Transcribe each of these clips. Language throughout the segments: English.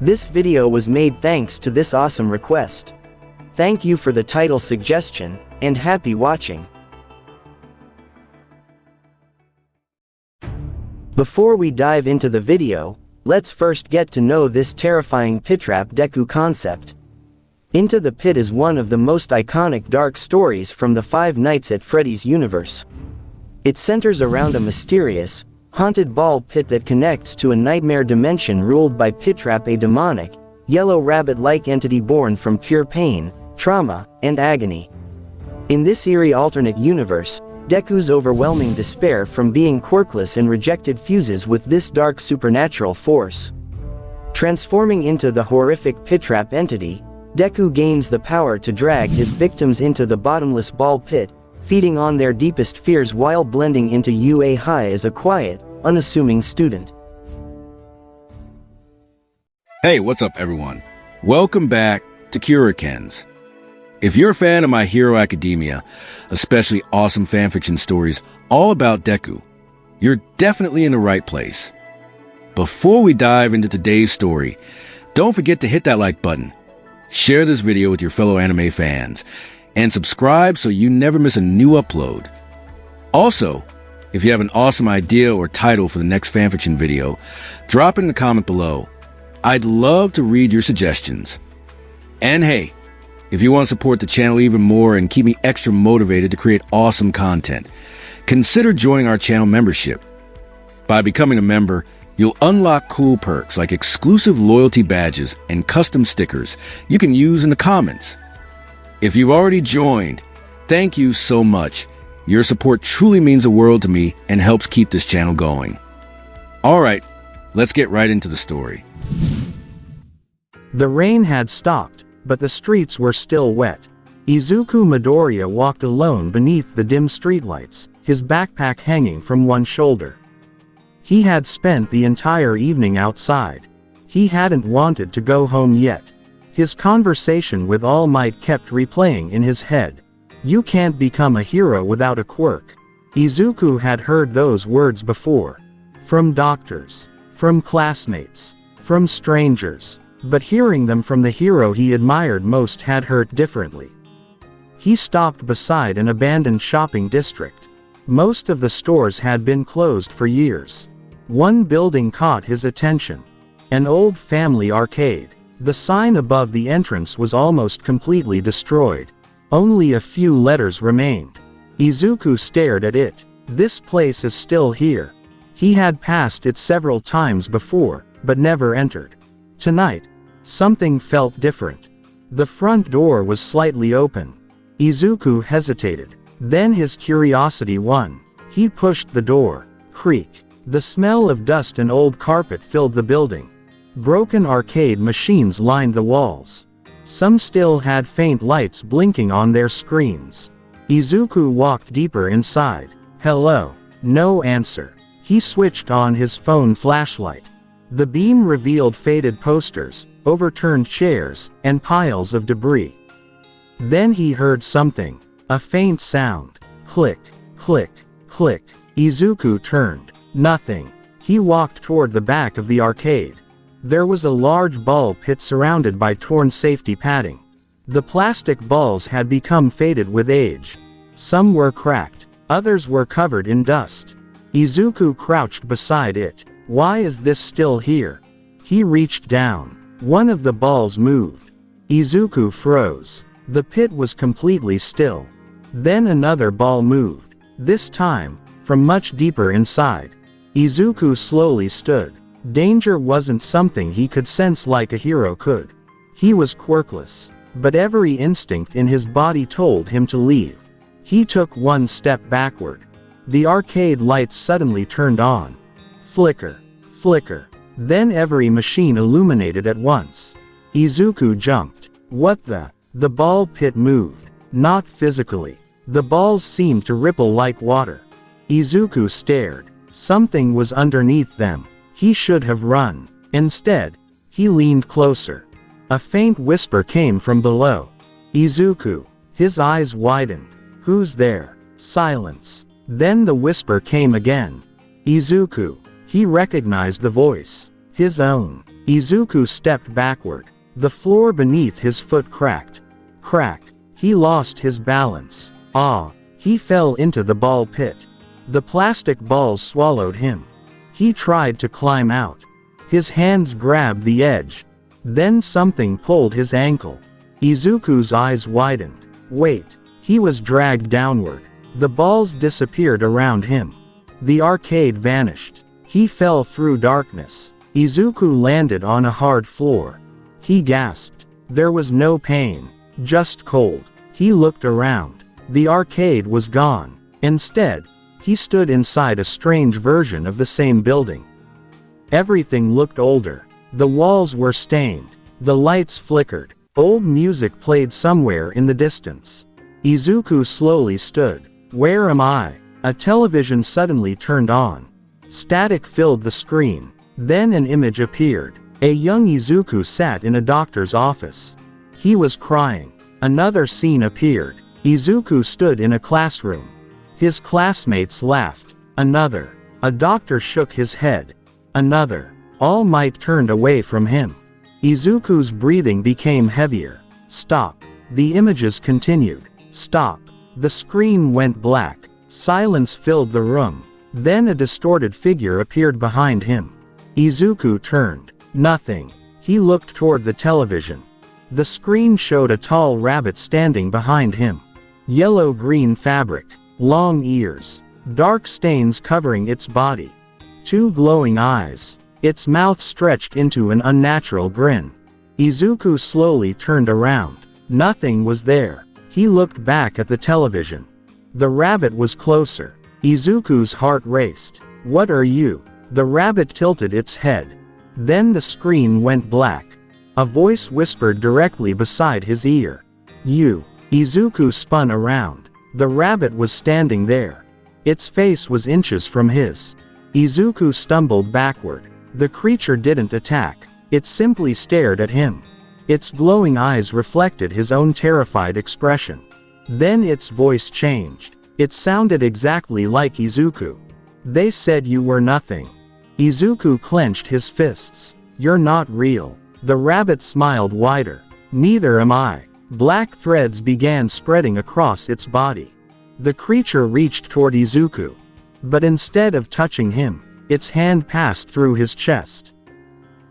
This video was made thanks to this awesome request. Thank you for the title suggestion, and happy watching. Before we dive into the video, let's first get to know this terrifying pit trap Deku concept. Into the Pit is one of the most iconic dark stories from the Five Nights at Freddy's universe. It centers around a mysterious, haunted ball pit that connects to a nightmare dimension ruled by Pitrap, a demonic, yellow rabbit-like entity born from pure pain, trauma, and agony. In this eerie alternate universe, Deku's overwhelming despair from being quirkless and rejected fuses with this dark supernatural force. Transforming into the horrific Pitrap entity, Deku gains the power to drag his victims into the bottomless ball pit, feeding on their deepest fears while blending into UA High as a quiet, unassuming student. Hey, what's up everyone? Welcome back to Quirkless. If you're a fan of My Hero Academia, especially awesome fanfiction stories all about Deku, you're definitely in the right place. Before we dive into today's story, don't forget to hit that like button, share this video with your fellow anime fans, and subscribe so you never miss a new upload. Also, if you have an awesome idea or title for the next fanfiction video, drop it in the comment below. I'd love to read your suggestions. And hey, if you want to support the channel even more and keep me extra motivated to create awesome content, consider joining our channel membership. By becoming a member, you'll unlock cool perks like exclusive loyalty badges and custom stickers you can use in the comments. If you've already joined, thank you so much. Your support truly means the world to me and helps keep this channel going. Alright, let's get right into the story. The rain had stopped, but the streets were still wet. Izuku Midoriya walked alone beneath the dim streetlights, his backpack hanging from one shoulder. He had spent the entire evening outside. He hadn't wanted to go home yet. His conversation with All Might kept replaying in his head. You can't become a hero without a quirk. Izuku had heard those words before. From doctors, from classmates, from strangers, but hearing them from the hero he admired most had hurt differently. He stopped beside an abandoned shopping district. Most of the stores had been closed for years. One building caught his attention. An old family arcade. The sign above the entrance was almost completely destroyed. Only a few letters remained. Izuku stared at it. This place is still here. He had passed it several times before, but never entered. Tonight, something felt different. The front door was slightly open. Izuku hesitated. Then his curiosity won. He pushed the door. Creak. The smell of dust and old carpet filled the building. Broken arcade machines lined the walls. Some still had faint lights blinking on their screens. Izuku walked deeper inside. Hello. No answer. He switched on his phone flashlight. The beam revealed faded posters, overturned chairs, and piles of debris. Then he heard something. A faint sound. Click, click, click. Izuku turned. Nothing. He walked toward the back of the arcade. There was a large ball pit surrounded by torn safety padding. The plastic balls had become faded with age. Some were cracked, others were covered in dust. Izuku crouched beside it. Why is this still here? He reached down. One of the balls moved. Izuku froze. The pit was completely still. Then another ball moved. This time, from much deeper inside. Izuku slowly stood. Danger wasn't something he could sense like a hero could. He was quirkless, but every instinct in his body told him to leave. He took one step backward. The arcade lights suddenly turned on. Flicker, flicker. Then every machine illuminated at once. Izuku jumped. What the? The ball pit moved. Not physically. The balls seemed to ripple like water. Izuku stared. Something was underneath them. He should have run. Instead, he leaned closer. A faint whisper came from below. Izuku. His eyes widened. Who's there? Silence. Then the whisper came again. Izuku. He recognized the voice. His own. Izuku stepped backward. The floor beneath his foot cracked. Crack. He lost his balance. Ah! He fell into the ball pit. The plastic balls swallowed him. He tried to climb out. His hands grabbed the edge. Then something pulled his ankle. Izuku's eyes widened. Wait. He was dragged downward. The balls disappeared around him. The arcade vanished. He fell through darkness. Izuku landed on a hard floor. He gasped. There was no pain. Just cold. He looked around. The arcade was gone. Instead, he stood inside a strange version of the same building. Everything looked older. The walls were stained. The lights flickered. Old music played somewhere in the distance. Izuku slowly stood. Where am I? A television suddenly turned on. Static filled the screen. Then an image appeared. A young Izuku sat in a doctor's office. He was crying. Another scene appeared. Izuku stood in a classroom. His classmates laughed. Another. A doctor shook his head. Another. All Might turned away from him. Izuku's breathing became heavier. Stop. The images continued. Stop. The screen went black. Silence filled the room. Then a distorted figure appeared behind him. Izuku turned. Nothing. He looked toward the television. The screen showed a tall rabbit standing behind him. Yellow-green fabric. Long ears. Dark stains covering its body. Two glowing eyes. Its mouth stretched into an unnatural grin. Izuku slowly turned around. Nothing was there. He looked back at the television. The rabbit was closer. Izuku's heart raced. What are you? The rabbit tilted its head. Then the screen went black. A voice whispered directly beside his ear. You. Izuku spun around. The rabbit was standing there. Its face was inches from his. Izuku stumbled backward. The creature didn't attack. It simply stared at him. Its glowing eyes reflected his own terrified expression. Then its voice changed. It sounded exactly like Izuku. They said you were nothing. Izuku clenched his fists. You're not real. The rabbit smiled wider. Neither am I. Black threads began spreading across its body. The creature reached toward Izuku. But instead of touching him, its hand passed through his chest.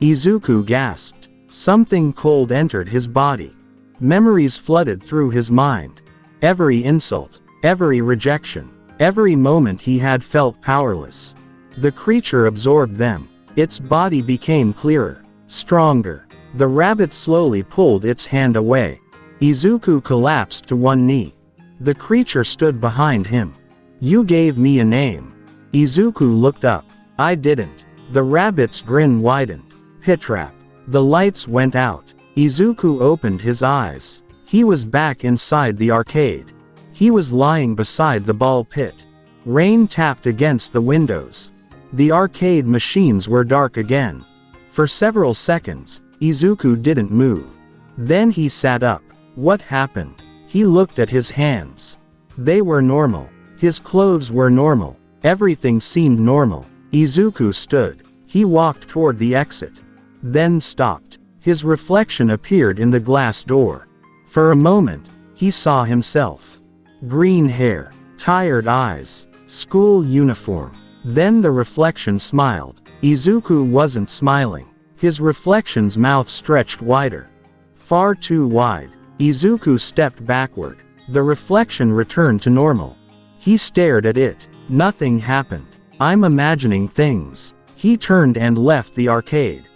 Izuku gasped. Something cold entered his body. Memories flooded through his mind. Every insult, every rejection, every moment he had felt powerless. The creature absorbed them. Its body became clearer, stronger. The rabbit slowly pulled its hand away. Izuku collapsed to one knee. The creature stood behind him. You gave me a name. Izuku looked up. I didn't. The rabbit's grin widened. Pitrap. The lights went out. Izuku opened his eyes. He was back inside the arcade. He was lying beside the ball pit. Rain tapped against the windows. The arcade machines were dark again. For several seconds, Izuku didn't move. Then he sat up. What happened? He looked at his hands. They were normal. His clothes were normal. Everything seemed normal. Izuku stood. He walked toward the exit. Then stopped. His reflection appeared in the glass door. For a moment, he saw himself. Green hair. Tired eyes. School uniform. Then the reflection smiled. Izuku wasn't smiling. His reflection's mouth stretched wider. Far too wide. Izuku stepped backward. The reflection returned to normal. He stared at it. Nothing happened. I'm imagining things. He turned and left the arcade.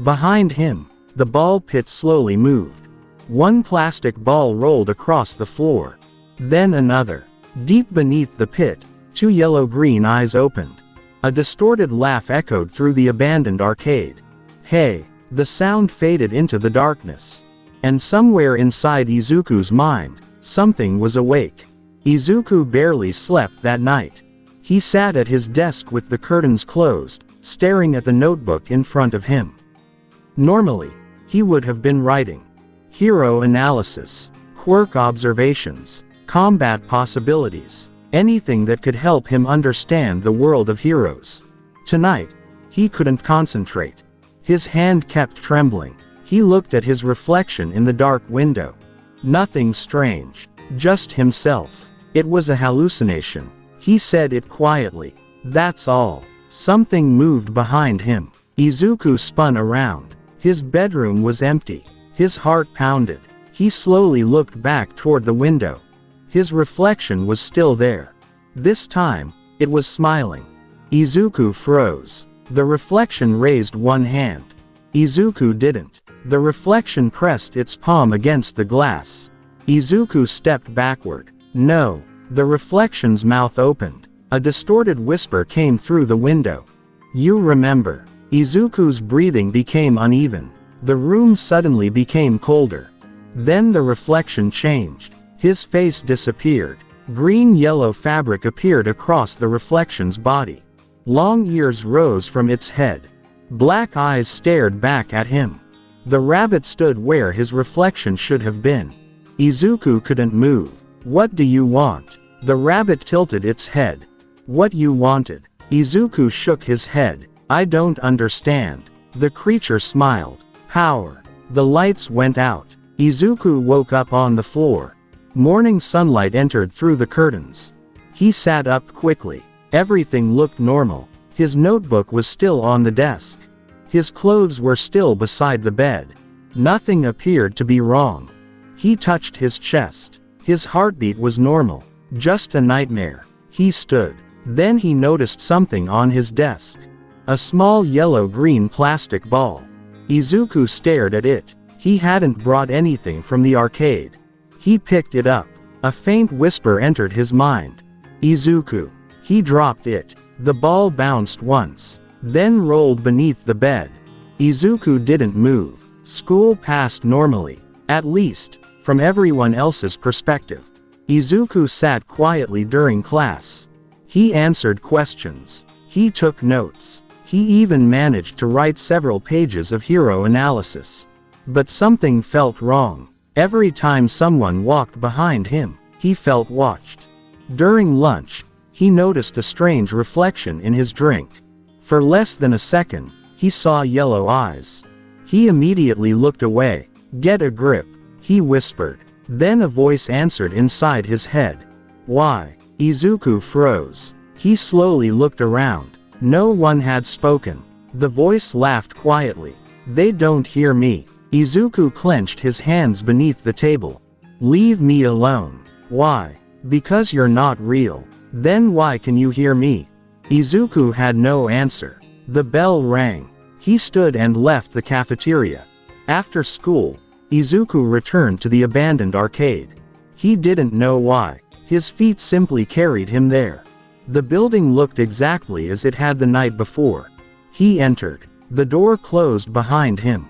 Behind him, the ball pit slowly moved. One plastic ball rolled across the floor. Then another. Deep beneath the pit, two yellow-green eyes opened. A distorted laugh echoed through the abandoned arcade. Hey! The sound faded into the darkness. And somewhere inside Izuku's mind, something was awake. Izuku barely slept that night. He sat at his desk with the curtains closed, staring at the notebook in front of him. Normally, he would have been writing. Hero analysis, quirk observations, combat possibilities, anything that could help him understand the world of heroes. Tonight, he couldn't concentrate. His hand kept trembling. He looked at his reflection in the dark window. Nothing strange. Just himself. It was a hallucination. He said it quietly. That's all. Something moved behind him. Izuku spun around. His bedroom was empty. His heart pounded. He slowly looked back toward the window. His reflection was still there. This time, it was smiling. Izuku froze. The reflection raised one hand. Izuku didn't. The reflection pressed its palm against the glass. Izuku stepped backward. No. The reflection's mouth opened. A distorted whisper came through the window. You remember. Izuku's breathing became uneven. The room suddenly became colder. Then the reflection changed. His face disappeared. Green-yellow fabric appeared across the reflection's body. Long ears rose from its head. Black eyes stared back at him. The rabbit stood where his reflection should have been. Izuku couldn't move. What do you want? The rabbit tilted its head. What you wanted? Izuku shook his head. I don't understand. The creature smiled. Power. The lights went out. Izuku woke up on the floor. Morning sunlight entered through the curtains. He sat up quickly. Everything looked normal. His notebook was still on the desk. His clothes were still beside the bed. Nothing appeared to be wrong. He touched his chest. His heartbeat was normal. Just a nightmare. He stood. Then he noticed something on his desk. A small yellow-green plastic ball. Izuku stared at it. He hadn't brought anything from the arcade. He picked it up. A faint whisper entered his mind. Izuku. He dropped it. The ball bounced once, then rolled beneath the bed. Izuku didn't move. School passed normally. At least, from everyone else's perspective. Izuku sat quietly during class. He answered questions. He took notes. He even managed to write several pages of hero analysis. But something felt wrong. Every time someone walked behind him, he felt watched. During lunch, he noticed a strange reflection in his drink. For less than a second, he saw yellow eyes. He immediately looked away. Get a grip, he whispered. Then a voice answered inside his head. Why? Izuku froze. He slowly looked around. No one had spoken. The voice laughed quietly. They don't hear me. Izuku clenched his hands beneath the table. Leave me alone. Why? Because you're not real. Then why can you hear me? Izuku had no answer. The bell rang. He stood and left the cafeteria. After school, Izuku returned to the abandoned arcade. He didn't know why. His feet simply carried him there. The building looked exactly as it had the night before. He entered. The door closed behind him.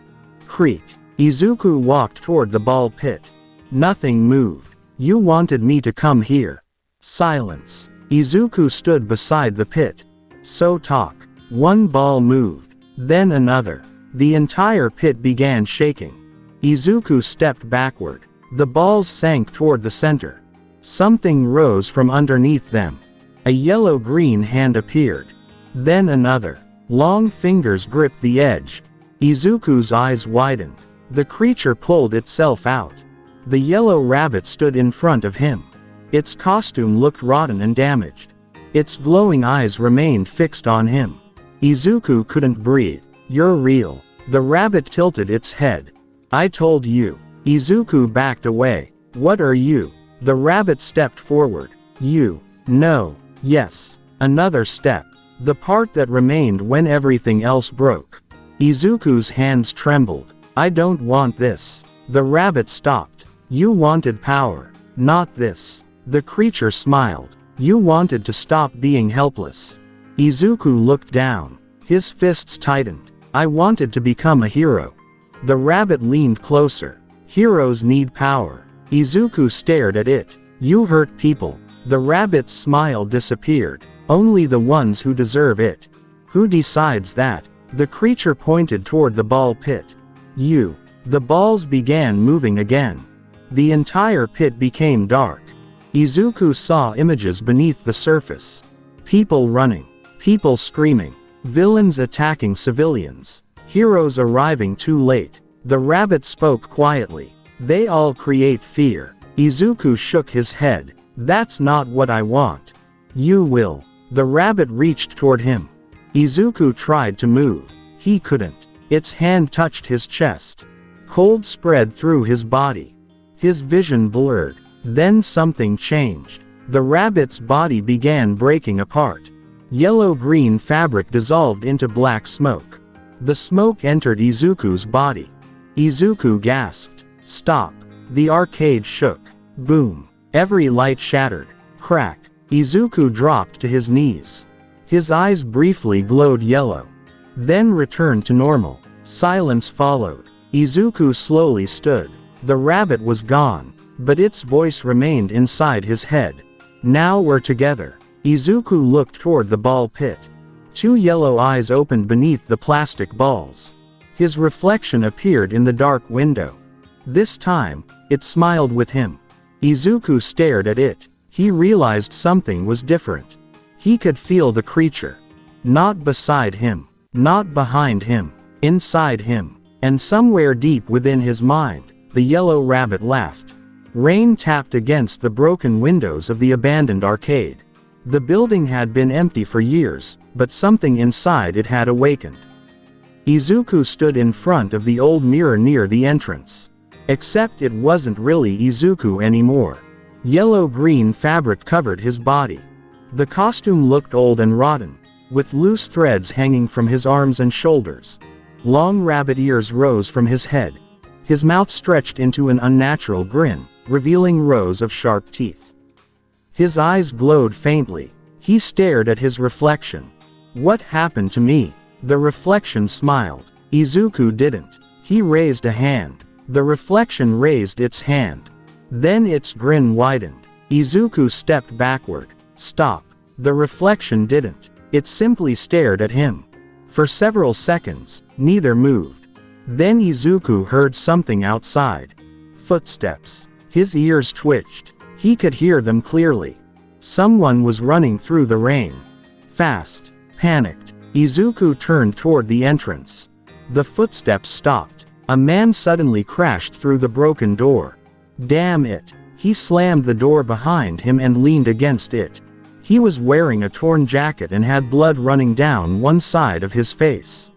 Creak. Izuku walked toward the ball pit. Nothing moved. You wanted me to come here. Silence. Izuku stood beside the pit. So talk. One ball moved. Then another. The entire pit began shaking. Izuku stepped backward. The balls sank toward the center. Something rose from underneath them. A yellow-green hand appeared. Then another. Long fingers gripped the edge. Izuku's eyes widened. The creature pulled itself out. The yellow rabbit stood in front of him. Its costume looked rotten and damaged. Its glowing eyes remained fixed on him. Izuku couldn't breathe. You're real. The rabbit tilted its head. I told you. Izuku backed away. What are you? The rabbit stepped forward. You. No. Yes. Another step. The part that remained when everything else broke. Izuku's hands trembled. I don't want this. The rabbit stopped. You wanted power. Not this. The creature smiled. You wanted to stop being helpless. Izuku looked down. His fists tightened. I wanted to become a hero. The rabbit leaned closer. Heroes need power. Izuku stared at it. You hurt people. The rabbit's smile disappeared. Only the ones who deserve it. Who decides that? The creature pointed toward the ball pit. You. The balls began moving again. The entire pit became dark. Izuku saw images beneath the surface. People running. People screaming. Villains attacking civilians. Heroes arriving too late. The rabbit spoke quietly. They all create fear. Izuku shook his head. That's not what I want. You will. The rabbit reached toward him. Izuku tried to move. He couldn't. Its hand touched his chest. Cold spread through his body. His vision blurred. Then something changed. The rabbit's body began breaking apart. Yellow-green fabric dissolved into black smoke. The smoke entered Izuku's body. Izuku gasped. Stop. The arcade shook. Boom. Every light shattered. Crack. Izuku dropped to his knees. His eyes briefly glowed yellow. Then returned to normal. Silence followed. Izuku slowly stood. The rabbit was gone, but its voice remained inside his head. Now we're together. Izuku looked toward the ball pit. Two yellow eyes opened beneath the plastic balls. His reflection appeared in the dark window. This time, it smiled with him. Izuku stared at it. He realized something was different. He could feel the creature. Not beside him. Not behind him. Inside him. And somewhere deep within his mind, the yellow rabbit laughed. Rain tapped against the broken windows of the abandoned arcade. The building had been empty for years, but something inside it had awakened. Izuku stood in front of the old mirror near the entrance. Except it wasn't really Izuku anymore. Yellow-green fabric covered his body. The costume looked old and rotten, with loose threads hanging from his arms and shoulders. Long rabbit ears rose from his head. His mouth stretched into an unnatural grin, revealing rows of sharp teeth. His eyes glowed faintly. He stared at his reflection. What happened to me? The reflection smiled. Izuku didn't. He raised a hand. The reflection raised its hand. Then its grin widened. Izuku stepped backward. Stop. The reflection didn't. It simply stared at him. For several seconds, neither moved. Then Izuku heard something outside. Footsteps. His ears twitched. He could hear them clearly. Someone was running through the rain. Fast. Panicked. Izuku turned toward the entrance. The footsteps stopped. A man suddenly crashed through the broken door. Damn it. He slammed the door behind him and leaned against it. He was wearing a torn jacket and had blood running down one side of his face.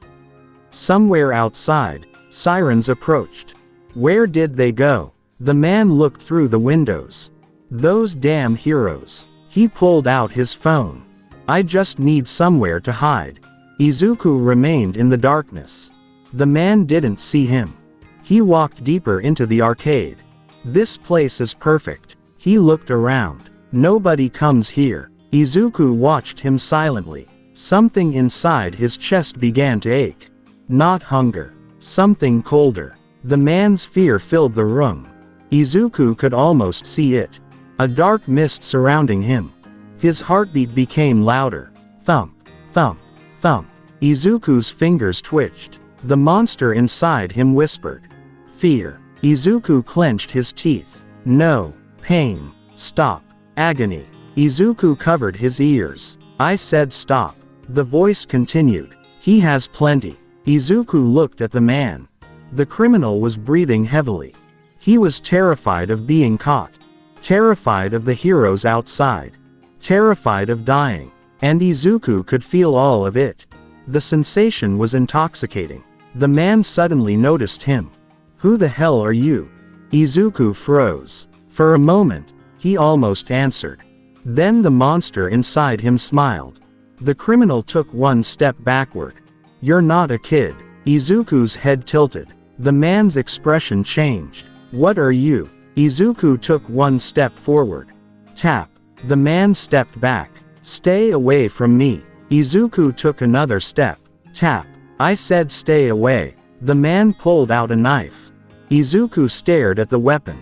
Somewhere outside, sirens approached. Where did they go? The man looked through the windows. Those damn heroes. He pulled out his phone. I just need somewhere to hide. Izuku remained in the darkness. The man didn't see him. He walked deeper into the arcade. This place is perfect. He looked around. Nobody comes here. Izuku watched him silently. Something inside his chest began to ache. Not hunger. Something colder. The man's fear filled the room. Izuku could almost see it. A dark mist surrounding him. His heartbeat became louder. Thump, thump, thump. Izuku's fingers twitched. The monster inside him whispered. Fear. Izuku clenched his teeth. No. Pain. Stop. Agony. Izuku covered his ears. I said stop. The voice continued. He has plenty. Izuku looked at the man. The criminal was breathing heavily. He was terrified of being caught. Terrified of the heroes outside. Terrified of dying. And Izuku could feel all of it. The sensation was intoxicating. The man suddenly noticed him. Who the hell are you? Izuku froze. For a moment, he almost answered. Then the monster inside him smiled. The criminal took one step backward. You're not a kid. Izuku's head tilted. The man's expression changed. What are you? Izuku took one step forward. Tap. The man stepped back. Stay away from me. Izuku took another step. Tap. I said stay away. The man pulled out a knife. Izuku stared at the weapon.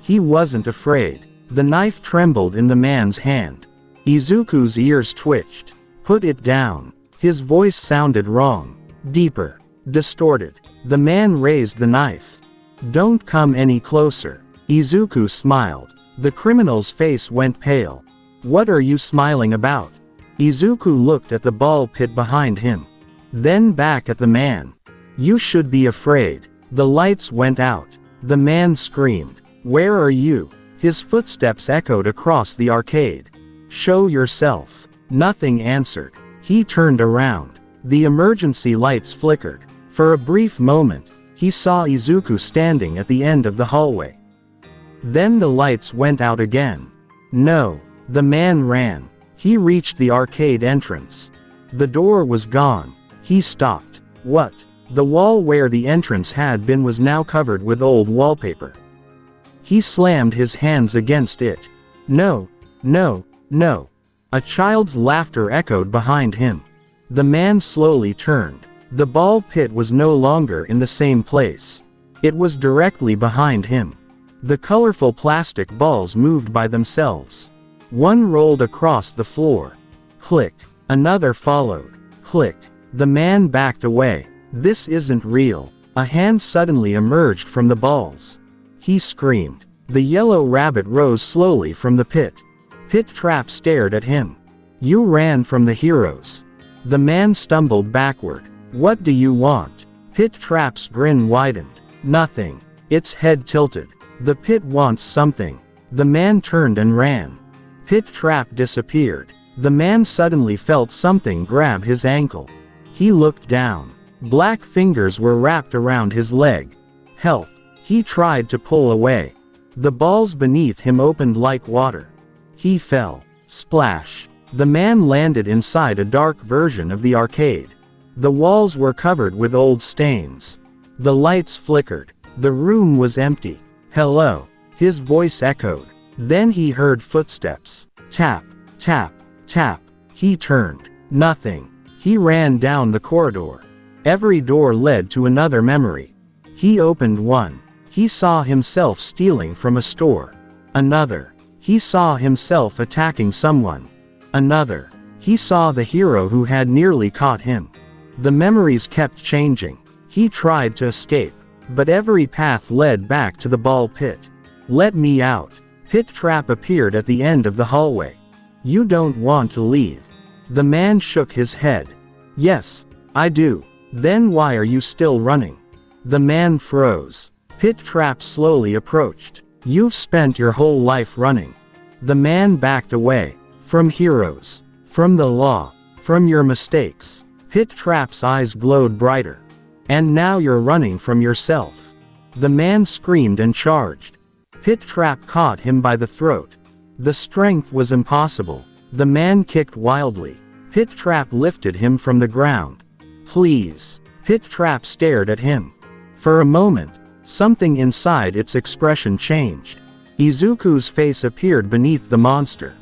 He wasn't afraid. The knife trembled in the man's hand. Izuku's ears twitched. Put it down. His voice sounded wrong. Deeper. Distorted. The man raised the knife. Don't come any closer. Izuku smiled. The criminal's face went pale. What are you smiling about? Izuku looked at the ball pit behind him. Then back at the man. You should be afraid. The lights went out. The man screamed. Where are you? His footsteps echoed across the arcade. Show yourself. Nothing answered. He turned around. The emergency lights flickered. For a brief moment, he saw Izuku standing at the end of the hallway. Then the lights went out again. No. The man ran. He reached the arcade entrance. The door was gone. He stopped. What? The wall where the entrance had been was now covered with old wallpaper. He slammed his hands against it. No, no, no. A child's laughter echoed behind him. The man slowly turned. The ball pit was no longer in the same place. It was directly behind him. The colorful plastic balls moved by themselves. One rolled across the floor. Click. Another followed. Click. The man backed away. This isn't real. A hand suddenly emerged from the balls. He screamed. The yellow rabbit rose slowly from the pit. Pit Trap stared at him. You ran from the heroes. The man stumbled backward. What do you want? Pit Trap's grin widened. Nothing. Its head tilted. The pit wants something. The man turned and ran. Pit Trap disappeared. The man suddenly felt something grab his ankle. He looked down. Black fingers were wrapped around his leg. Help. He tried to pull away. The balls beneath him opened like water. He fell. Splash. The man landed inside a dark version of the arcade. The walls were covered with old stains. The lights flickered. The room was empty. Hello. His voice echoed. Then he heard footsteps. Tap, tap, tap. He turned. Nothing. He ran down the corridor. Every door led to another memory. He opened one. He saw himself stealing from a store. Another. He saw himself attacking someone. Another. He saw the hero who had nearly caught him. The memories kept changing. He tried to escape, but every path led back to the ball pit. Let me out. Pit Trap appeared at the end of the hallway. You don't want to leave. The man shook his head. Yes, I do. Then why are you still running? The man froze. Pit Trap slowly approached. You've spent your whole life running. The man backed away. From heroes. From the law. From your mistakes. Pit Trap's eyes glowed brighter. And now you're running from yourself. The man screamed and charged. Pit Trap caught him by the throat. The strength was impossible. The man kicked wildly. Pit Trap lifted him from the ground. Please. Pit Trap stared at him. For a moment, something inside its expression changed. Izuku's face appeared beneath the monster.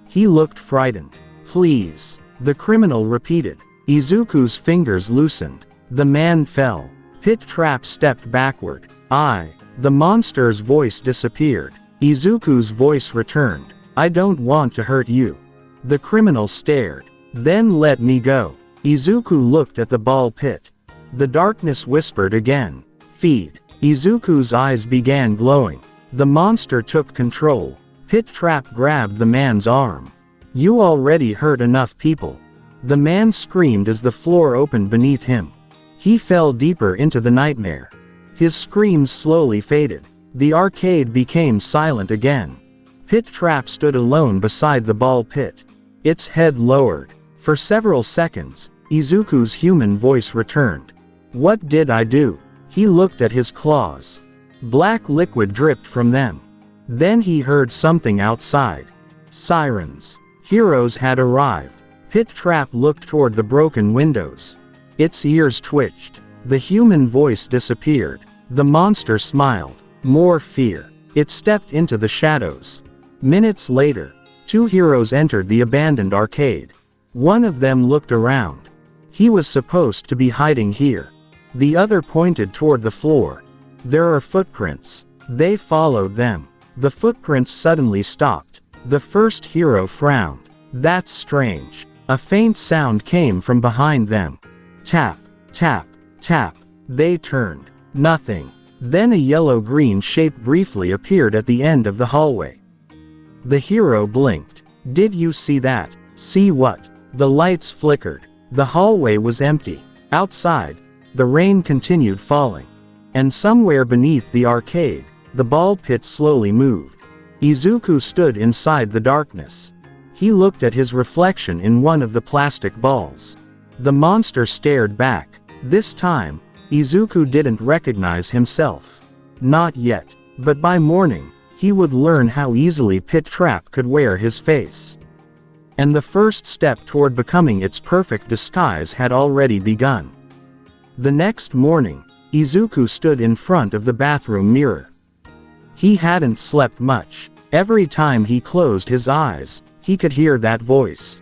He looked frightened. Please. The criminal repeated. Izuku's fingers loosened. The man fell. Pit Trap stepped backward. The monster's voice disappeared. Izuku's voice returned. I don't want to hurt you. The criminal stared. Then let me go. Izuku looked at the ball pit. The darkness whispered again. Feed. Izuku's eyes began glowing. The monster took control. Pit Trap grabbed the man's arm. You already hurt enough people. The man screamed as the floor opened beneath him. He fell deeper into the nightmare. His screams slowly faded. The arcade became silent again. Pit Trap stood alone beside the ball pit. Its head lowered. For several seconds, Izuku's human voice returned. What did I do? He looked at his claws. Black liquid dripped from them. Then he heard something outside. Sirens. Heroes had arrived. Pit Trap looked toward the broken windows. Its ears twitched. The human voice disappeared. The monster smiled. More fear. It stepped into the shadows. Minutes later, two heroes entered the abandoned arcade. One of them looked around. He was supposed to be hiding here. The other pointed toward the floor. There are footprints. They followed them. The footprints suddenly stopped. The first hero frowned. That's strange. A faint sound came from behind them. Tap, tap, tap. They turned. Nothing. Then a yellow-green shape briefly appeared at the end of the hallway. The hero blinked. Did you see that? See what? The lights flickered. The hallway was empty. Outside, The rain continued falling. And somewhere beneath the arcade, the ball pit slowly moved. Izuku stood inside the darkness. He looked at his reflection in one of the plastic balls. The monster stared back. This time, Izuku didn't recognize himself. Not yet, but by morning, he would learn how easily Pit Trap could wear his face. And the first step toward becoming its perfect disguise had already begun. The next morning, Izuku stood in front of the bathroom mirror. He hadn't slept much. Every time he closed his eyes, he could hear that voice.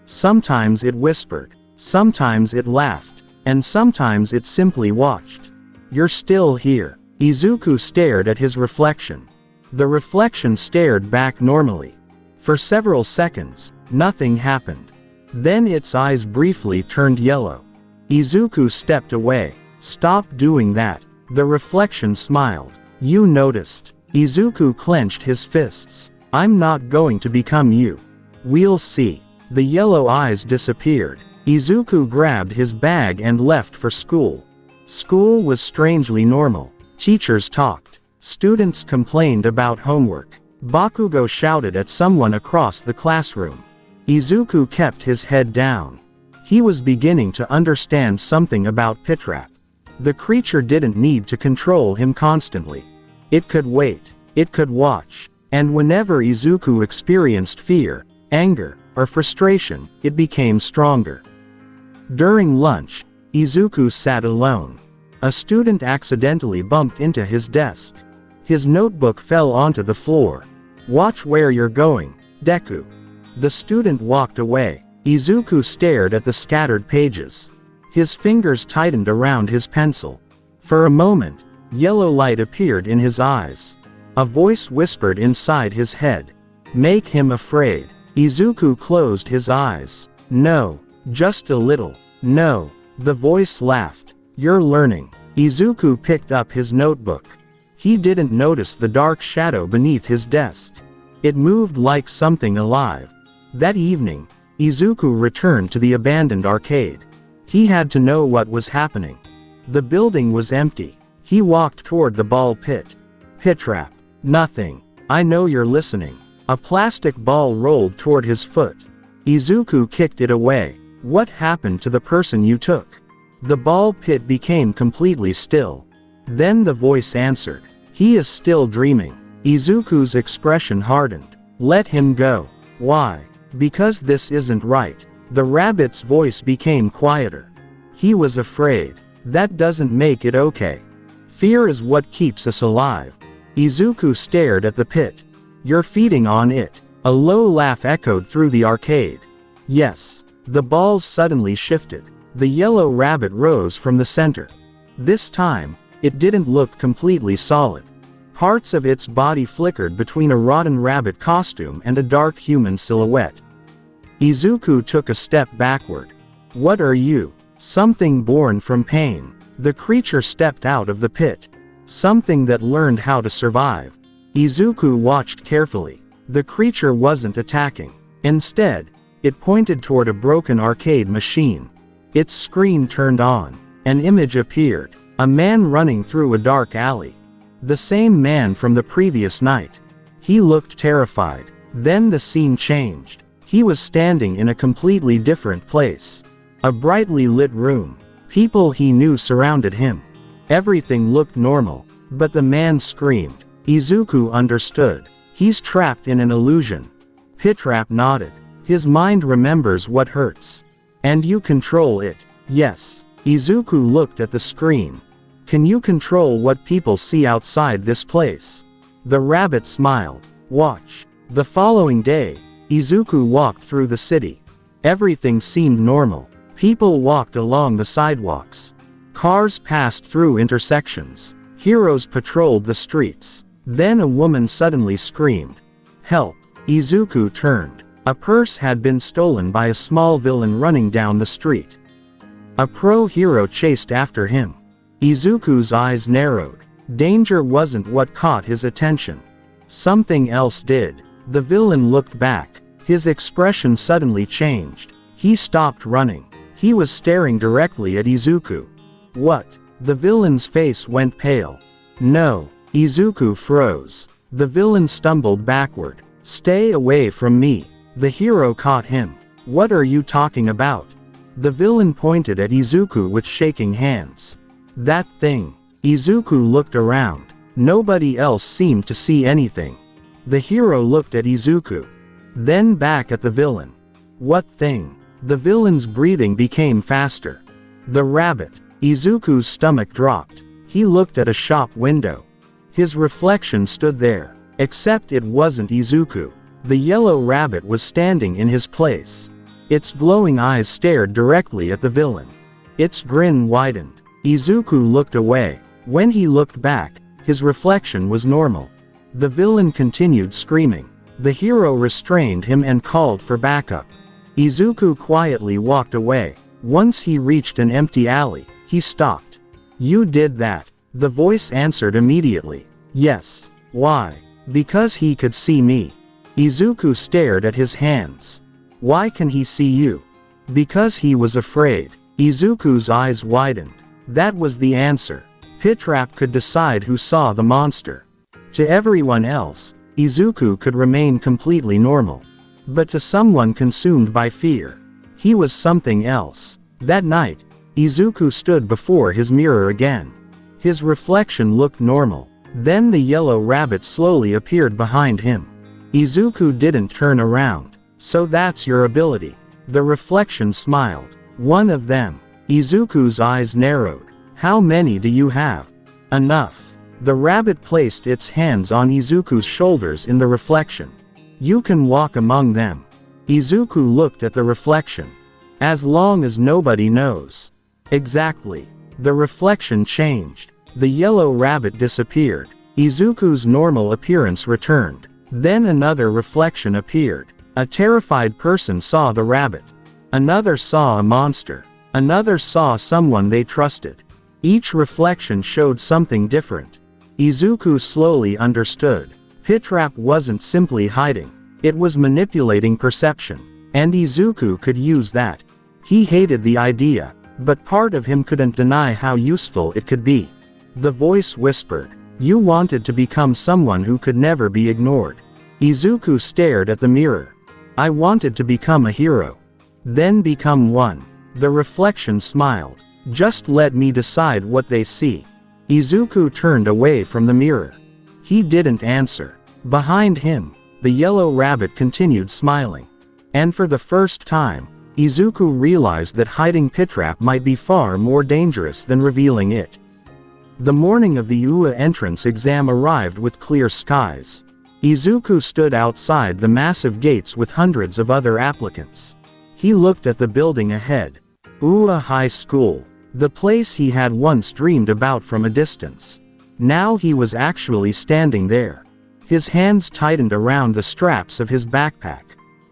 Sometimes it whispered, sometimes it laughed, and sometimes it simply watched. "You're still here." Izuku stared at his reflection. The reflection stared back normally. For several seconds, nothing happened. Then its eyes briefly turned yellow. Izuku stepped away. "Stop doing that." The reflection smiled. "You noticed." Izuku clenched his fists. "I'm not going to become you. We'll see." The yellow eyes disappeared. Izuku grabbed his bag and left for school. School was strangely normal. Teachers talked. Students complained about homework. Bakugo shouted at someone across the classroom. Izuku kept his head down. He was beginning to understand something about Pit Trap. The creature didn't need to control him constantly. It could wait. It could watch. And whenever Izuku experienced fear, anger, or frustration, it became stronger. During lunch, Izuku sat alone. A student accidentally bumped into his desk. His notebook fell onto the floor. "Watch where you're going, Deku." The student walked away. Izuku stared at the scattered pages. His fingers tightened around his pencil. For a moment, yellow light appeared in his eyes. A voice whispered inside his head. "Make him afraid." Izuku closed his eyes. "No, just a little." "No." The voice laughed. "You're learning." Izuku picked up his notebook. He didn't notice the dark shadow beneath his desk. It moved like something alive. That evening, Izuku returned to the abandoned arcade. He had to know what was happening. The building was empty. He walked toward the ball pit. "Pit Trap." "Nothing. I know you're listening." A plastic ball rolled toward his foot. Izuku kicked it away. "What happened to the person you took?" The ball pit became completely still. Then the voice answered. "He is still dreaming." Izuku's expression hardened. "Let him go." "Why?" "Because this isn't right." The rabbit's voice became quieter. "He was afraid. That doesn't make it okay. Fear is what keeps us alive." Izuku stared at the pit. "You're feeding on it." A low laugh echoed through the arcade. "Yes." The balls suddenly shifted. The yellow rabbit rose from the center. This time, it didn't look completely solid. Parts of its body flickered between a rotten rabbit costume and a dark human silhouette. Izuku took a step backward. "What are you?" "Something born from pain." The creature stepped out of the pit. "Something that learned how to survive." Izuku watched carefully. The creature wasn't attacking. Instead, it pointed toward a broken arcade machine. Its screen turned on. An image appeared. A man running through a dark alley. The same man from the previous night. He looked terrified. Then the scene changed. He was standing in a completely different place. A brightly lit room. People he knew surrounded him. Everything looked normal. But the man screamed. Izuku understood. He's trapped in an illusion. Pit Trap nodded. His mind remembers what hurts. And you control it. Yes. Izuku looked at the screen. Can you control what people see outside this place? The rabbit smiled. Watch. The following day, Izuku walked through the city. Everything seemed normal. People walked along the sidewalks. Cars passed through intersections. Heroes patrolled the streets. Then a woman suddenly screamed. Help! Izuku turned. A purse had been stolen by a small villain running down the street. A pro-hero chased after him. Izuku's eyes narrowed. Danger wasn't what caught his attention. Something else did. The villain looked back. His expression suddenly changed. He stopped running. He was staring directly at Izuku. What? The villain's face went pale. No. Izuku froze. The villain stumbled backward. Stay away from me. The hero caught him. What are you talking about? The villain pointed at Izuku with shaking hands. That thing. Izuku looked around. Nobody else seemed to see anything. The hero looked at Izuku. Then back at the villain. What thing? The villain's breathing became faster. The rabbit. Izuku's stomach dropped. He looked at a shop window. His reflection stood there. Except it wasn't Izuku. The yellow rabbit was standing in his place. Its glowing eyes stared directly at the villain. Its grin widened. Izuku looked away. When he looked back, his reflection was normal. The villain continued screaming. The hero restrained him and called for backup. Izuku quietly walked away. Once he reached an empty alley, he stopped. You did that. The voice answered immediately. Yes. Why? Because he could see me. Izuku stared at his hands. Why can he see you? Because he was afraid. Izuku's eyes widened. That was the answer. Pitrap could decide who saw the monster. To everyone else, Izuku could remain completely normal. But to someone consumed by fear, he was something else. That night, Izuku stood before his mirror again. His reflection looked normal. Then the yellow rabbit slowly appeared behind him. Izuku didn't turn around. So that's your ability. The reflection smiled. One of them. Izuku's eyes narrowed. How many do you have? Enough. The rabbit placed its hands on Izuku's shoulders in the reflection. You can walk among them. Izuku looked at the reflection. As long as nobody knows. Exactly. The reflection changed. The yellow rabbit disappeared. Izuku's normal appearance returned. Then another reflection appeared. A terrified person saw the rabbit. Another saw a monster. Another saw someone they trusted. Each reflection showed something different. Izuku slowly understood. Pitrap wasn't simply hiding. It was manipulating perception. And Izuku could use that. He hated the idea, but part of him couldn't deny how useful it could be. The voice whispered. You wanted to become someone who could never be ignored. Izuku stared at the mirror. I wanted to become a hero. Then become one. The reflection smiled. Just let me decide what they see. Izuku turned away from the mirror. He didn't answer. Behind him, the yellow rabbit continued smiling. And for the first time, Izuku realized that hiding Pitrap might be far more dangerous than revealing it. The morning of the UA entrance exam arrived with clear skies. Izuku stood outside the massive gates with hundreds of other applicants. He looked at the building ahead. UA High School. The place he had once dreamed about from a distance. Now he was actually standing there. His hands tightened around the straps of his backpack.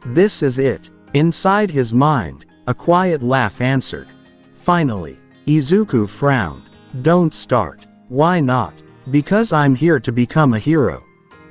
This is it. Inside his mind, a quiet laugh answered. Finally. Izuku frowned. Don't start. Why not? Because I'm here to become a hero.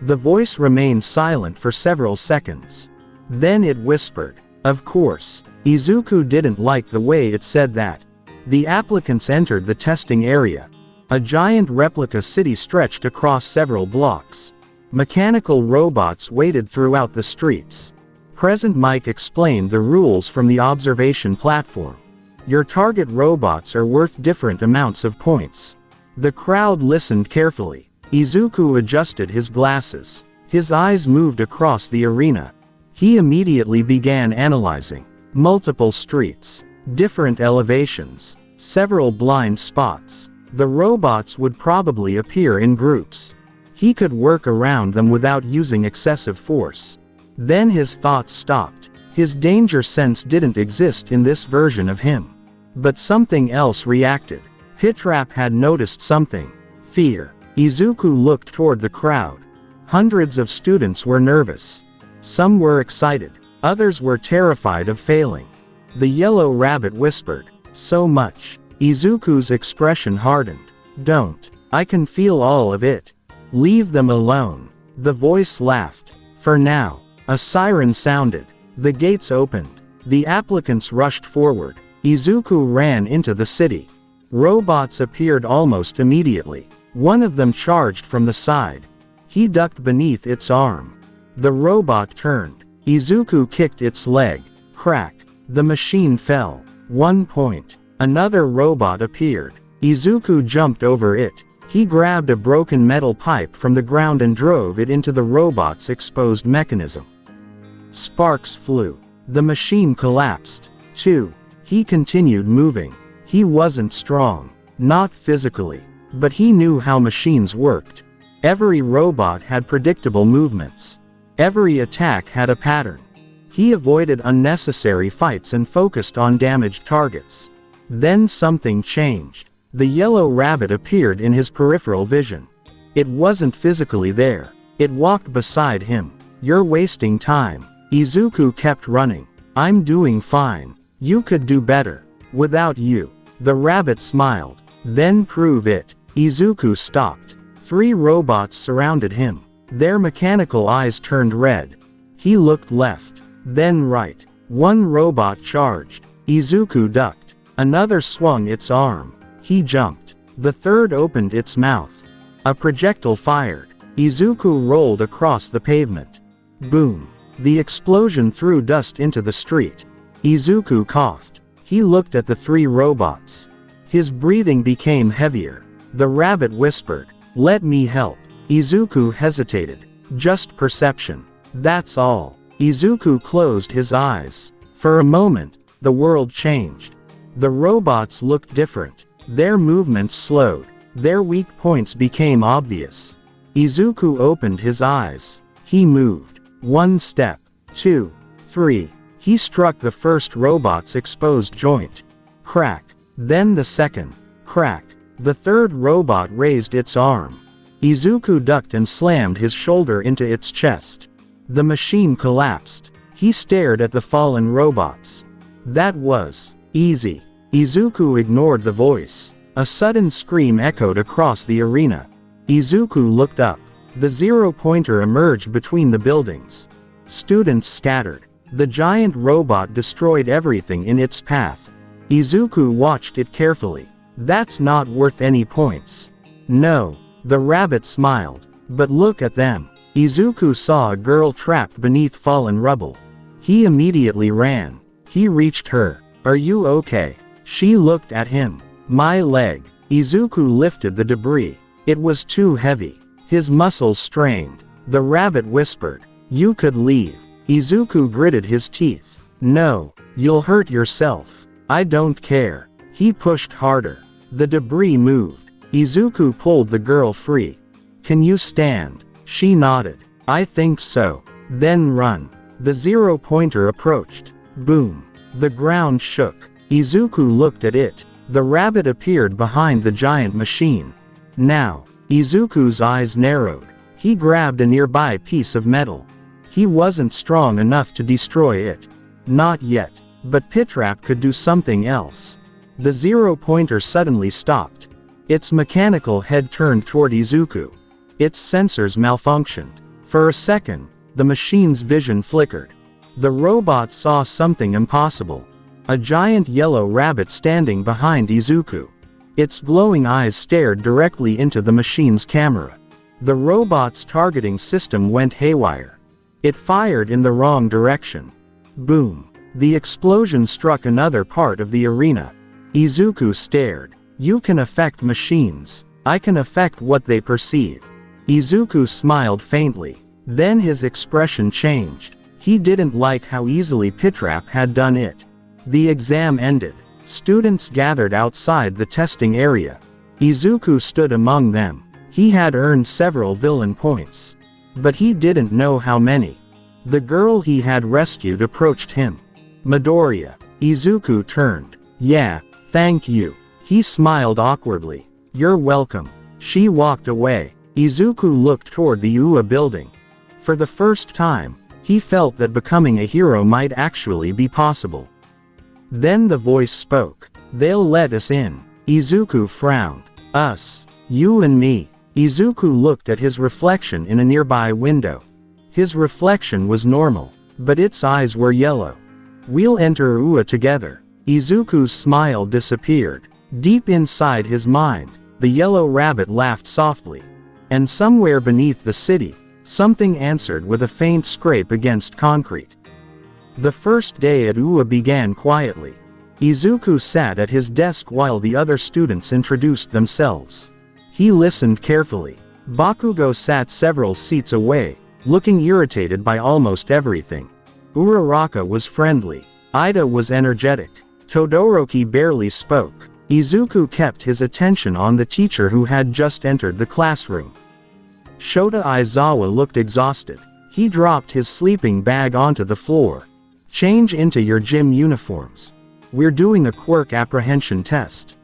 The voice remained silent for several seconds. Then it whispered. Of course. Izuku didn't like the way it said that. The applicants entered the testing area. A giant replica city stretched across several blocks. Mechanical robots waited throughout the streets. President Mike explained the rules from the observation platform. Your target robots are worth different amounts of points. The crowd listened carefully. Izuku adjusted his glasses. His eyes moved across the arena. He immediately began analyzing. Multiple streets. Different elevations. Several blind spots. The robots would probably appear in groups. He could work around them without using excessive force. Then his thoughts stopped. His danger sense didn't exist in this version of him. But something else reacted. Pitrap had noticed something. Fear. Izuku looked toward the crowd. Hundreds of students were nervous. Some were excited. Others were terrified of failing. The yellow rabbit whispered. So much. Izuku's expression hardened. Don't. I can feel all of it. Leave them alone. The voice laughed. For now. A siren sounded. The gates opened. The applicants rushed forward. Izuku ran into the city. Robots appeared almost immediately. One of them charged from the side. He ducked beneath its arm. The robot turned. Izuku kicked its leg. Crack. The machine fell. 1 point. Another robot appeared. Izuku jumped over it. He grabbed a broken metal pipe from the ground and drove it into the robot's exposed mechanism. Sparks flew. The machine collapsed. 2. He continued moving. He wasn't strong. Not physically. But he knew how machines worked. Every robot had predictable movements. Every attack had a pattern. He avoided unnecessary fights and focused on damaged targets. Then something changed. The yellow rabbit appeared in his peripheral vision. It wasn't physically there. It walked beside him. You're wasting time. Izuku kept running. I'm doing fine. You could do better. Without you. The rabbit smiled. Then prove it. Izuku stopped. 3 robots surrounded him. Their mechanical eyes turned red. He looked left. Then right. 1 robot charged. Izuku ducked. Another swung its arm. He jumped. The third opened its mouth. A projectile fired. Izuku rolled across the pavement. Boom. The explosion threw dust into the street. Izuku coughed. He looked at the 3 robots. His breathing became heavier. The rabbit whispered, "Let me help." Izuku hesitated. "Just perception. That's all." Izuku closed his eyes. For a moment, the world changed. The robots looked different. Their movements slowed. Their weak points became obvious. Izuku opened his eyes. He moved. 1 step. 2. 3. He struck the first robot's exposed joint. Crack. Then the second. Crack. The third robot raised its arm. Izuku ducked and slammed his shoulder into its chest. The machine collapsed. He stared at the fallen robots. That was easy. Izuku ignored the voice. A sudden scream echoed across the arena. Izuku looked up. The 0-pointer emerged between the buildings. Students scattered. The giant robot destroyed everything in its path. Izuku watched it carefully. That's not worth any points. No. The rabbit smiled. But look at them. Izuku saw a girl trapped beneath fallen rubble. He immediately ran. He reached her. "Are you okay?" She looked at him. "My leg." Izuku lifted the debris. It was too heavy. His muscles strained. The rabbit whispered, "You could leave." Izuku gritted his teeth. "No. You'll hurt yourself." "I don't care." He pushed harder. The debris moved. Izuku pulled the girl free. "Can you stand?" She nodded. "I think so." "Then run." The 0-pointer approached. Boom. The ground shook. Izuku looked at it. The rabbit appeared behind the giant machine. Now, Izuku's eyes narrowed. He grabbed a nearby piece of metal. He wasn't strong enough to destroy it. Not yet. But Pitrap could do something else. The 0-pointer suddenly stopped. Its mechanical head turned toward Izuku. Its sensors malfunctioned. For a second, the machine's vision flickered. The robot saw something impossible. A giant yellow rabbit standing behind Izuku. Its glowing eyes stared directly into the machine's camera. The robot's targeting system went haywire. It fired in the wrong direction. Boom. The explosion struck another part of the arena. Izuku stared. "You can affect machines. I can affect what they perceive." Izuku smiled faintly. Then his expression changed. He didn't like how easily Pitrap had done it. The exam ended. Students gathered outside the testing area. Izuku stood among them. He had earned several villain points. But he didn't know how many. The girl he had rescued approached him. "Midoriya." Izuku turned. "Yeah, thank you." He smiled awkwardly. "You're welcome." She walked away. Izuku looked toward the UA building. For the first time, he felt that becoming a hero might actually be possible. Then the voice spoke. "They'll let us in." Izuku frowned. "Us? You and me?" Izuku looked at his reflection in a nearby window. His reflection was normal, but its eyes were yellow. "We'll enter UA together." Izuku's smile disappeared. Deep inside his mind, the yellow rabbit laughed softly. And somewhere beneath the city, something answered with a faint scrape against concrete. The first day at UA began quietly. Izuku sat at his desk while the other students introduced themselves. He listened carefully. Bakugo sat several seats away, looking irritated by almost everything. Uraraka was friendly. Ida was energetic. Todoroki barely spoke. Izuku kept his attention on the teacher who had just entered the classroom. Shota Aizawa looked exhausted. He dropped his sleeping bag onto the floor. Change into your gym uniforms. We're doing a quirk apprehension test.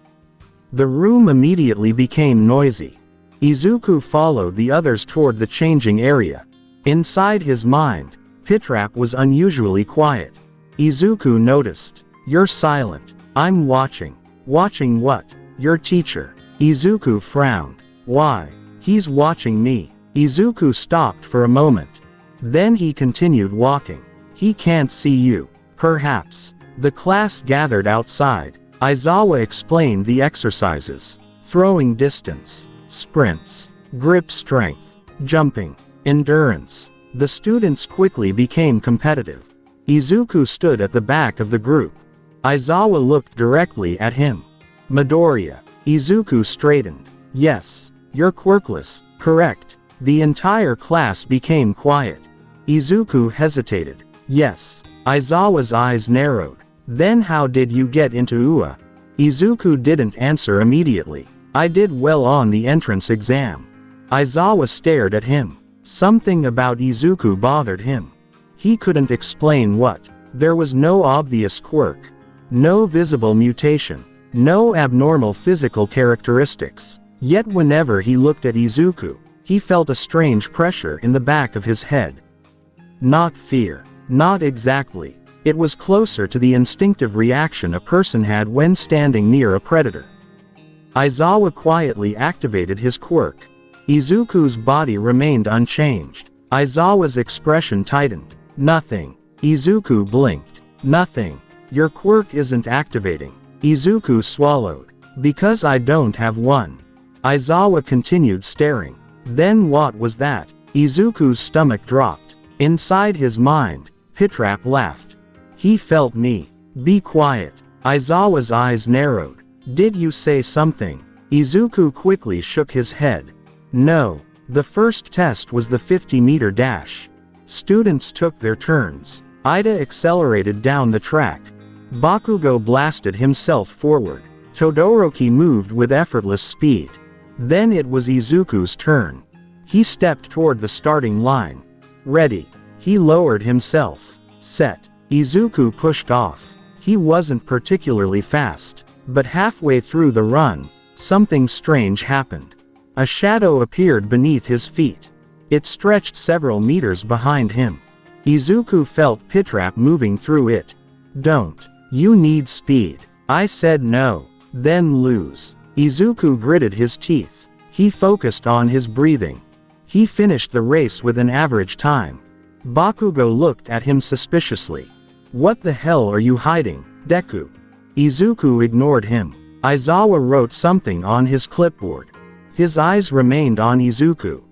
The room immediately became noisy. Izuku followed the others toward the changing area. Inside his mind, Pitrap was unusually quiet. Izuku noticed. You're silent. I'm watching. Watching what? Your teacher. Izuku frowned. Why? He's watching me. Izuku stopped for a moment. Then he continued walking. He can't see you. Perhaps. The class gathered outside. Aizawa explained the exercises. Throwing distance. Sprints. Grip strength. Jumping. Endurance. The students quickly became competitive. Izuku stood at the back of the group. Aizawa looked directly at him. Midoriya. Izuku straightened. Yes. You're quirkless, correct? The entire class became quiet. Izuku hesitated. Yes. Aizawa's eyes narrowed. Then how did you get into UA? Izuku didn't answer immediately. I did well on the entrance exam. Aizawa stared at him. Something about Izuku bothered him. He couldn't explain what. There was no obvious quirk. No visible mutation. No abnormal physical characteristics. Yet whenever he looked at Izuku, he felt a strange pressure in the back of his head. Not fear. Not exactly. It was closer to the instinctive reaction a person had when standing near a predator. Aizawa quietly activated his quirk. Izuku's body remained unchanged. Aizawa's expression tightened. Nothing. Izuku blinked. Nothing. Your quirk isn't activating. Izuku swallowed. Because I don't have one. Aizawa continued staring. Then what was that? Izuku's stomach dropped. Inside his mind, Pitrap laughed. He felt me. Be quiet. Aizawa's eyes narrowed. Did you say something? Izuku quickly shook his head. No. The first test was the 50-meter dash. Students took their turns. Ida accelerated down the track. Bakugo blasted himself forward. Todoroki moved with effortless speed. Then it was Izuku's turn. He stepped toward the starting line. Ready. He lowered himself. Set. Izuku pushed off. He wasn't particularly fast. But halfway through the run, something strange happened. A shadow appeared beneath his feet. It stretched several meters behind him. Izuku felt Pitrap moving through it. Don't. You need speed. I said no. Then lose. Izuku gritted his teeth. He focused on his breathing. He finished the race with an average time. Bakugo looked at him suspiciously. What the hell are you hiding, Deku? Izuku ignored him. Aizawa wrote something on his clipboard. His eyes remained on Izuku.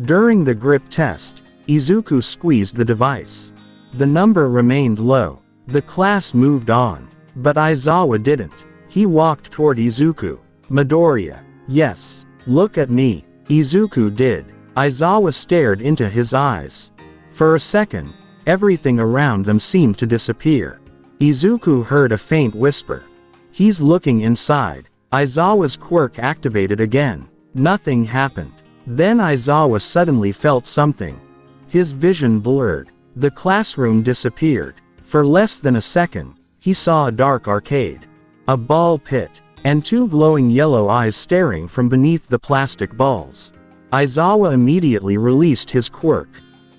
During the grip test, Izuku squeezed the device. The number remained low. The class moved on. But Aizawa didn't. He walked toward Izuku. Midoriya. Yes. Look at me. Izuku did. Aizawa stared into his eyes. For a second, everything around them seemed to disappear. Izuku heard a faint whisper. He's looking inside. Aizawa's quirk activated again. Nothing happened. Then Aizawa suddenly felt something. His vision blurred. The classroom disappeared. For less than a second, he saw a dark arcade. A ball pit. And two glowing yellow eyes staring from beneath the plastic balls. Aizawa immediately released his quirk.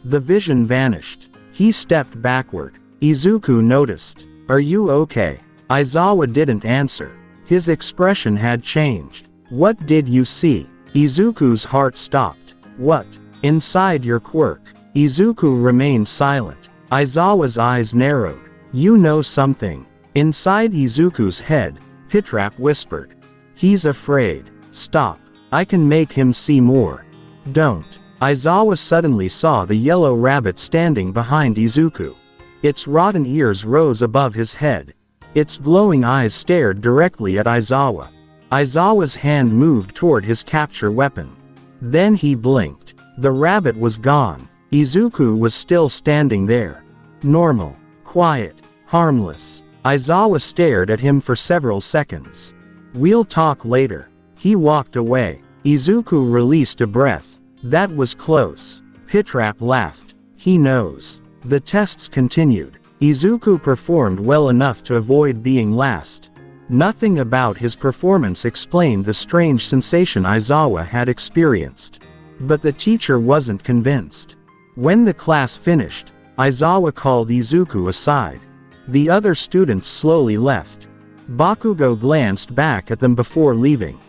The vision vanished. He stepped backward. Izuku noticed. Are you okay? Aizawa didn't answer. His expression had changed. What did you see? Izuku's heart stopped. What? Inside your quirk. Izuku remained silent. Aizawa's eyes narrowed. You know something. Inside Izuku's head, Pitrap whispered. He's afraid. Stop. I can make him see more. Don't. Aizawa suddenly saw the yellow rabbit standing behind Izuku. Its rotten ears rose above his head. Its glowing eyes stared directly at Aizawa. Aizawa's hand moved toward his capture weapon. Then he blinked. The rabbit was gone. Izuku was still standing there. Normal. Quiet. Harmless. Aizawa stared at him for several seconds. We'll talk later. He walked away. Izuku released a breath. That was close. Pitrap laughed. He knows. The tests continued. Izuku performed well enough to avoid being last. Nothing about his performance explained the strange sensation Aizawa had experienced. But the teacher wasn't convinced. When the class finished, Aizawa called Izuku aside. The other students slowly left. Bakugo glanced back at them before leaving.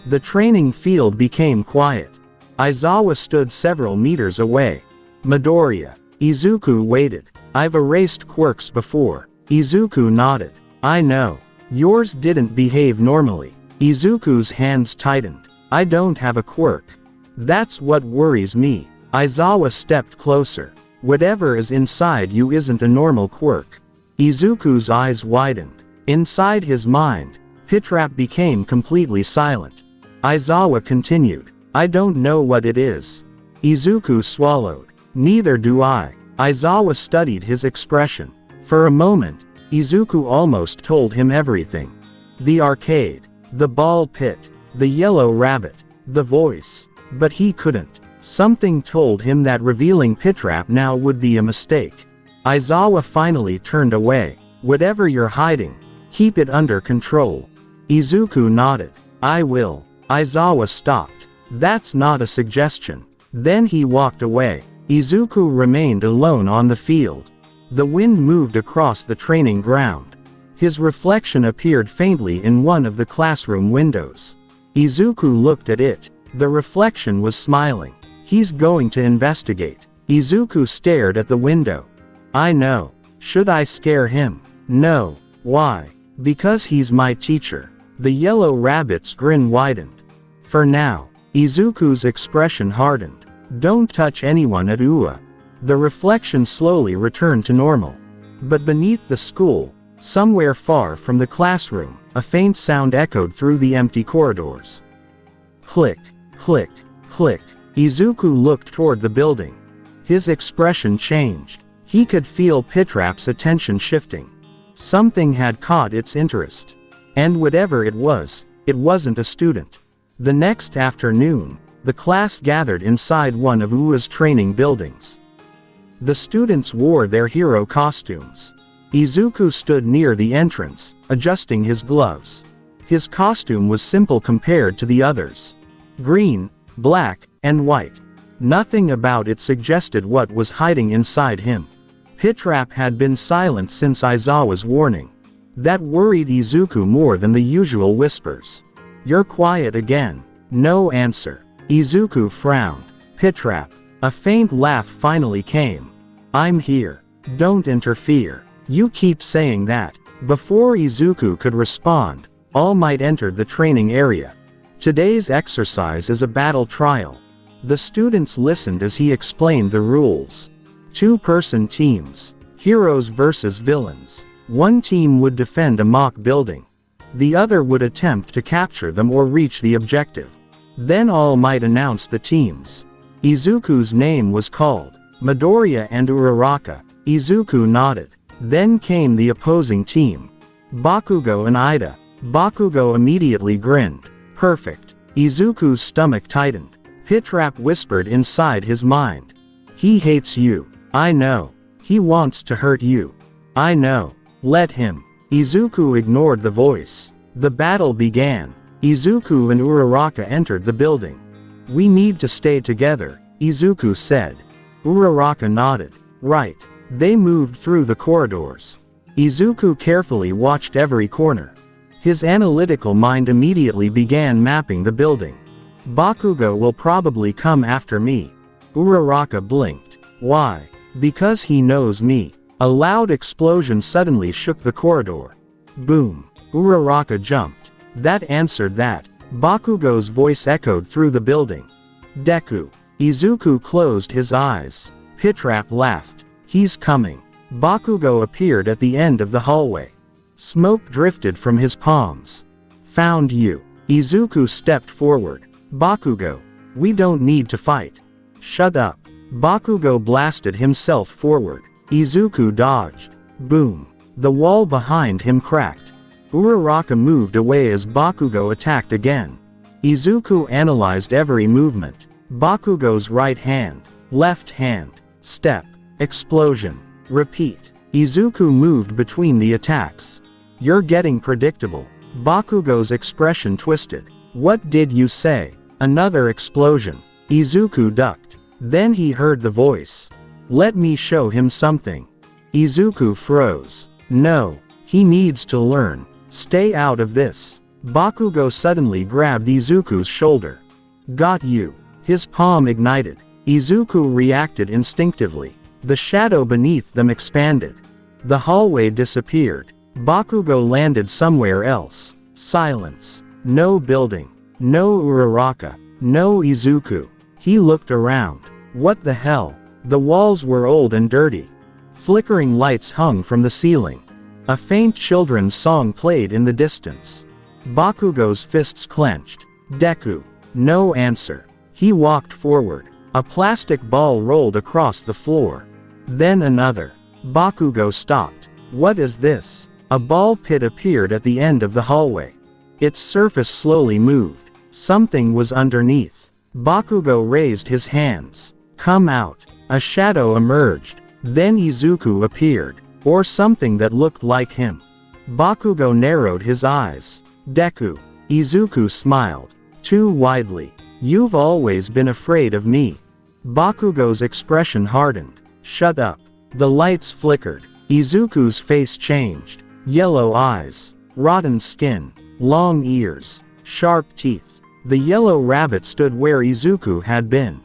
The training field became quiet. Aizawa stood several meters away. Midoriya. Izuku waited. I've erased quirks before. Izuku nodded. I know. Yours didn't behave normally. Izuku's hands tightened. I don't have a quirk. That's what worries me. Aizawa stepped closer. Whatever is inside you isn't a normal quirk. Izuku's eyes widened. Inside his mind, Pitrap became completely silent. Aizawa continued. I don't know what it is. Izuku swallowed. Neither do I. Aizawa studied his expression. For a moment, Izuku almost told him everything. The arcade, the ball pit, the yellow rabbit, the voice. But he couldn't. Something told him that revealing Pitrap now would be a mistake. Aizawa finally turned away. Whatever you're hiding, keep it under control. Izuku nodded. I will. Aizawa stopped. That's not a suggestion. Then he walked away. Izuku remained alone on the field. The wind moved across the training ground. His reflection appeared faintly in one of the classroom windows. Izuku looked at it. The reflection was smiling. He's going to investigate. Izuku stared at the window. I know. Should I scare him? No. Why? Because he's my teacher. The yellow rabbit's grin widened. For now. Izuku's expression hardened. Don't touch anyone at UA. The reflection slowly returned to normal. But beneath the school, somewhere far from the classroom, a faint sound echoed through the empty corridors. Click, click, click. Izuku looked toward the building. His expression changed. He could feel Pitrap's attention shifting. Something had caught its interest. And whatever it wasn't a student. The next afternoon, the class gathered inside one of UA's training buildings. The students wore their hero costumes. Izuku stood near the entrance, adjusting his gloves. His costume was simple compared to the others. Green, black, and white. Nothing about it suggested what was hiding inside him. Pitrap had been silent since Aizawa's warning. That worried Izuku more than the usual whispers. You're quiet again. No answer. Izuku frowned. Pitrap. A faint laugh finally came. I'm here. Don't interfere. You keep saying that. Before Izuku could respond, All Might entered the training area. Today's exercise is a battle trial. The students listened as he explained the rules. 2-person teams. Heroes versus villains. One team would defend a mock building. The other would attempt to capture them or reach the objective. Then All Might announced the teams. Izuku's name was called. Midoriya and Uraraka. Izuku nodded. Then came the opposing team. Bakugo and Ida. Bakugo immediately grinned. Perfect. Izuku's stomach tightened. Pitrap whispered inside his mind. He hates you. I know. He wants to hurt you. I know. Let him. Izuku ignored the voice. The battle began. Izuku and Uraraka entered the building. We need to stay together, Izuku said. Uraraka nodded. Right. They moved through the corridors. Izuku carefully watched every corner. His analytical mind immediately began mapping the building. Bakugo will probably come after me. Uraraka blinked. Why? Because he knows me. A loud explosion suddenly shook the corridor. Boom. Uraraka jumped. That answered that. Bakugo's voice echoed through the building. Deku. Izuku closed his eyes. Pitrap laughed. He's coming. Bakugo appeared at the end of the hallway. Smoke drifted from his palms. Found you. Izuku stepped forward. Bakugo. We don't need to fight. Shut up. Bakugo blasted himself forward. Izuku dodged. Boom. The wall behind him cracked. Uraraka moved away as Bakugo attacked again. Izuku analyzed every movement. Bakugo's right hand, left hand, step, explosion, repeat. Izuku moved between the attacks. You're getting predictable. Bakugo's expression twisted. What did you say? Another explosion. Izuku ducked. Then he heard the voice. Let me show him something. Izuku froze. No. He needs to learn. Stay out of this. Bakugo suddenly grabbed Izuku's shoulder. Got you. His palm ignited. Izuku reacted instinctively. The shadow beneath them expanded. The hallway disappeared. Bakugo landed somewhere else. Silence. No building. No Uraraka. No Izuku. He looked around. What the hell? The walls were old and dirty. Flickering lights hung from the ceiling. A faint children's song played in the distance. Bakugo's fists clenched. Deku. No answer. He walked forward. A plastic ball rolled across the floor. Then another. Bakugo stopped. What is this? A ball pit appeared at the end of the hallway. Its surface slowly moved. Something was underneath. Bakugo raised his hands. Come out. A shadow emerged. Then Izuku appeared. Or something that looked like him. Bakugo narrowed his eyes. Deku. Izuku smiled. Too widely. You've always been afraid of me. Bakugo's expression hardened. Shut up. The lights flickered. Izuku's face changed. Yellow eyes. Rotten skin. Long ears. Sharp teeth. The yellow rabbit stood where Izuku had been.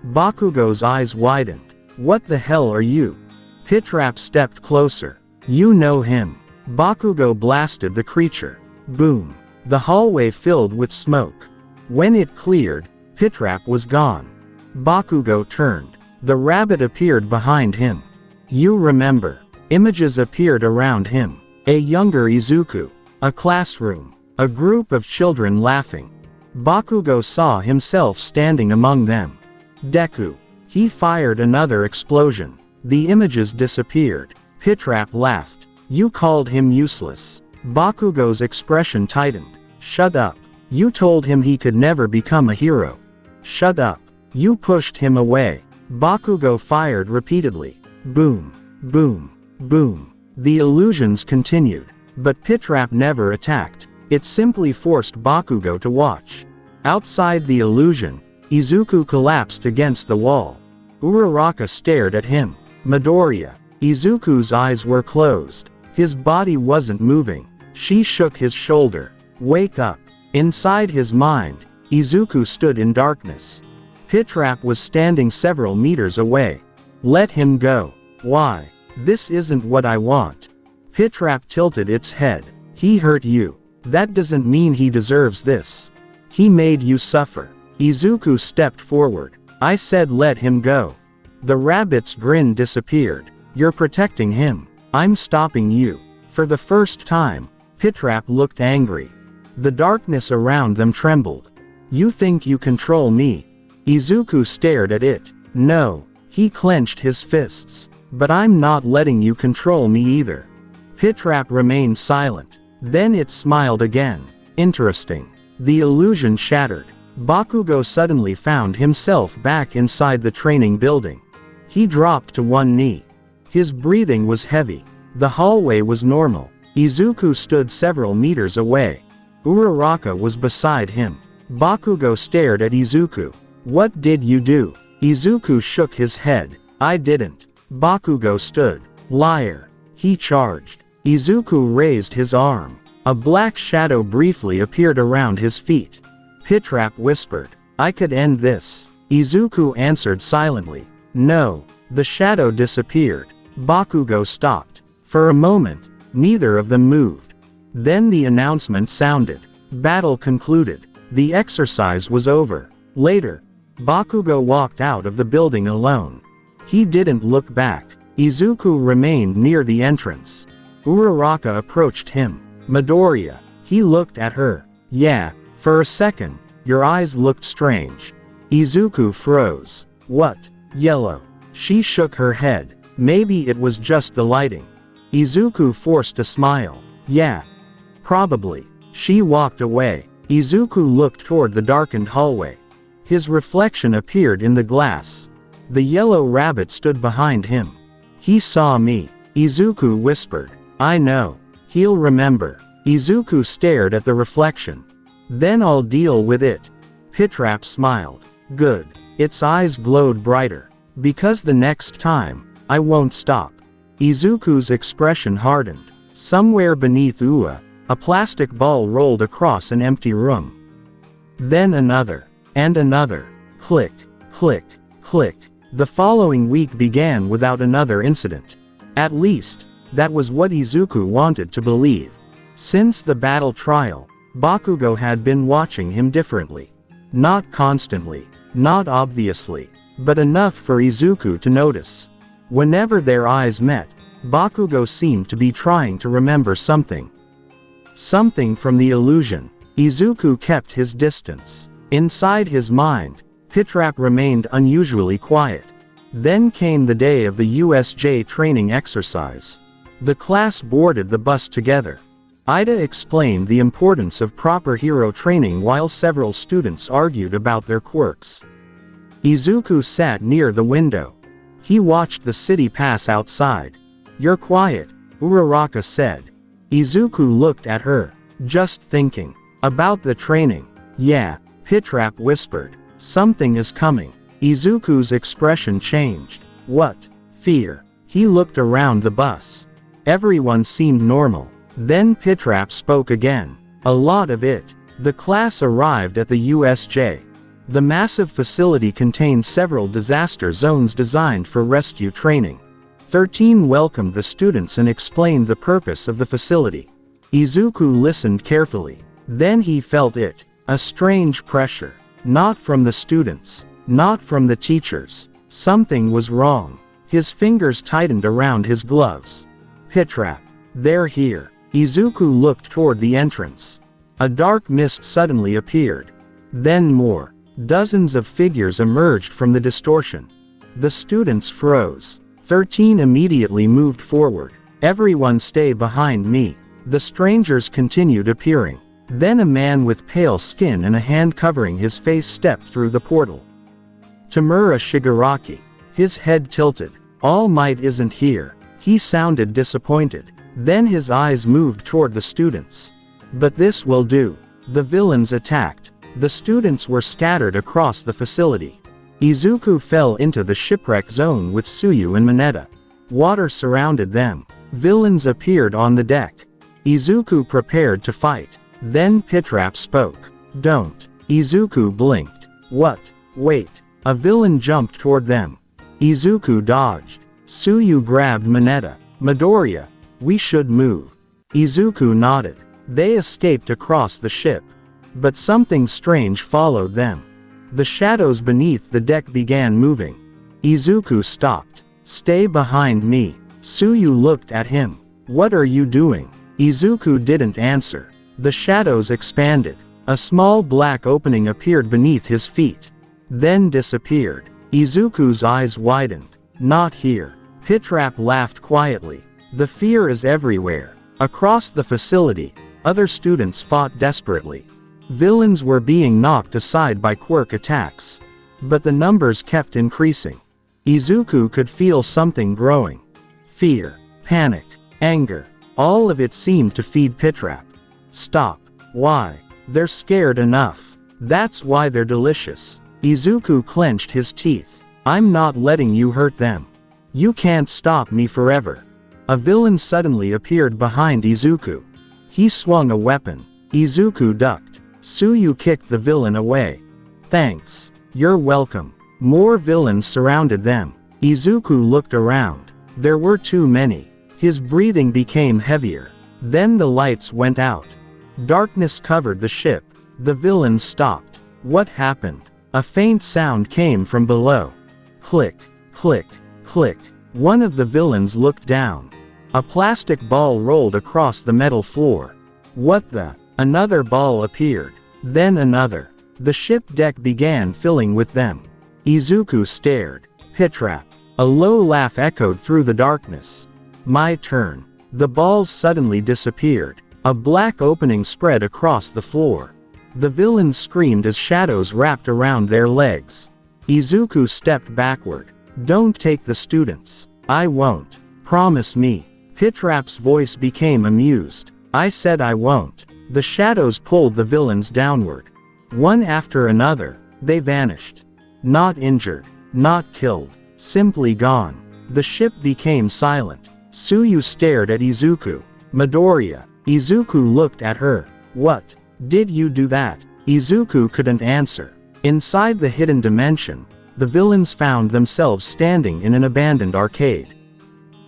Bakugo's eyes widened. What the hell are you? Pitrap stepped closer. You know him. Bakugo blasted the creature. Boom. The hallway filled with smoke. When it cleared, Pitrap was gone. Bakugo turned. The rabbit appeared behind him. You remember. Images appeared around him. A younger Izuku. A classroom. A group of children laughing. Bakugo saw himself standing among them. Deku. He fired another explosion. The images disappeared. Pitrap laughed. You called him useless. Bakugo's expression tightened. Shut up. You told him he could never become a hero. Shut up. You pushed him away. Bakugo fired repeatedly. Boom. Boom. Boom. The illusions continued. But Pitrap never attacked. It simply forced Bakugo to watch. Outside the illusion, Izuku collapsed against the wall. Uraraka stared at him. Midoriya. Izuku's eyes were closed. His body wasn't moving. She shook his shoulder. Wake up. Inside his mind, Izuku stood in darkness. Pitrap was standing several meters away. Let him go. Why? This isn't what I want. Pitrap tilted its head. He hurt you. That doesn't mean he deserves this. He made you suffer. Izuku stepped forward. I said let him go. The rabbit's grin disappeared. You're protecting him. I'm stopping you. For the first time, Pitrap looked angry. The darkness around them trembled. You think you control me? Izuku stared at it. No. He clenched his fists. But I'm not letting you control me either. Pitrap remained silent. Then it smiled again. Interesting. The illusion shattered. Bakugo suddenly found himself back inside the training building. He dropped to one knee. His breathing was heavy. The hallway was normal. Izuku stood several meters away. Uraraka was beside him. Bakugo stared at Izuku. What did you do? Izuku shook his head. I didn't. Bakugo stood. Liar. He charged. Izuku raised his arm. A black shadow briefly appeared around his feet. Pitrap whispered. I could end this. Izuku answered silently. No. The shadow disappeared. Bakugo stopped. For a moment, neither of them moved. Then the announcement sounded. Battle concluded. The exercise was over. Later, Bakugo walked out of the building alone. He didn't look back. Izuku remained near the entrance. Uraraka approached him. Midoriya. He looked at her. Yeah, for a second, your eyes looked strange. Izuku froze. What? Yellow. She shook her head. Maybe it was just the lighting. Izuku forced a smile. Yeah. Probably. She walked away. Izuku looked toward the darkened hallway. His reflection appeared in the glass. The yellow rabbit stood behind him. He saw me. Izuku whispered. I know. He'll remember. Izuku stared at the reflection. Then I'll deal with it. Pitrap smiled. Good. Its eyes glowed brighter. Because the next time, I won't stop. Izuku's expression hardened. Somewhere beneath Ua, a plastic ball rolled across an empty room. Then another. And another. Click, click, click. The following week began without another incident. At least, that was what Izuku wanted to believe. Since the battle trial, Bakugo had been watching him differently. Not constantly, not obviously, but enough for Izuku to notice. Whenever their eyes met, Bakugo seemed to be trying to remember something. Something from the illusion. Izuku kept his distance. Inside his mind, Pitrap remained unusually quiet. Then came the day of the USJ training exercise. The class boarded the bus together. Ida explained the importance of proper hero training while several students argued about their quirks. Izuku sat near the window. He watched the city pass outside. You're quiet, Uraraka said. Izuku looked at her. Just thinking. About the training. Yeah, Pitrap whispered. Something is coming. Izuku's expression changed. What? Fear. He looked around the bus. Everyone seemed normal. Then Pitrap spoke again. A lot of it. The class arrived at the USJ. The massive facility contained several disaster zones designed for rescue training. 13 welcomed the students and explained the purpose of the facility. Izuku listened carefully. Then he felt it. A strange pressure. Not from the students. Not from the teachers. Something was wrong. His fingers tightened around his gloves. Pitrap. They're here. Izuku looked toward the entrance. A dark mist suddenly appeared. Then more. Dozens of figures emerged from the distortion. The students froze. 13 immediately moved forward. Everyone stay behind me. The strangers continued appearing. Then a man with pale skin and a hand covering his face stepped through the portal. Tamura Shigaraki. His head tilted. All Might isn't here. He sounded disappointed. Then his eyes moved toward the students. But this will do. The villains attacked. The students were scattered across the facility. Izuku fell into the shipwreck zone with Tsuyu and Mineta. Water surrounded them. Villains appeared on the deck. Izuku prepared to fight. Then Pitrap spoke. Don't. Izuku blinked. What? Wait. A villain jumped toward them. Izuku dodged. Tsuyu grabbed Mineta. Midoriya. We should move. Izuku nodded. They escaped across the ship. But something strange followed them. The shadows beneath the deck began moving. Izuku stopped. Stay behind me. Tsuyu looked at him. What are you doing? Izuku didn't answer. The shadows expanded. A small black opening appeared beneath his feet. Then disappeared. Izuku's eyes widened. Not here. Pitrap laughed quietly. The fear is everywhere. Across the facility, other students fought desperately. Villains were being knocked aside by quirk attacks. But the numbers kept increasing. Izuku could feel something growing. Fear, panic, anger. All of it seemed to feed Pitrap. Stop. Why? They're scared enough. That's why they're delicious. Izuku clenched his teeth. I'm not letting you hurt them. You can't stop me forever. A villain suddenly appeared behind Izuku. He swung a weapon. Izuku ducked. Tsuyu kicked the villain away. Thanks. You're welcome. More villains surrounded them. Izuku looked around. There were too many. His breathing became heavier. Then the lights went out. Darkness covered the ship. The villains stopped. What happened? A faint sound came from below. Click, click, click. One of the villains looked down. A plastic ball rolled across the metal floor. What the? Another ball appeared. Then another. The ship deck began filling with them. Izuku stared. Pitrap. A low laugh echoed through the darkness. My turn. The balls suddenly disappeared. A black opening spread across the floor. The villains screamed as shadows wrapped around their legs. Izuku stepped backward. Don't take the students. I won't. Promise me. Pitrap's voice became amused. I said I won't. The shadows pulled the villains downward. One after another, they vanished. Not injured. Not killed. Simply gone. The ship became silent. Tsuyu stared at Izuku. Midoriya. Izuku looked at her. What? Did you do that? Izuku couldn't answer. Inside the hidden dimension, the villains found themselves standing in an abandoned arcade.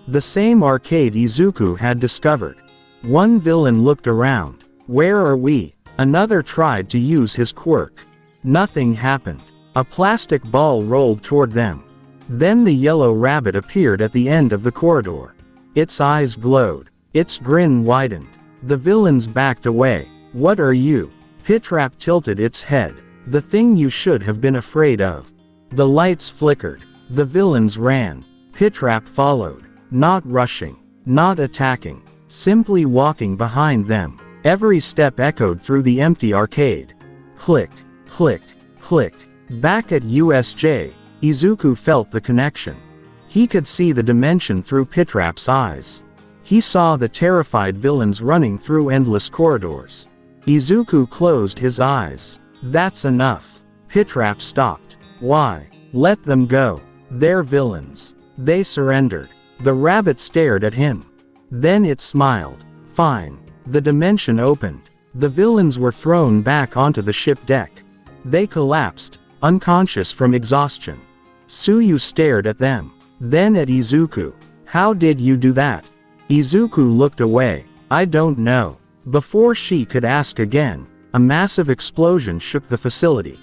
The same arcade Izuku had discovered. One villain looked around. Where are we? Another tried to use his quirk. Nothing happened. A plastic ball rolled toward them. Then the yellow rabbit appeared at the end of the corridor. Its eyes glowed. Its grin widened. The villains backed away. What are you? Pitrap tilted its head. The thing you should have been afraid of. The lights flickered. The villains ran. Pitrap followed. Not rushing. Not attacking. Simply walking behind them. Every step echoed through the empty arcade. Click, click, click. Back at USJ, Izuku felt the connection. He could see the dimension through Pitrap's eyes. He saw the terrified villains running through endless corridors. Izuku closed his eyes. That's enough. Pitrap stopped. Why? Let them go. They're villains. They surrendered. The rabbit stared at him. Then it smiled. Fine. The dimension opened. The villains were thrown back onto the ship deck. They collapsed, unconscious from exhaustion. Tsuyu stared at them. Then at Izuku. How did you do that? Izuku looked away. I don't know. Before she could ask again, a massive explosion shook the facility.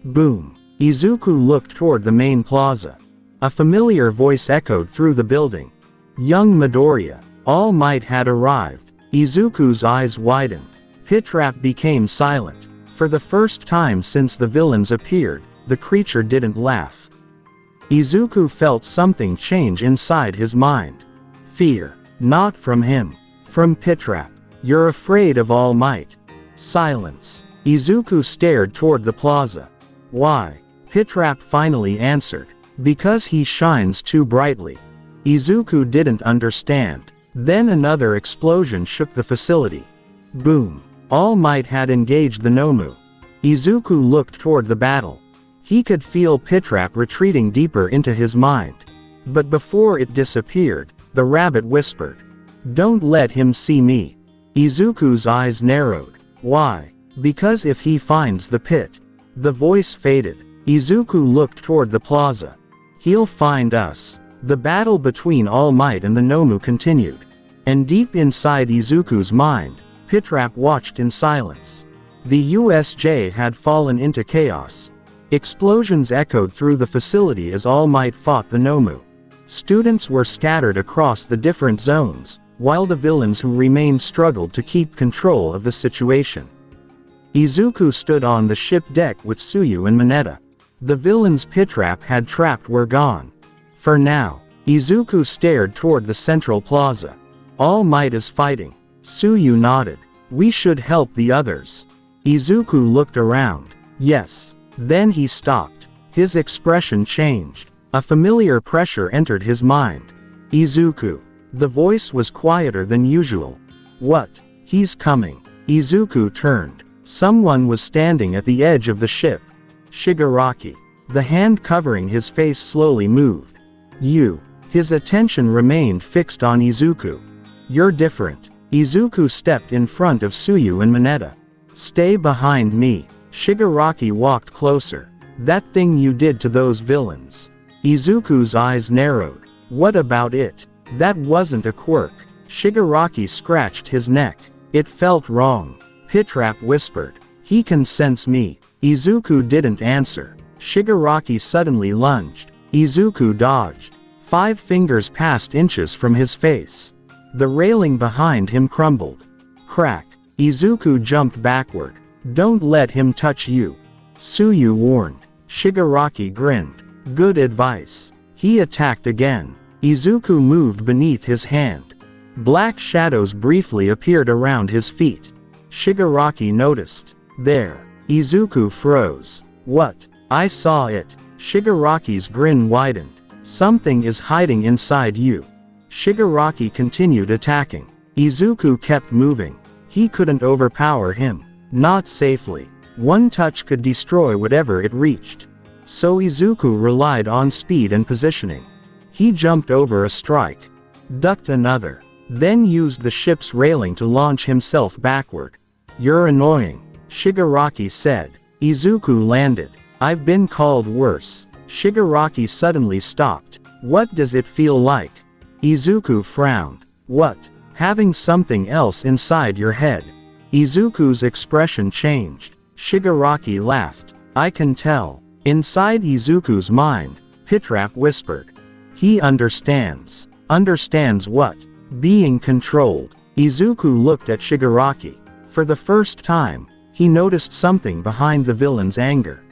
Boom. Izuku looked toward the main plaza. A familiar voice echoed through the building. Young Midoriya. All Might had arrived. Izuku's eyes widened. Pitrap became silent. For the first time since the villains appeared, the creature didn't laugh. Izuku felt something change inside his mind. Fear. Not from him. From Pitrap. You're afraid of All Might. Silence. Izuku stared toward the plaza. Why? Pitrap finally answered. Because he shines too brightly. Izuku didn't understand. Then another explosion shook the facility. Boom. All Might had engaged the Nomu. Izuku looked toward the battle. He could feel Pitrap retreating deeper into his mind. But before it disappeared, the rabbit whispered. Don't let him see me. Izuku's eyes narrowed. Why? Because if he finds the pit. The voice faded. Izuku looked toward the plaza. He'll find us. The battle between All Might and the Nomu continued. And deep inside Izuku's mind, Pitrap watched in silence. The USJ had fallen into chaos. Explosions echoed through the facility as All Might fought the Nomu. Students were scattered across the different zones, while the villains who remained struggled to keep control of the situation. Izuku stood on the ship deck with Tsuyu and Mineta. The villains Pitrap had trapped were gone. For now, Izuku stared toward the central plaza. All Might is fighting. Tsuyu nodded. We should help the others. Izuku looked around. Yes. Then he stopped. His expression changed. A familiar pressure entered his mind. Izuku. The voice was quieter than usual. What? He's coming. Izuku turned. Someone was standing at the edge of the ship. Shigaraki. The hand covering his face slowly moved. You. His attention remained fixed on Izuku. You're different. Izuku stepped in front of Tsuyu and Mineta. Stay behind me. Shigaraki walked closer. That thing you did to those villains. Izuku's eyes narrowed. What about it? That wasn't a quirk. Shigaraki scratched his neck. It felt wrong. Pitrap whispered. He can sense me. Izuku didn't answer. Shigaraki suddenly lunged. Izuku dodged. 5 fingers passed inches from his face. The railing behind him crumbled. Crack. Izuku jumped backward. Don't let him touch you. Tsuyu warned. Shigaraki grinned. Good advice. He attacked again. Izuku moved beneath his hand. Black shadows briefly appeared around his feet. Shigaraki noticed. There. Izuku froze. What? I saw it. Shigaraki's grin widened. Something is hiding inside you. Shigaraki continued attacking. Izuku kept moving. He couldn't overpower him. Not safely. One touch could destroy whatever it reached. So Izuku relied on speed and positioning. He jumped over a strike. Ducked another. Then used the ship's railing to launch himself backward. You're annoying, Shigaraki said. Izuku landed. I've been called worse. Shigaraki suddenly stopped. What does it feel like? Izuku frowned. What? Having something else inside your head. Izuku's expression changed. Shigaraki laughed. I can tell. Inside Izuku's mind, Pitrap whispered. He understands. Understands what? Being controlled. Izuku looked at Shigaraki. For the first time, he noticed something behind the villain's anger.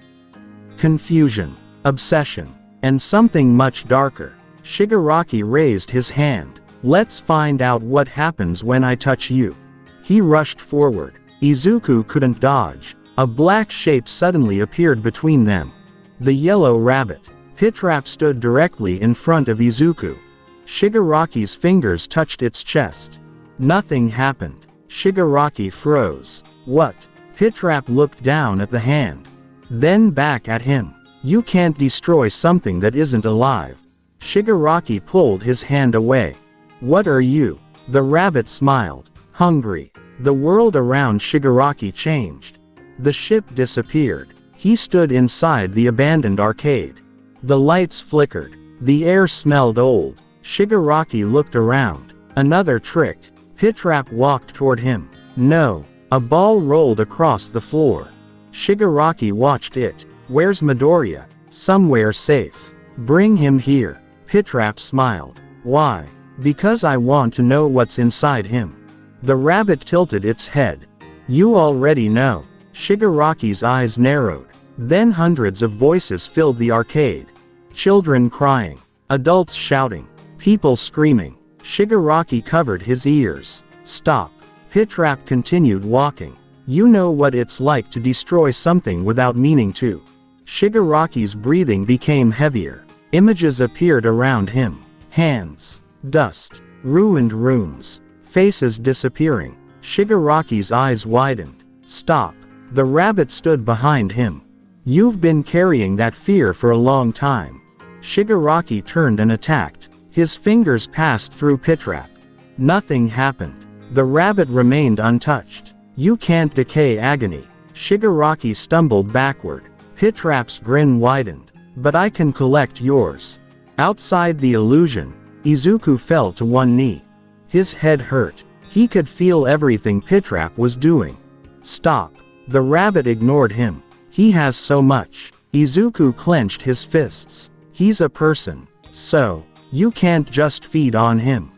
Confusion, obsession, and something much darker. Shigaraki raised his hand. Let's find out what happens when I touch you. He rushed forward. Izuku couldn't dodge. A black shape suddenly appeared between them. The yellow rabbit. Pitrap stood directly in front of Izuku. Shigaraki's fingers touched its chest. Nothing happened. Shigaraki froze. What? Pitrap looked down at the hand. Then back at him. You can't destroy something that isn't alive. Shigaraki pulled his hand away. What are you? The rabbit smiled. Hungry. The world around Shigaraki changed. The ship disappeared. He stood inside the abandoned arcade. The lights flickered. The air smelled old. Shigaraki looked around. Another trick. Pitrap walked toward him. No. A ball rolled across the floor. Shigaraki watched it. Where's Midoriya? Somewhere safe. Bring him here. Pitrap smiled. Why? Because I want to know what's inside him. The rabbit tilted its head. You already know. Shigaraki's eyes narrowed. Then hundreds of voices filled the arcade. Children crying. Adults shouting. People screaming. Shigaraki covered his ears. Stop. Pitrap continued walking. You know what it's like to destroy something without meaning to. Shigaraki's breathing became heavier. Images appeared around him. Hands. Dust. Ruined rooms. Faces disappearing. Shigaraki's eyes widened. Stop. The rabbit stood behind him. You've been carrying that fear for a long time. Shigaraki turned and attacked. His fingers passed through Pitrap. Nothing happened. The rabbit remained untouched. You can't decay Agony. Shigaraki stumbled backward. Pitrap's grin widened. But I can collect yours. Outside the illusion, Izuku fell to one knee. His head hurt. He could feel everything Pitrap was doing. Stop. The rabbit ignored him. He has so much. Izuku clenched his fists. He's a person. So, you can't just feed on him.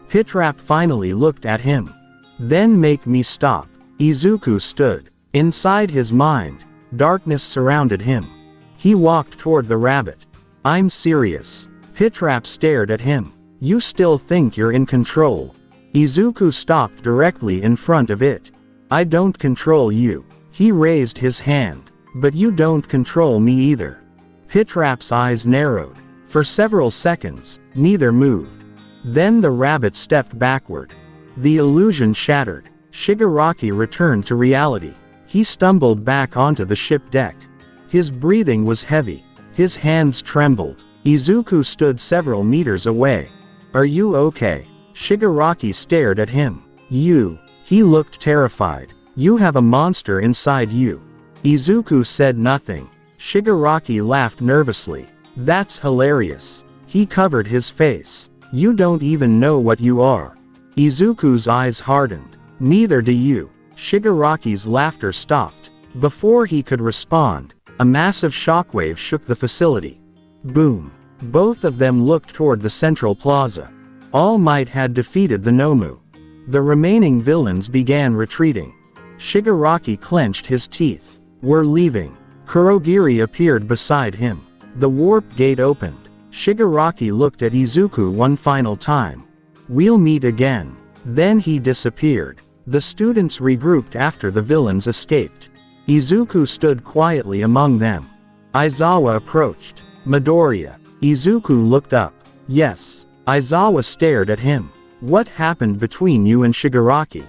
Pitrap finally looked at him. Then make me stop. Izuku stood. Inside his mind, darkness surrounded him. He walked toward the rabbit. I'm serious. Pitrap stared at him. You still think you're in control? Izuku stopped directly in front of it. I don't control you. He raised his hand. But you don't control me either. Pitrap's eyes narrowed. For several seconds, neither moved. Then the rabbit stepped backward. The illusion shattered. Shigaraki returned to reality. He stumbled back onto the ship deck. His breathing was heavy. His hands trembled. Izuku stood several meters away. Are you okay? Shigaraki stared at him. You. He looked terrified. You have a monster inside you. Izuku said nothing. Shigaraki laughed nervously. That's hilarious. He covered his face. You don't even know what you are. Izuku's eyes hardened. Neither do you. Shigaraki's laughter stopped. Before he could respond, a massive shockwave shook the facility. Boom. Both of them looked toward the central plaza. All Might had defeated the Nomu. The remaining villains began retreating. Shigaraki clenched his teeth. "We're leaving." Kurogiri appeared beside him. The warp gate opened. Shigaraki looked at Izuku one final time. "We'll meet again." Then he disappeared. The students regrouped after the villains escaped. Izuku stood quietly among them. Aizawa approached. "Midoriya." Izuku looked up. "Yes." Aizawa stared at him. "What happened between you and Shigaraki?"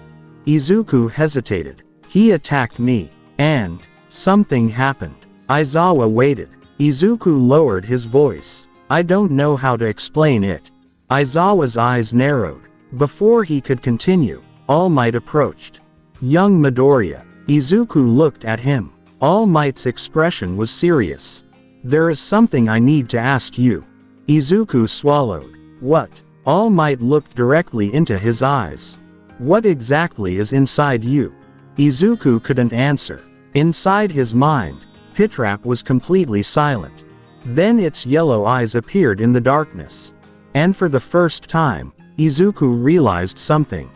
Izuku hesitated. "He attacked me. And something happened." Aizawa waited. Izuku lowered his voice. "I don't know how to explain it." Aizawa's eyes narrowed. Before he could continue, All Might approached. "Young Midoriya." Izuku looked at him. All Might's expression was serious. "There is something I need to ask you." Izuku swallowed. "What?" All Might looked directly into his eyes. "What exactly is inside you?" Izuku couldn't answer. Inside his mind, Pitrap was completely silent. Then its yellow eyes appeared in the darkness. And for the first time, Izuku realized something.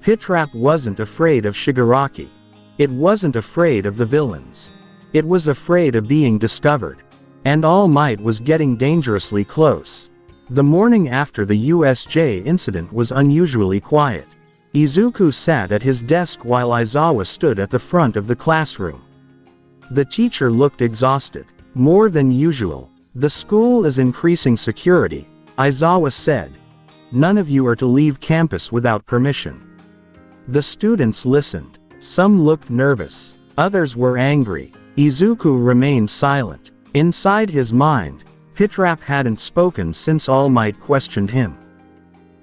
Pitrap wasn't afraid of Shigaraki. It wasn't afraid of the villains. It was afraid of being discovered. And All Might was getting dangerously close. The morning after the USJ incident was unusually quiet. Izuku sat at his desk while Aizawa stood at the front of the classroom. The teacher looked exhausted. "More than usual. The school is increasing security," Aizawa said. "None of you are to leave campus without permission." The students listened. Some looked nervous. Others were angry. Izuku remained silent. Inside his mind, Pitrap hadn't spoken since All Might questioned him.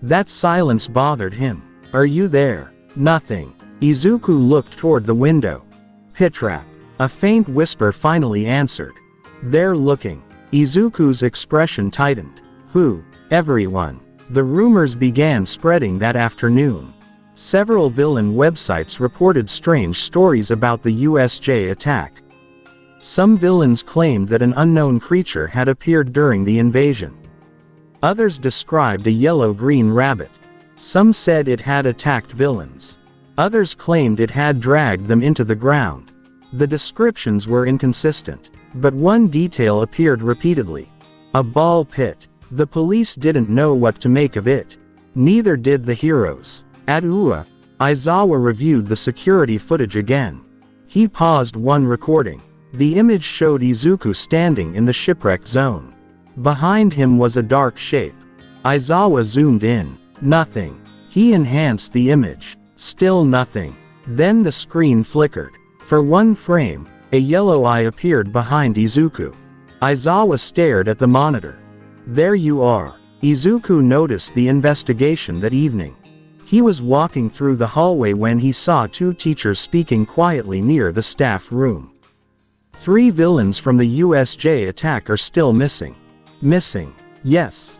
That silence bothered him. "Are you there?" "Nothing." Izuku looked toward the window. "Pitrap." A faint whisper finally answered. "They're looking." Izuku's expression tightened. "Who?" "Everyone." The rumors began spreading that afternoon. Several villain websites reported strange stories about the USJ attack. Some villains claimed that an unknown creature had appeared during the invasion. Others described a yellow-green rabbit. Some said it had attacked villains. Others claimed it had dragged them into the ground. The descriptions were inconsistent, but one detail appeared repeatedly. A ball pit. The police didn't know what to make of it. Neither did the heroes. At UA, Aizawa reviewed the security footage again. He paused one recording. The image showed Izuku standing in the shipwreck zone. Behind him was a dark shape. Aizawa zoomed in. Nothing. He enhanced the image. Still nothing. Then the screen flickered. For one frame, a yellow eye appeared behind Izuku. Aizawa stared at the monitor. "There you are." Izuku noticed the investigation that evening. He was walking through the hallway when he saw two teachers speaking quietly near the staff room. 3 villains from the USJ attack are still missing. Missing. Yes.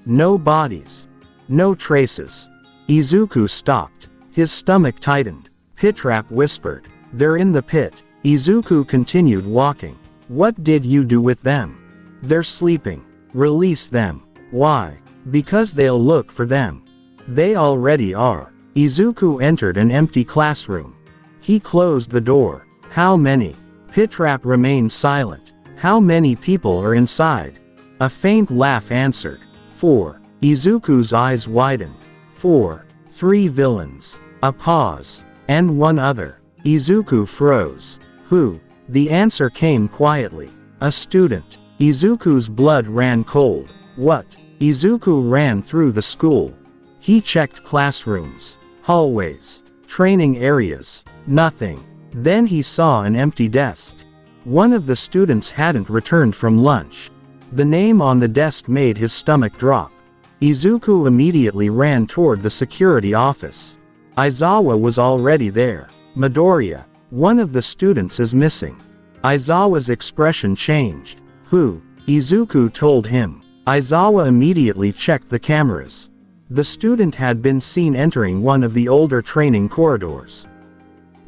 No bodies. No traces. Izuku stopped. His stomach tightened. Pitrap whispered. "They're in the pit." Izuku continued walking. "What did you do with them?" "They're sleeping." "Release them." "Why?" "Because they'll look for them." "They already are." Izuku entered an empty classroom. He closed the door. "How many?" Pitrap remained silent. "How many people are inside?" A faint laugh answered. 4. Izuku's eyes widened. 4. 3 villains. A pause. And one other. Izuku froze. "Who?" The answer came quietly. "A student." Izuku's blood ran cold. "What?" Izuku ran through the school. He checked classrooms, hallways, training areas. Nothing. Then he saw an empty desk. One of the students hadn't returned from lunch. The name on the desk made his stomach drop. Izuku immediately ran toward the security office. Aizawa was already there. "Midoriya, one of the students is missing." Aizawa's expression changed. "Who?" Izuku told him. Aizawa immediately checked the cameras. The student had been seen entering one of the older training corridors.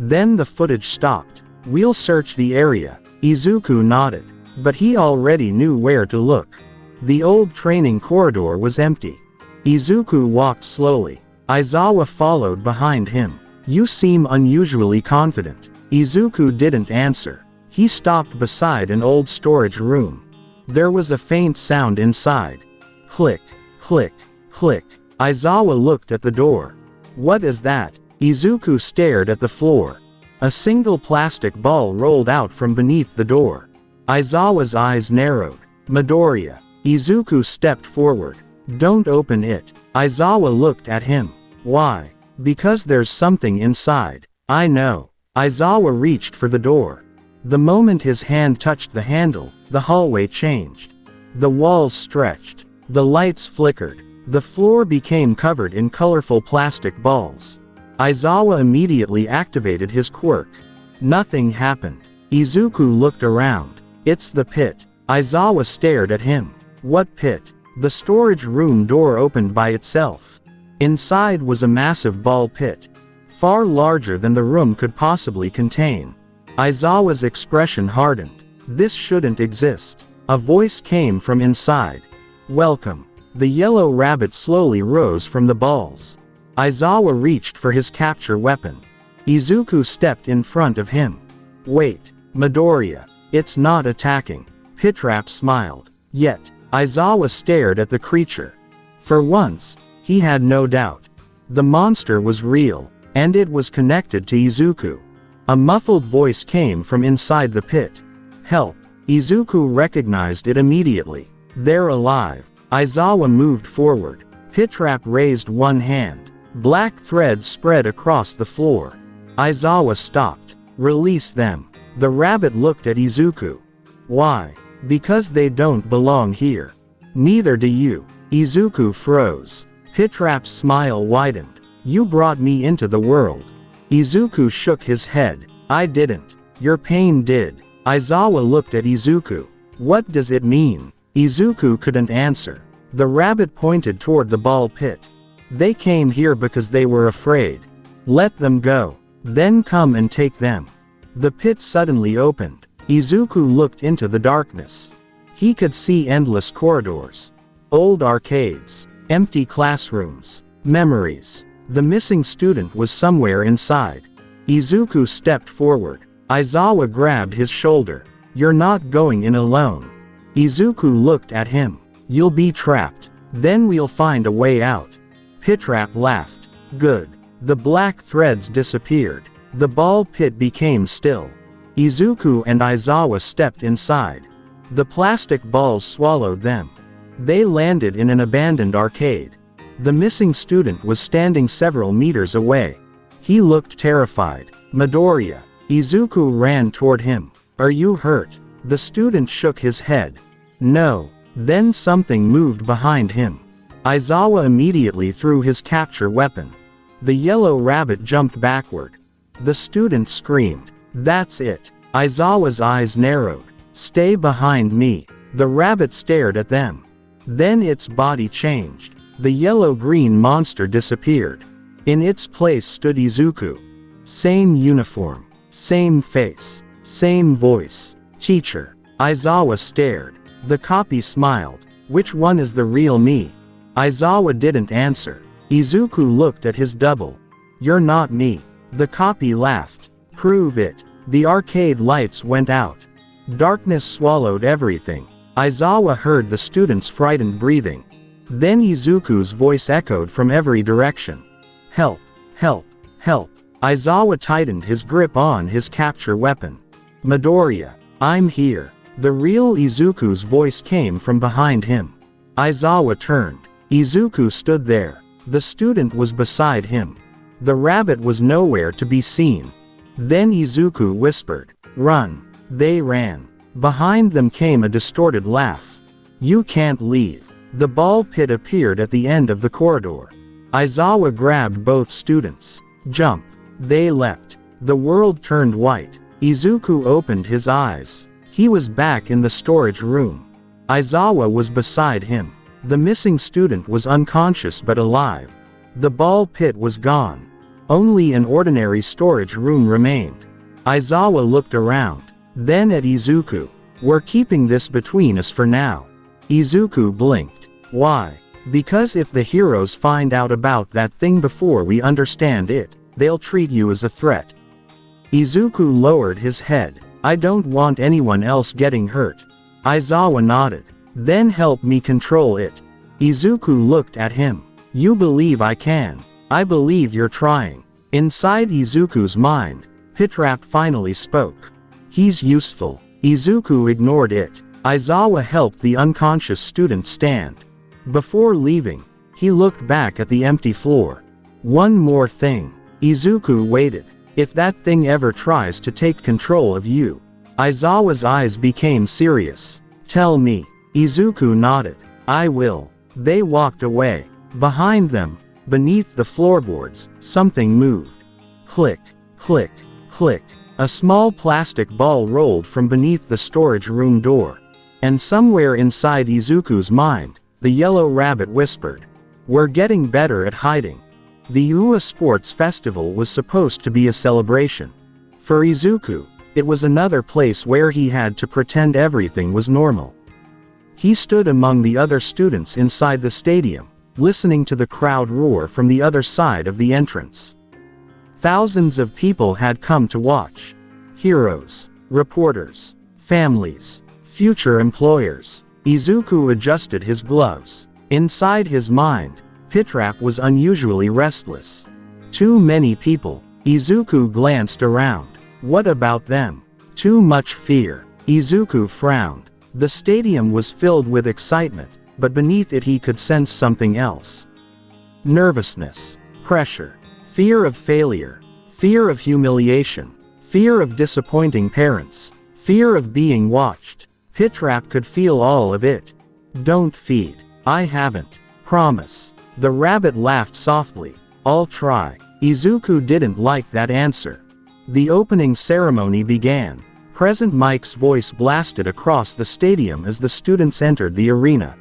Then the footage stopped. "We'll search the area." Izuku nodded. But he already knew where to look. The old training corridor was empty. Izuku walked slowly. Aizawa followed behind him. "You seem unusually confident." Izuku didn't answer. He stopped beside an old storage room. There was a faint sound inside. Click, click, click. Aizawa looked at the door. "What is that?" Izuku stared at the floor. A single plastic ball rolled out from beneath the door. Aizawa's eyes narrowed. "Midoriya." Izuku stepped forward. "Don't open it." Aizawa looked at him. "Why?" "Because there's something inside." "I know." Aizawa reached for the door. The moment his hand touched the handle, the hallway changed. The walls stretched. The lights flickered. The floor became covered in colorful plastic balls. Aizawa immediately activated his quirk. Nothing happened. Izuku looked around. "It's the pit." Aizawa stared at him. "What pit?" The storage room door opened by itself. Inside was a massive ball pit, far larger than the room could possibly contain. Aizawa's expression hardened. "This shouldn't exist." A voice came from inside. "Welcome." The yellow rabbit slowly rose from the balls. Aizawa reached for his capture weapon. Izuku stepped in front of him. "Wait, Midoriya. It's not attacking." Pitrap smiled. Yet, Aizawa stared at the creature. For once, he had no doubt. The monster was real, and it was connected to Izuku. A muffled voice came from inside the pit. "Help." Izuku recognized it immediately. "They're alive." Aizawa moved forward. Pitrap raised one hand. Black threads spread across the floor. Aizawa stopped. "Release them." The rabbit looked at Izuku. "Why?" "Because they don't belong here." "Neither do you." Izuku froze. Pitrap's smile widened. "You brought me into the world." Izuku shook his head. "I didn't. Your pain did." Aizawa looked at Izuku. "What does it mean?" Izuku couldn't answer. The rabbit pointed toward the ball pit. "They came here because they were afraid. Let them go. Then come and take them." The pit suddenly opened. Izuku looked into the darkness. He could see endless corridors, old arcades, empty classrooms, memories. The missing student was somewhere inside. Izuku stepped forward. Aizawa grabbed his shoulder. "You're not going in alone." Izuku looked at him. "You'll be trapped. Then we'll find a way out." Pitrap laughed. "Good." The black threads disappeared. The ball pit became still. Izuku and Aizawa stepped inside. The plastic balls swallowed them. They landed in an abandoned arcade. The missing student was standing several meters away. He looked terrified. "Midoriya." Izuku ran toward him. "Are you hurt?" The student shook his head. "No." Then something moved behind him. Aizawa immediately threw his capture weapon. The yellow rabbit jumped backward. The student screamed. "That's it." Aizawa's eyes narrowed. "Stay behind me." The rabbit stared at them. Then its body changed. The yellow-green monster disappeared. In its place stood Izuku. Same uniform, same face, same voice. "Teacher." Aizawa stared. The copy smiled. "Which one is the real me?" Aizawa didn't answer. Izuku looked at his double. "You're not me." The copy laughed. "Prove it." The arcade lights went out. Darkness swallowed everything. Aizawa heard the student's frightened breathing. Then Izuku's voice echoed from every direction. "Help! Help! Help!" Aizawa tightened his grip on his capture weapon. "Midoriya, I'm here." The real Izuku's voice came from behind him. Aizawa turned. Izuku stood there. The student was beside him. The rabbit was nowhere to be seen. Then Izuku whispered, "Run." They ran. Behind them came a distorted laugh. "You can't leave." The ball pit appeared at the end of the corridor. Aizawa grabbed both students. "Jump." They leapt. The world turned white. Izuku opened his eyes. He was back in the storage room. Aizawa was beside him. The missing student was unconscious but alive. The ball pit was gone. Only an ordinary storage room remained. Aizawa looked around. Then at Izuku. We're keeping this between us for now. Izuku blinked. Why? Because if the heroes find out about that thing before we understand it, they'll treat you as a threat. Izuku lowered his head. I don't want anyone else getting hurt. Aizawa nodded. Then help me control it. Izuku looked at him. You believe I can. I believe you're trying. Inside Izuku's mind, Pitrap finally spoke. He's useful. Izuku ignored it. Aizawa helped the unconscious student stand. Before leaving, he looked back at the empty floor. One more thing. Izuku waited. If that thing ever tries to take control of you. Aizawa's eyes became serious. Tell me. Izuku nodded. I will. They walked away. Behind them, beneath the floorboards, something moved. Click, click, click. A small plastic ball rolled from beneath the storage room door. And somewhere inside Izuku's mind, the yellow rabbit whispered. We're getting better at hiding. The UA Sports Festival was supposed to be a celebration. For Izuku, it was another place where he had to pretend everything was normal. He stood among the other students inside the stadium, listening to the crowd roar from the other side of the entrance. Thousands of people had come to watch. Heroes, reporters, families, future employers. Izuku adjusted his gloves. Inside his mind, Pitrap was unusually restless. Too many people. Izuku glanced around. What about them? Too much fear. Izuku frowned. The stadium was filled with excitement, but beneath it he could sense something else. Nervousness, pressure, fear of failure, fear of humiliation, fear of disappointing parents, fear of being watched. Pitrap could feel all of it. Don't feed. I haven't. Promise. The rabbit laughed softly. I'll try. Izuku didn't like that answer. The opening ceremony began. President Mike's voice blasted across the stadium as the students entered the arena.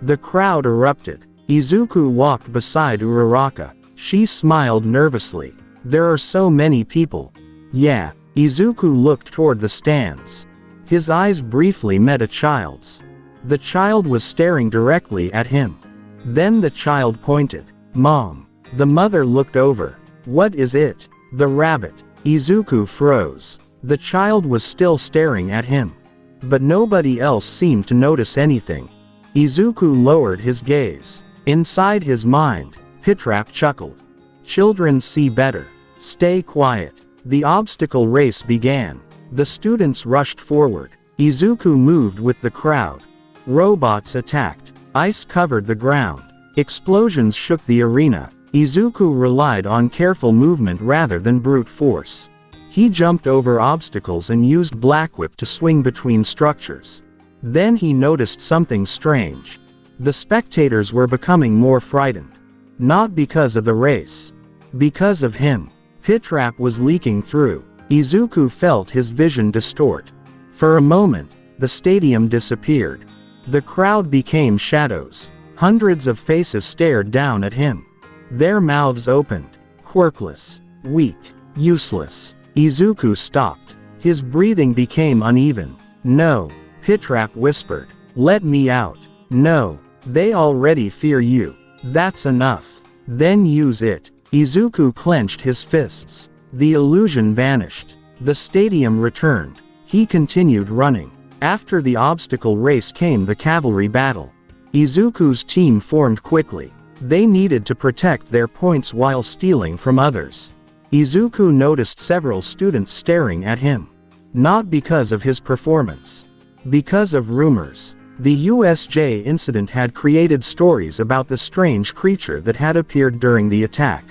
The crowd erupted. Izuku walked beside Uraraka. She smiled nervously. There are so many people. Yeah. Izuku looked toward the stands. His eyes briefly met a child's. The child was staring directly at him. Then the child pointed. Mom. The mother looked over. What is it? The rabbit. Izuku froze. The child was still staring at him. But nobody else seemed to notice anything. Izuku lowered his gaze. Inside his mind, Pitrap chuckled. Children see better. Stay quiet. The obstacle race began. The students rushed forward. Izuku moved with the crowd. Robots attacked. Ice covered the ground. Explosions shook the arena. Izuku relied on careful movement rather than brute force. He jumped over obstacles and used Black Whip to swing between structures. Then he noticed something strange. The spectators were becoming more frightened. Not because of the race. Because of him. Pitrap was leaking through. Izuku felt his vision distort. For a moment, the stadium disappeared. The crowd became shadows. Hundreds of faces stared down at him. Their mouths opened. Quirkless. Weak. Useless. Izuku stopped. His breathing became uneven. No. Pitrap whispered. Let me out. No. They already fear you. That's enough. Then use it. Izuku clenched his fists. The illusion vanished. The stadium returned. He continued running. After the obstacle race came the cavalry battle. Izuku's team formed quickly. They needed to protect their points while stealing from others. Izuku noticed several students staring at him. Not because of his performance. Because of rumors. The USJ incident had created stories about the strange creature that had appeared during the attack.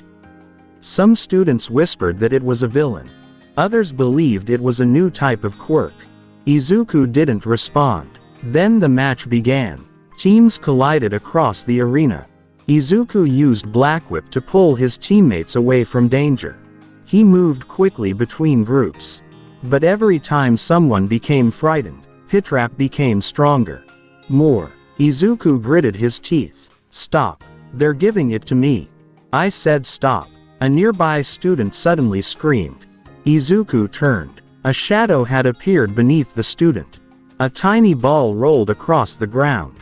Some students whispered that it was a villain. Others believed it was a new type of quirk. Izuku didn't respond. Then the match began. Teams collided across the arena. Izuku used Black Whip to pull his teammates away from danger. He moved quickly between groups. But every time someone became frightened, Pitrap became stronger. More. Izuku gritted his teeth. Stop. They're giving it to me. I said stop. A nearby student suddenly screamed. Izuku turned. A shadow had appeared beneath the student. A tiny ball rolled across the ground.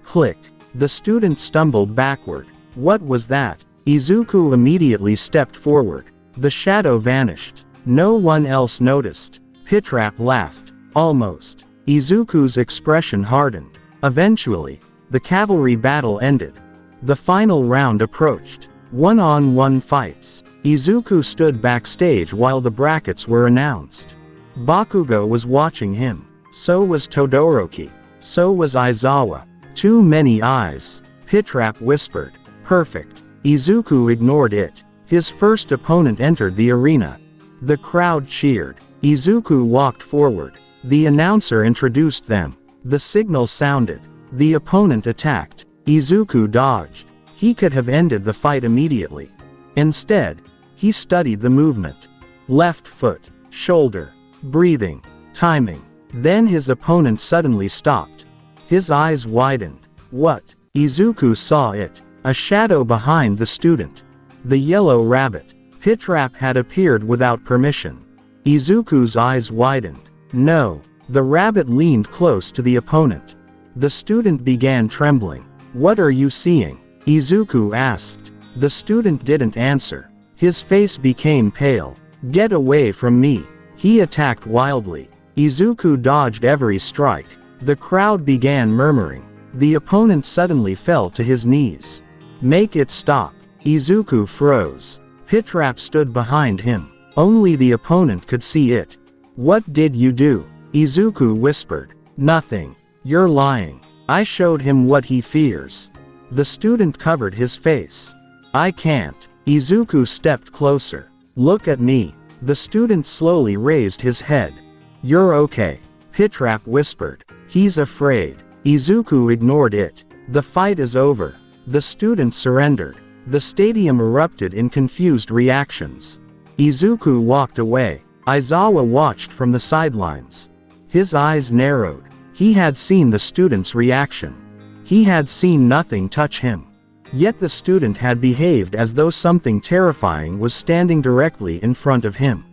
Click. The student stumbled backward. What was that? Izuku immediately stepped forward. The shadow vanished. No one else noticed. Pitrap laughed. Almost. Izuku's expression hardened. Eventually, the cavalry battle ended. The final round approached. One-on-one fights. Izuku stood backstage while the brackets were announced. Bakugo was watching him. So was Todoroki. So was Aizawa. Too many eyes. Pitrap whispered. Perfect. Izuku ignored it. His first opponent entered the arena. The crowd cheered. Izuku walked forward. The announcer introduced them. The signal sounded. The opponent attacked. Izuku dodged. He could have ended the fight immediately. Instead, he studied the movement. Left foot, shoulder, breathing, timing. Then his opponent suddenly stopped. His eyes widened. What? Izuku saw it. A shadow behind the student. The yellow rabbit. Pitrap had appeared without permission. Izuku's eyes widened. No. The rabbit leaned close to the opponent. The student began trembling. What are you seeing? Izuku asked. The student didn't answer. His face became pale. Get away from me. He attacked wildly. Izuku dodged every strike. The crowd began murmuring. The opponent suddenly fell to his knees. Make it stop. Izuku froze. Pitrap stood behind him. Only the opponent could see it. What did you do? Izuku whispered. Nothing. You're lying. I showed him what he fears. The student covered his face. I can't. Izuku stepped closer. Look at me. The student slowly raised his head. You're okay. Pitrap whispered. He's afraid. Izuku ignored it. The fight is over. The student surrendered. The stadium erupted in confused reactions. Izuku walked away. Aizawa watched from the sidelines. His eyes narrowed. He had seen the student's reaction. He had seen nothing touch him. Yet the student had behaved as though something terrifying was standing directly in front of him.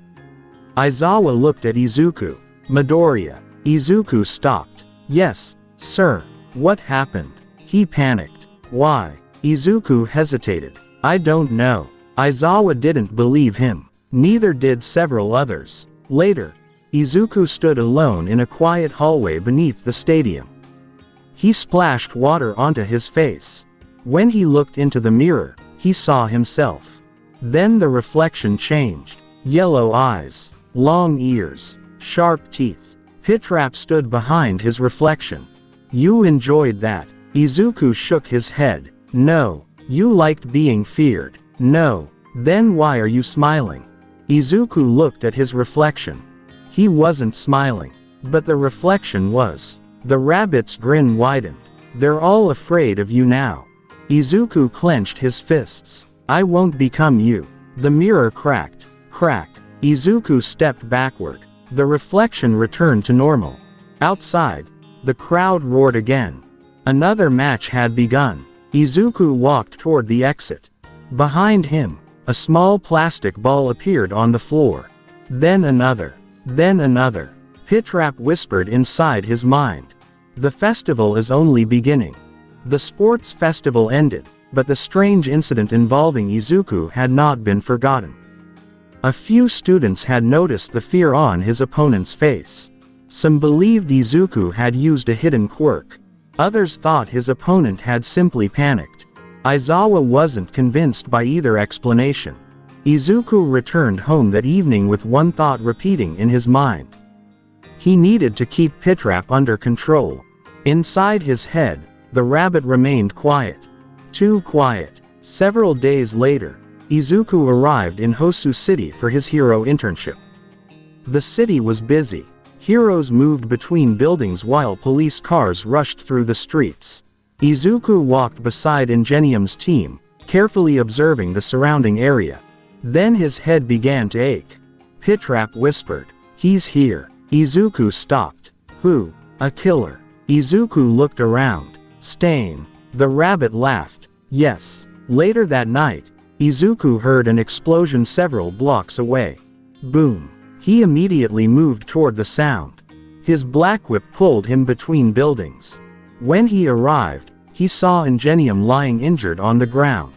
Aizawa looked at Izuku. Midoriya. Izuku stopped. Yes, sir. What happened? He panicked. Why? Izuku hesitated. I don't know. Aizawa didn't believe him. Neither did several others. Later, Izuku stood alone in a quiet hallway beneath the stadium. He splashed water onto his face. When he looked into the mirror, he saw himself. Then the reflection changed. Yellow eyes, long ears, sharp teeth. Pitrap stood behind his reflection. You enjoyed that. Izuku shook his head. No. You liked being feared. No. Then why are you smiling? Izuku looked at his reflection. He wasn't smiling. But the reflection was. The rabbit's grin widened. They're all afraid of you now. Izuku clenched his fists. I won't become you. The mirror cracked. Crack. Izuku stepped backward. The reflection returned to normal. Outside, the crowd roared again. Another match had begun. Izuku walked toward the exit. Behind him, a small plastic ball appeared on the floor. Then another. Then another. Pitrap whispered inside his mind. The festival is only beginning. The sports festival ended, but the strange incident involving Izuku had not been forgotten. A few students had noticed the fear on his opponent's face. Some believed Izuku had used a hidden quirk. Others thought his opponent had simply panicked. Aizawa wasn't convinced by either explanation. Izuku returned home that evening with one thought repeating in his mind. He needed to keep Pitrap under control. Inside his head, the rabbit remained quiet. Too quiet. Several days later, Izuku arrived in Hosu City for his hero internship. The city was busy. Heroes moved between buildings while police cars rushed through the streets. Izuku walked beside Ingenium's team, carefully observing the surrounding area. Then his head began to ache. Pitrap whispered, "He's here." Izuku stopped. Who? A killer. Izuku looked around. Stain. The rabbit laughed. Yes. Later that night, Izuku heard an explosion several blocks away. Boom. He immediately moved toward the sound. His black whip pulled him between buildings. When he arrived, he saw Ingenium lying injured on the ground.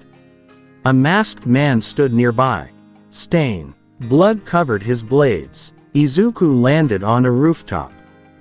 A masked man stood nearby. Stain. Blood covered his blades. Izuku landed on a rooftop.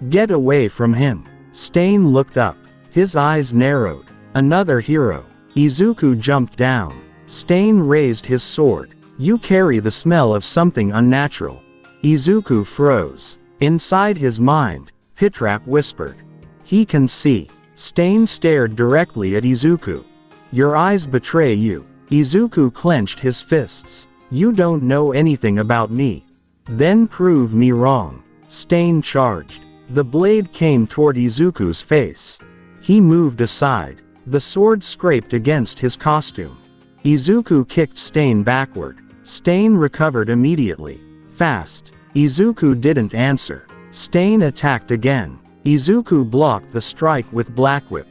Get away from him. Stain looked up. His eyes narrowed. Another hero. Izuku jumped down. Stain raised his sword. You carry the smell of something unnatural. Izuku froze. Inside his mind, Pitrap whispered. He can see. Stain stared directly at Izuku. Your eyes betray you. Izuku clenched his fists. You don't know anything about me. Then prove me wrong. Stain charged. The blade came toward Izuku's face. He moved aside. The sword scraped against his costume. Izuku kicked Stain backward. Stain recovered immediately. Fast. Izuku didn't answer. Stain attacked again. Izuku blocked the strike with Black Whip.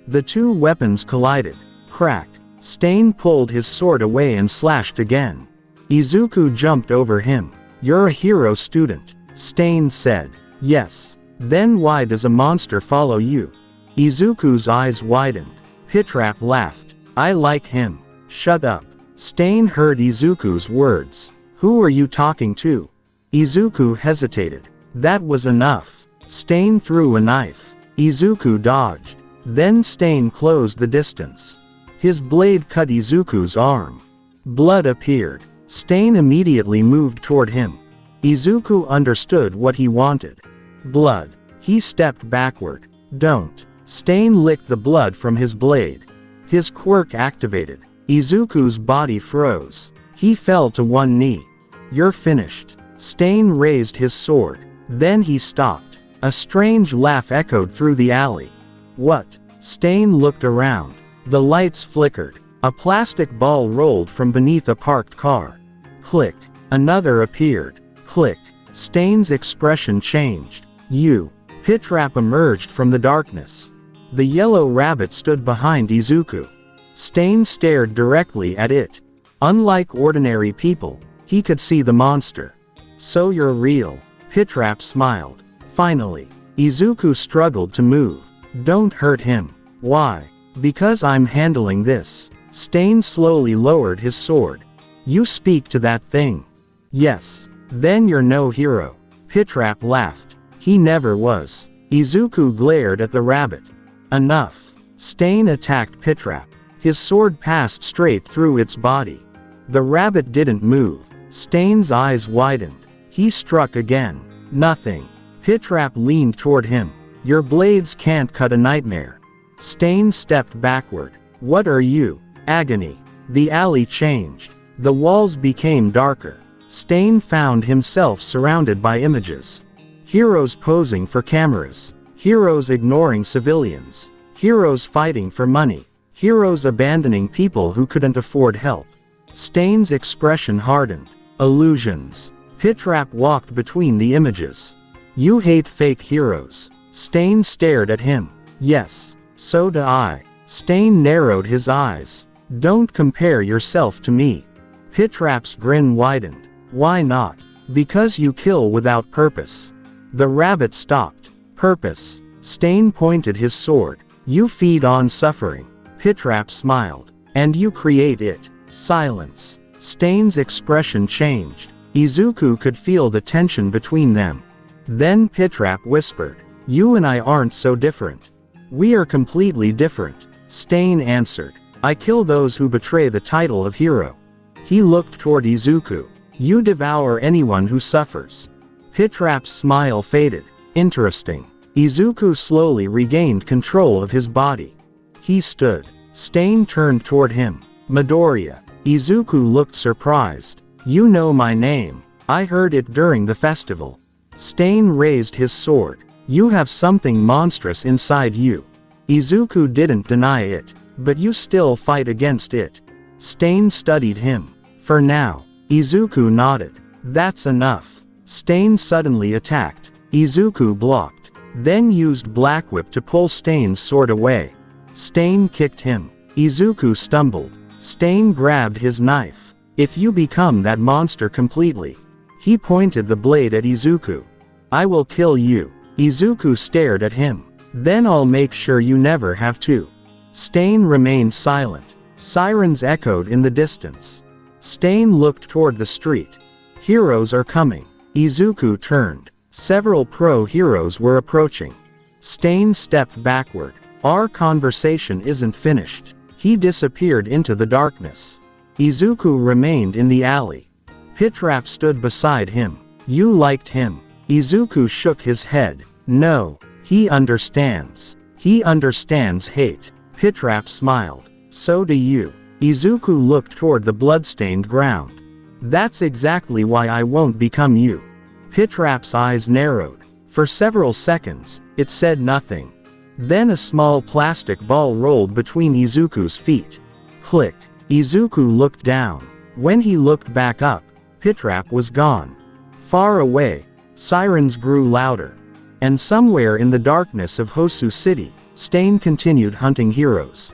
The two weapons collided. Crack. Stain pulled his sword away and slashed again. Izuku jumped over him. You're a hero student, Stain said. Yes. Then why does a monster follow you? Izuku's eyes widened. Pitrap laughed. I like him. Shut up. Stain heard Izuku's words. Who are you talking to? Izuku hesitated. That was enough. Stain threw a knife. Izuku dodged. Then Stain closed the distance. His blade cut Izuku's arm. Blood appeared. Stain immediately moved toward him. Izuku understood what he wanted. Blood. He stepped backward. Don't. Stain licked the blood from his blade. His quirk activated. Izuku's body froze. He fell to one knee. You're finished. Stain raised his sword. Then he stopped. A strange laugh echoed through the alley. What? Stain looked around. The lights flickered. A plastic ball rolled from beneath a parked car. Click. Another appeared. Click. Stain's expression changed. You. Pitrap emerged from the darkness. The yellow rabbit stood behind Izuku. Stain stared directly at it. Unlike ordinary people, he could see the monster. So you're real. Pitrap smiled. Finally. Izuku struggled to move. Don't hurt him. Why? Because I'm handling this. Stain slowly lowered his sword. You speak to that thing. Yes. Then you're no hero. Pitrap laughed. He never was. Izuku glared at the rabbit. Enough. Stain attacked Pitrap. His sword passed straight through its body. The rabbit didn't move. Stain's eyes widened. He struck again. Nothing. Pitrap leaned toward him. Your blades can't cut a nightmare. Stain stepped backward. What are you? Agony. The alley changed. The walls became darker. Stain found himself surrounded by images. Heroes posing for cameras. Heroes ignoring civilians. Heroes fighting for money. Heroes abandoning people who couldn't afford help. Stain's expression hardened. Illusions. Pitrap walked between the images. You hate fake heroes. Stain stared at him. Yes. So do I. Stain narrowed his eyes. Don't compare yourself to me. Pitrap's grin widened. Why not? Because you kill without purpose. The rabbit stopped. Purpose. Stain pointed his sword. You feed on suffering. Pitrap smiled. And you create it. Silence. Stain's expression changed. Izuku could feel the tension between them. Then Pitrap whispered. You and I aren't so different. We are completely different. Stain answered. I kill those who betray the title of hero. He looked toward Izuku. You devour anyone who suffers. Pitrap's smile faded. Interesting. Izuku slowly regained control of his body. He stood. Stain turned toward him. Midoriya. Izuku looked surprised. You know my name. I heard it during the festival. Stain raised his sword. You have something monstrous inside you. Izuku didn't deny it. But you still fight against it. Stain studied him. For now. Izuku nodded. That's enough. Stain suddenly attacked. Izuku blocked. Then used Black Whip to pull Stain's sword away. Stain kicked him. Izuku stumbled. Stain grabbed his knife. If you become that monster completely. He pointed the blade at Izuku. I will kill you. Izuku stared at him. Then I'll make sure you never have to. Stain remained silent. Sirens echoed in the distance. Stain looked toward the street. Heroes are coming. Izuku turned. Several pro-heroes were approaching. Stain stepped backward. Our conversation isn't finished. He disappeared into the darkness. Izuku remained in the alley. Pitrap stood beside him. You liked him. Izuku shook his head. No. He understands. He understands hate. Pitrap smiled. So do you. Izuku looked toward the bloodstained ground. That's exactly why I won't become you. Pitrap's eyes narrowed. For several seconds, it said nothing. Then a small plastic ball rolled between Izuku's feet. Click. Izuku looked down. When he looked back up, Pitrap was gone. Far away, sirens grew louder. And somewhere in the darkness of Hosu City, Stain continued hunting heroes.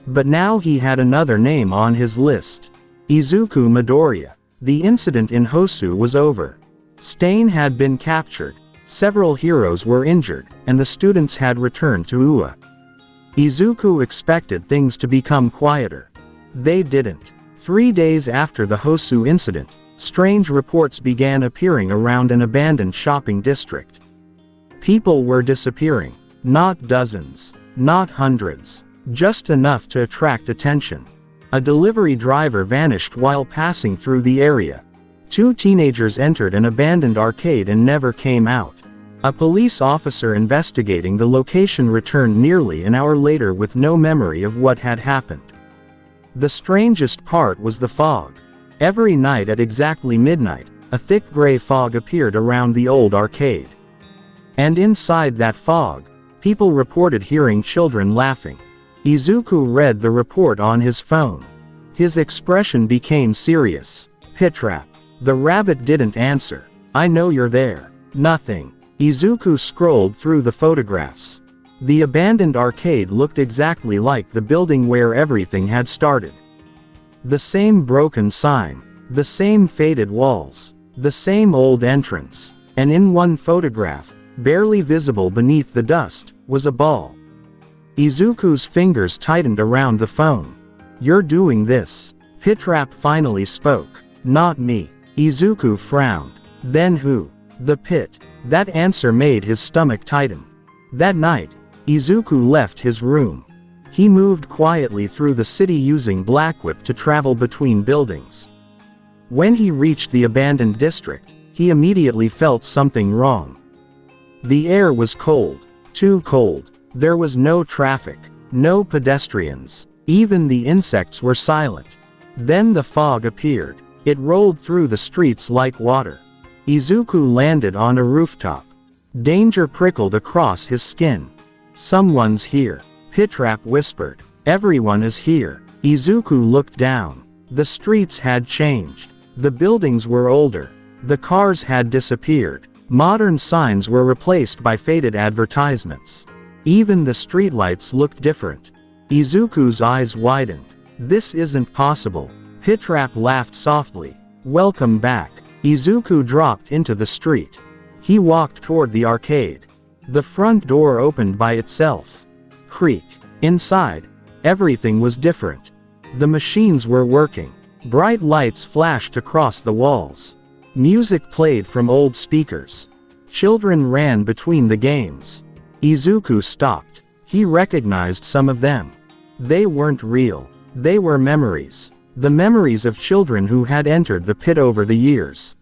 But now he had another name on his list. Izuku Midoriya. The incident in Hosu was over. Stain had been captured, several heroes were injured, and the students had returned to Ua. Izuku expected things to become quieter. They didn't. 3 days after the Hosu incident, strange reports began appearing around an abandoned shopping district. People were disappearing. Not dozens. Not hundreds. Just enough to attract attention. A delivery driver vanished while passing through the area. 2 teenagers entered an abandoned arcade and never came out. A police officer investigating the location returned nearly an hour later with no memory of what had happened. The strangest part was the fog. Every night at exactly midnight, a thick gray fog appeared around the old arcade. And inside that fog, people reported hearing children laughing. Izuku read the report on his phone. His expression became serious. Pitrap. The rabbit didn't answer. I know you're there. Nothing. Izuku scrolled through the photographs. The abandoned arcade looked exactly like the building where everything had started. The same broken sign. The same faded walls. The same old entrance. And in one photograph, barely visible beneath the dust, was a ball. Izuku's fingers tightened around the phone. You're doing this. Pitrap finally spoke. Not me. Izuku frowned. Then who? The pit. That answer made his stomach tighten. That night, Izuku left his room. He moved quietly through the city using Blackwhip to travel between buildings. When he reached the abandoned district, he immediately felt something wrong. The air was cold. Too cold. There was no traffic. No pedestrians. Even the insects were silent. Then the fog appeared. It rolled through the streets like water. Izuku landed on a rooftop. Danger prickled across his skin. Someone's here. Pitrap whispered. Everyone is here. Izuku looked down. The streets had changed. The buildings were older. The cars had disappeared. Modern signs were replaced by faded advertisements. Even the streetlights looked different. Izuku's eyes widened. This isn't possible. Pitrap laughed softly. Welcome back. Izuku dropped into the street. He walked toward the arcade. The front door opened by itself. Creak. Inside, everything was different. The machines were working. Bright lights flashed across the walls. Music played from old speakers. Children ran between the games. Izuku stopped. He recognized some of them. They weren't real. They were memories. The memories of children who had entered the pit over the years.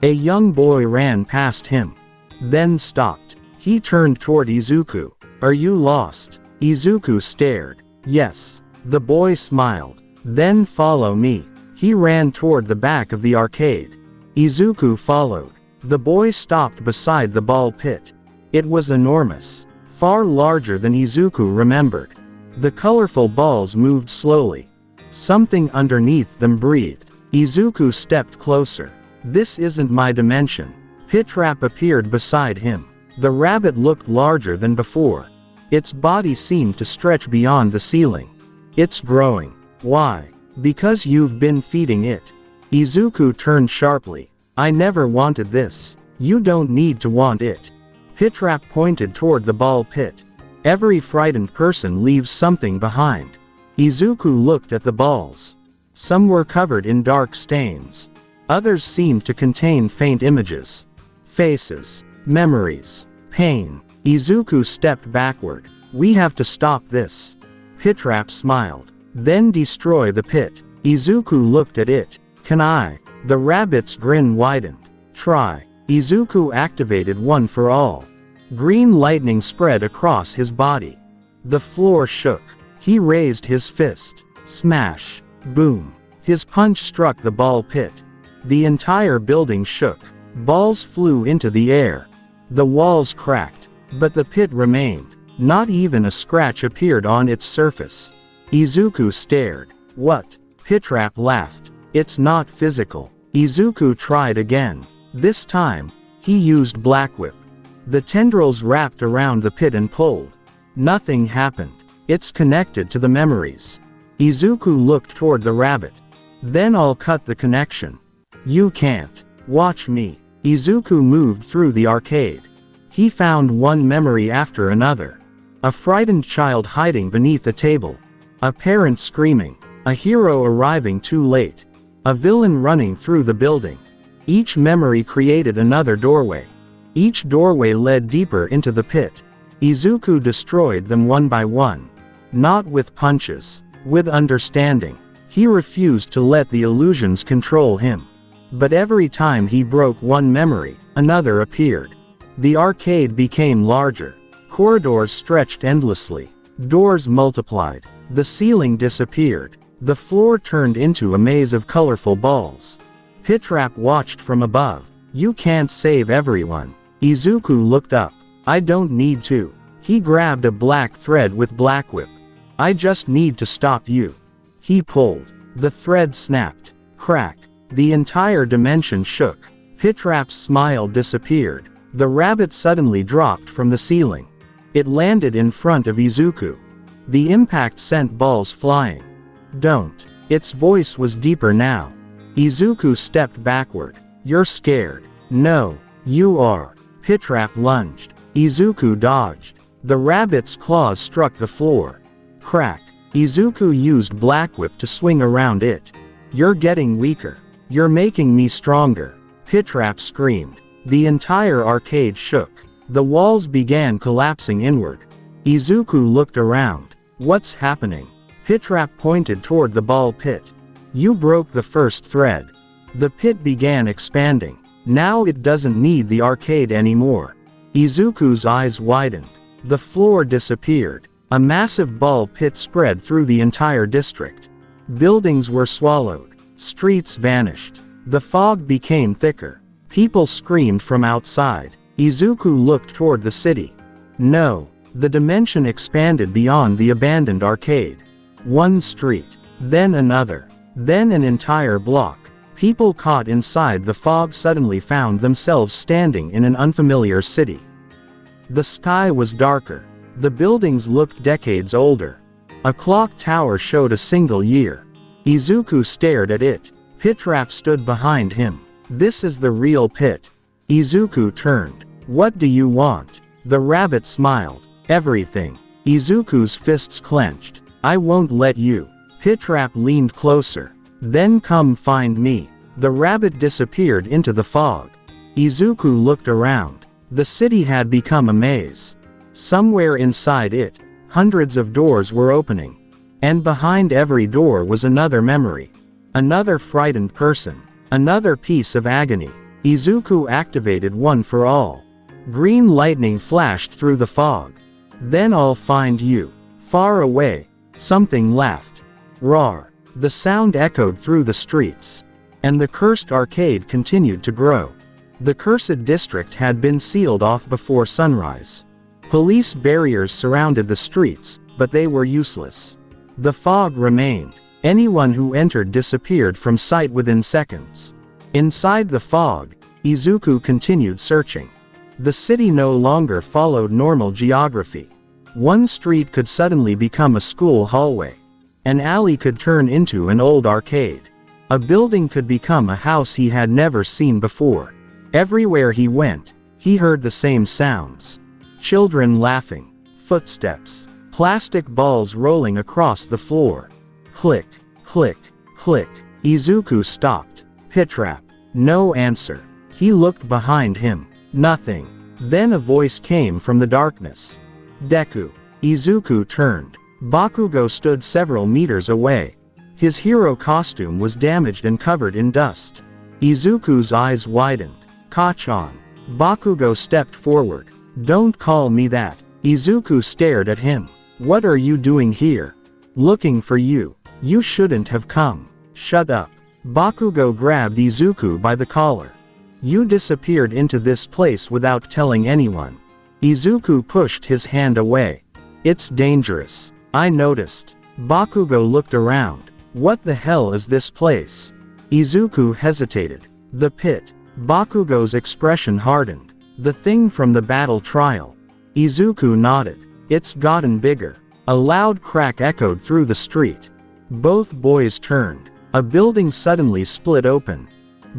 A young boy ran past him. Then stopped. He turned toward Izuku. Are you lost? Izuku stared. Yes. The boy smiled. Then follow me. He ran toward the back of the arcade. Izuku followed. The boy stopped beside the ball pit. It was enormous. Far larger than Izuku remembered. The colorful balls moved slowly. Something underneath them breathed. Izuku stepped closer. This isn't my dimension. Pitrap appeared beside him. The rabbit looked larger than before. Its body seemed to stretch beyond the ceiling. It's growing. Why? Because you've been feeding it. Izuku turned sharply. I never wanted this. You don't need to want it. Pitrap pointed toward the ball pit. Every frightened person leaves something behind. Izuku looked at the balls. Some were covered in dark stains. Others seemed to contain faint images. Faces. Memories. Pain. Izuku stepped backward. We have to stop this. Pitrap smiled. Then destroy the pit. Izuku looked at it. Can I? The rabbit's grin widened. Try. Izuku activated One for All. Green lightning spread across his body. The floor shook. He raised his fist. Smash. Boom. His punch struck the ball pit. The entire building shook. Balls flew into the air. The walls cracked. But the pit remained. Not even a scratch appeared on its surface. Izuku stared. What? Pitrap laughed. It's not physical. Izuku tried again. This time, he used Black Whip. The tendrils wrapped around the pit and pulled. Nothing happened. It's connected to the memories. Izuku looked toward the rabbit. Then I'll cut the connection. You can't. Watch me. Izuku moved through the arcade. He found one memory after another. A frightened child hiding beneath a table. A parent screaming. A hero arriving too late. A villain running through the building. Each memory created another doorway. Each doorway led deeper into the pit. Izuku destroyed them one by one. Not with punches. With understanding. He refused to let the illusions control him. But every time he broke one memory, another appeared. The arcade became larger. Corridors stretched endlessly. Doors multiplied. The ceiling disappeared. The floor turned into a maze of colorful balls. Pitrap watched from above. You can't save everyone. Izuku looked up. I don't need to. He grabbed a black thread with Black Whip. I just need to stop you. He pulled. The thread snapped. Crack. The entire dimension shook. Pitrap's smile disappeared. The rabbit suddenly dropped from the ceiling. It landed in front of Izuku. The impact sent balls flying. Don't. Its voice was deeper now. Izuku stepped backward. You're scared. No. You are. Pitrap lunged. Izuku dodged. The rabbit's claws struck the floor. Crack. Izuku used Black Whip to swing around it. You're getting weaker. You're making me stronger. Pitrap screamed. The entire arcade shook. The walls began collapsing inward. Izuku looked around. What's happening? Pitrap pointed toward the ball pit. You broke the first thread. The pit began expanding. Now it doesn't need the arcade anymore. Izuku's eyes widened. The floor disappeared. A massive ball pit spread through the entire district. Buildings were swallowed. Streets vanished. The fog became thicker. People screamed from outside. Izuku looked toward the city. No. The dimension expanded beyond the abandoned arcade. One street. Then another. Then an entire block. People caught inside the fog suddenly found themselves standing in an unfamiliar city. The sky was darker. The buildings looked decades older. A clock tower showed a single year. Izuku stared at it. Pitrap stood behind him. This is the real pit. Izuku turned. What do you want? The rabbit smiled. Everything. Izuku's fists clenched. I won't let you. Pitrap leaned closer. Then come find me. The rabbit disappeared into the fog. Izuku looked around. The city had become a maze. Somewhere inside it, hundreds of doors were opening. And behind every door was another memory. Another frightened person. Another piece of agony. Izuku activated One for All. Green lightning flashed through the fog. Then I'll find you. Far away. Something laughed. Roar. The sound echoed through the streets. And the cursed arcade continued to grow. The cursed district had been sealed off before sunrise. Police barriers surrounded the streets, but they were useless. The fog remained. Anyone who entered disappeared from sight within seconds. Inside the fog, Izuku continued searching. The city no longer followed normal geography. One street could suddenly become a school hallway. An alley could turn into an old arcade. A building could become a house he had never seen before. Everywhere he went, he heard the same sounds. Children laughing, footsteps, plastic balls rolling across the floor. Click, click, click. Izuku stopped. Pit trap. No answer. He looked behind him. Nothing. Then a voice came from the darkness. Deku. Izuku turned. Bakugo stood several meters away. His hero costume was damaged and covered in dust. Izuku's eyes widened. Kachan. Bakugo stepped forward. Don't call me that. Izuku stared at him. What are you doing here? Looking for you. You shouldn't have come. Shut up. Bakugo grabbed Izuku by the collar. You disappeared into this place without telling anyone. Izuku pushed his hand away. It's dangerous. I noticed. Bakugo looked around. What the hell is this place? Izuku hesitated. The pit. Bakugo's expression hardened. The thing from the battle trial. Izuku nodded. It's gotten bigger. A loud crack echoed through the street. Both boys turned. A building suddenly split open.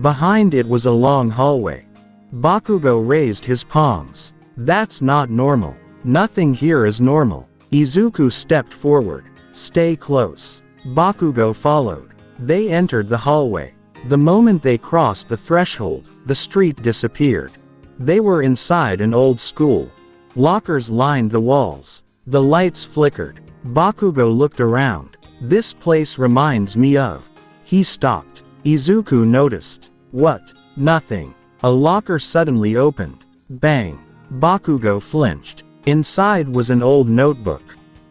Behind it was a long hallway. Bakugo raised his palms. That's not normal. Nothing here is normal. Izuku stepped forward. Stay close. Bakugo followed. They entered the hallway. The moment they crossed the threshold, the street disappeared. They were inside an old school. Lockers lined the walls. The lights flickered. Bakugo looked around. This place reminds me of. He stopped. Izuku noticed. What? Nothing. A locker suddenly opened. Bang. Bakugo flinched. Inside was an old notebook.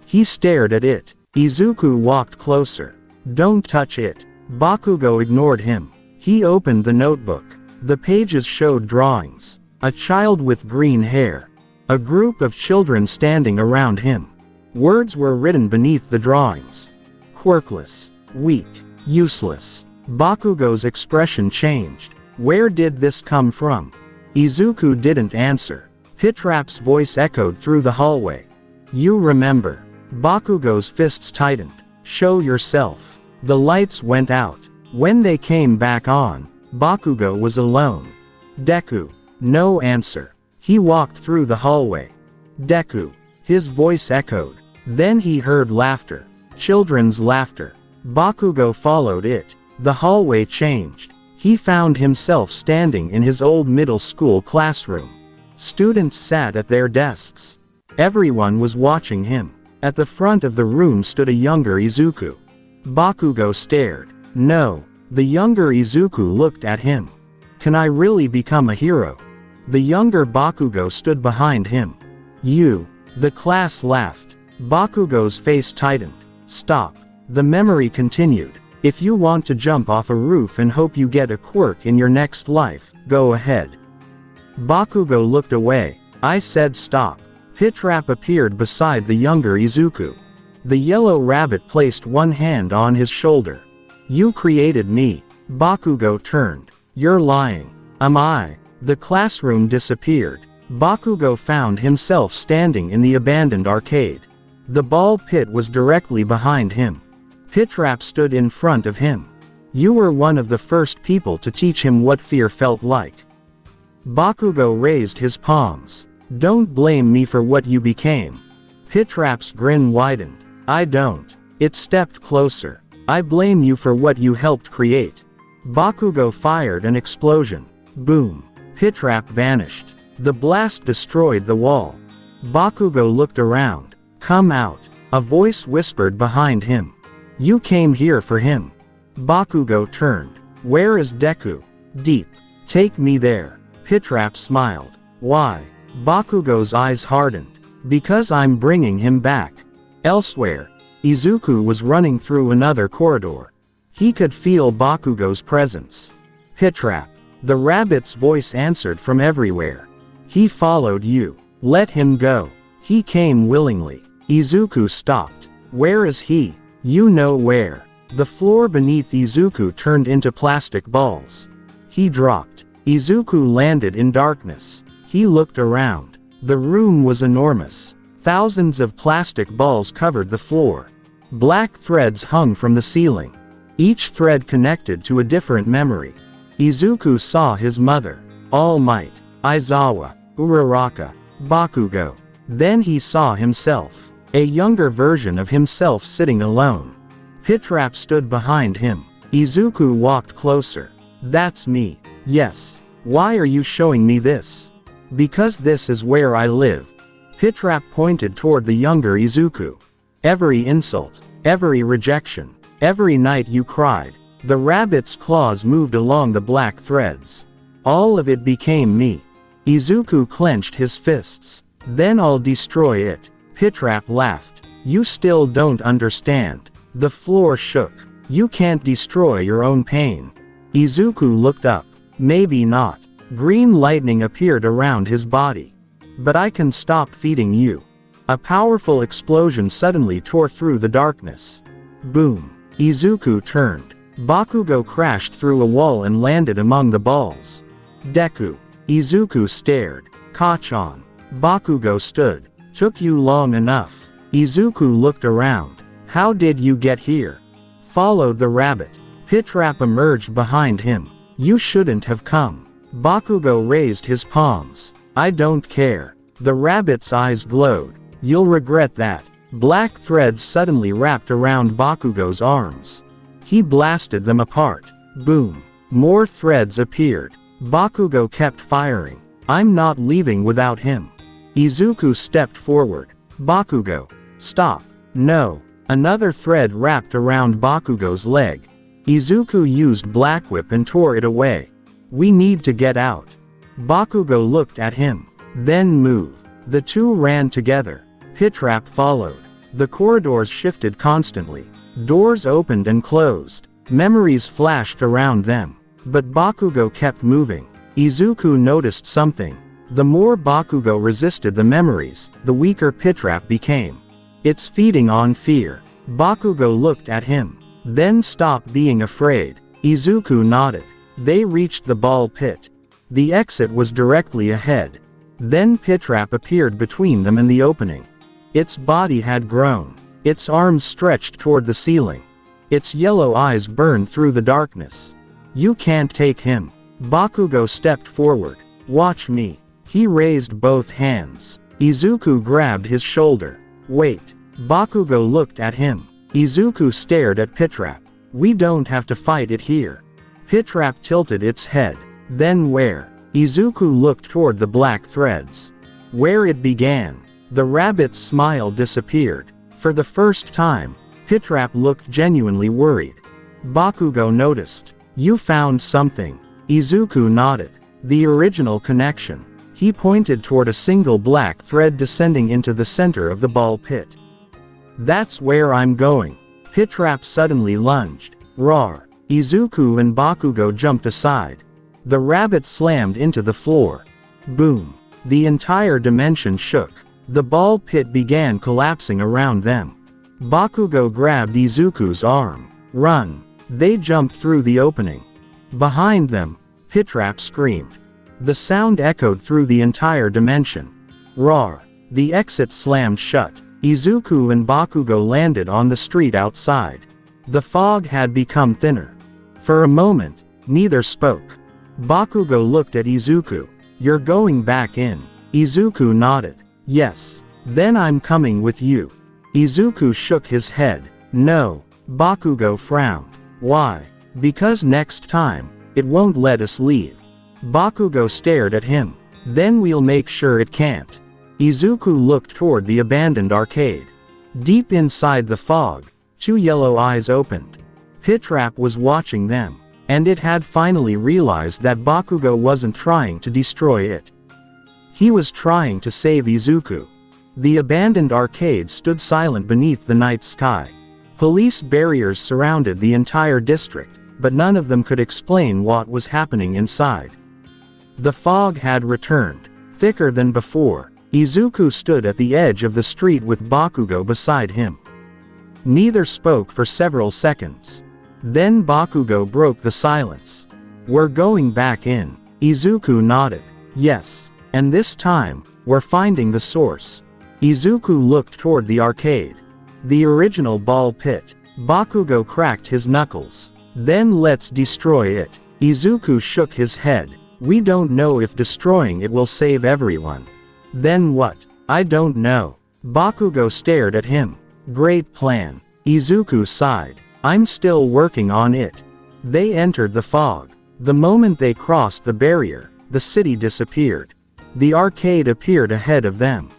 He stared at it. Izuku walked closer. Don't touch it. Bakugo ignored him. He opened the notebook. The pages showed drawings. A child with green hair. A group of children standing around him. Words were written beneath the drawings. Quirkless. Weak. Useless. Bakugo's expression changed. Where did this come from? Izuku didn't answer. Pitrap's voice echoed through the hallway. You remember. Bakugo's fists tightened. Show yourself. The lights went out. When they came back on, Bakugo was alone. Deku. No answer. He walked through the hallway. Deku. His voice echoed. Then he heard laughter. Children's laughter. Bakugo followed it. The hallway changed. He found himself standing in his old middle school classroom. Students sat at their desks. Everyone was watching him. At the front of the room stood a younger Izuku. Bakugo stared. No. The younger Izuku looked at him. Can I really become a hero? The younger Bakugo stood behind him. You. The class laughed. Bakugo's face tightened. Stop. The memory continued. If you want to jump off a roof and hope you get a quirk in your next life, go ahead. Bakugo looked away. I said stop. Pitrap appeared beside the younger Izuku. The yellow rabbit placed one hand on his shoulder. You created me. Bakugo turned. You're lying. Am I? The classroom disappeared. Bakugo found himself standing in the abandoned arcade. The ball pit was directly behind him. Pitrap stood in front of him. You were one of the first people to teach him what fear felt like. Bakugo raised his palms. Don't blame me for what you became. Pitrap's grin widened. I don't. It stepped closer. I blame you for what you helped create. Bakugo fired an explosion. Boom. Pitrap vanished. The blast destroyed the wall. Bakugo looked around. Come out. A voice whispered behind him. You came here for him. Bakugo turned. Where is Deku? Deep. Take me there. Pitrap smiled. Why? Bakugo's eyes hardened. Because I'm bringing him back. Elsewhere, Izuku was running through another corridor. He could feel Bakugo's presence. Pitrap. The rabbit's voice answered from everywhere. He followed you. Let him go. He came willingly. Izuku stopped. Where is he? You know where. The floor beneath Izuku turned into plastic balls. He dropped. Izuku landed in darkness. He looked around. The room was enormous. Thousands of plastic balls covered the floor. Black threads hung from the ceiling. Each thread connected to a different memory. Izuku saw his mother, All Might, Aizawa, Uraraka, Bakugo. Then he saw himself, a younger version of himself sitting alone. Pitrap stood behind him. Izuku walked closer. That's me. Yes. Why are you showing me this? Because this is where I live. Pitrap pointed toward the younger Izuku. Every insult, every rejection, every night you cried. The rabbit's claws moved along the black threads. All of it became me. Izuku clenched his fists. Then I'll destroy it. Pitrap laughed. You still don't understand. The floor shook. You can't destroy your own pain. Izuku looked up. Maybe not. Green lightning appeared around his body. But I can stop feeding you. A powerful explosion suddenly tore through the darkness. Boom. Izuku turned. Bakugo crashed through a wall and landed among the balls. Deku. Izuku stared. Kachan. Bakugo stood. Took you long enough. Izuku looked around. How did you get here? Followed the rabbit. Pitrap emerged behind him. You shouldn't have come. Bakugo raised his palms. I don't care. The rabbit's eyes glowed. You'll regret that. Black threads suddenly wrapped around Bakugo's arms. He blasted them apart. Boom. More threads appeared. Bakugo kept firing. I'm not leaving without him. Izuku stepped forward. Bakugo. Stop. No. Another thread wrapped around Bakugo's leg. Izuku used Black Whip and tore it away. We need to get out. Bakugo looked at him. Then move. The two ran together. Pitrap followed. The corridors shifted constantly. Doors opened and closed. Memories flashed around them. But Bakugo kept moving. Izuku noticed something. The more Bakugo resisted the memories, the weaker Pitrap became. It's feeding on fear. Bakugo looked at him. Then stopped being afraid. Izuku nodded. They reached the ball pit. The exit was directly ahead. Then Pitrap appeared between them and the opening. Its body had grown. Its arms stretched toward the ceiling. Its yellow eyes burned through the darkness. You can't take him. Bakugo stepped forward. Watch me. He raised both hands. Izuku grabbed his shoulder. Wait. Bakugo looked at him. Izuku stared at Pitrap. We don't have to fight it here. Pitrap tilted its head. Then where? Izuku looked toward the black threads. Where it began. The rabbit's smile disappeared. For the first time, Pitrap looked genuinely worried. Bakugo noticed. You found something. Izuku nodded. The original connection. He pointed toward a single black thread descending into the center of the ball pit. That's where I'm going. Pitrap suddenly lunged. Roar. Izuku and Bakugo jumped aside. The rabbit slammed into the floor. Boom. The entire dimension shook. The ball pit began collapsing around them. Bakugo grabbed Izuku's arm. Run. They jumped through the opening. Behind them, Pitrap screamed. The sound echoed through the entire dimension. Roar. The exit slammed shut. Izuku and Bakugo landed on the street outside. The fog had become thinner. For a moment, neither spoke. Bakugo looked at Izuku. You're going back in. Izuku nodded. Yes. Then I'm coming with you. Izuku shook his head. No. Bakugo frowned. Why? Because next time, it won't let us leave. Bakugo stared at him. Then we'll make sure it can't. Izuku looked toward the abandoned arcade. Deep inside the fog, two yellow eyes opened. Pitrap was watching them, and it had finally realized that Bakugo wasn't trying to destroy it. He was trying to save Izuku. The abandoned arcade stood silent beneath the night sky. Police barriers surrounded the entire district, but none of them could explain what was happening inside. The fog had returned, thicker than before. Izuku stood at the edge of the street with Bakugo beside him. Neither spoke for several seconds. Then Bakugo broke the silence. We're going back in. Izuku nodded. Yes. And this time, we're finding the source. Izuku looked toward the arcade. The original ball pit. Bakugo cracked his knuckles. Then let's destroy it. Izuku shook his head. We don't know if destroying it will save everyone. Then what? I don't know. Bakugo stared at him. Great plan. Izuku sighed. I'm still working on it. They entered the fog. The moment they crossed the barrier, the city disappeared. The arcade appeared ahead of them.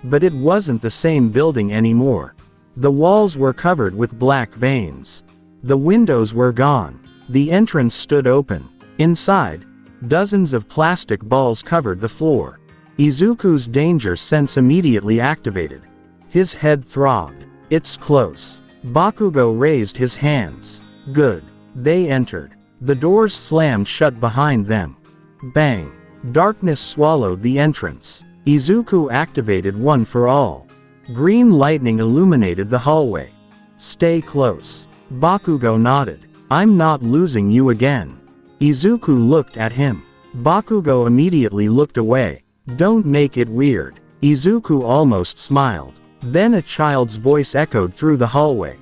But it wasn't the same building anymore. The walls were covered with black veins. The windows were gone. The entrance stood open. Inside, dozens of plastic balls covered the floor. Izuku's danger sense immediately activated. His head throbbed. It's close. Bakugo raised his hands. Good. They entered. The doors slammed shut behind them. Bang. Darkness swallowed the entrance. Izuku activated One for All. Green lightning illuminated the hallway. Stay close. Bakugo nodded. I'm not losing you again. Izuku looked at him. Bakugo immediately looked away. Don't make it weird. Izuku almost smiled. Then a child's voice echoed through the hallway.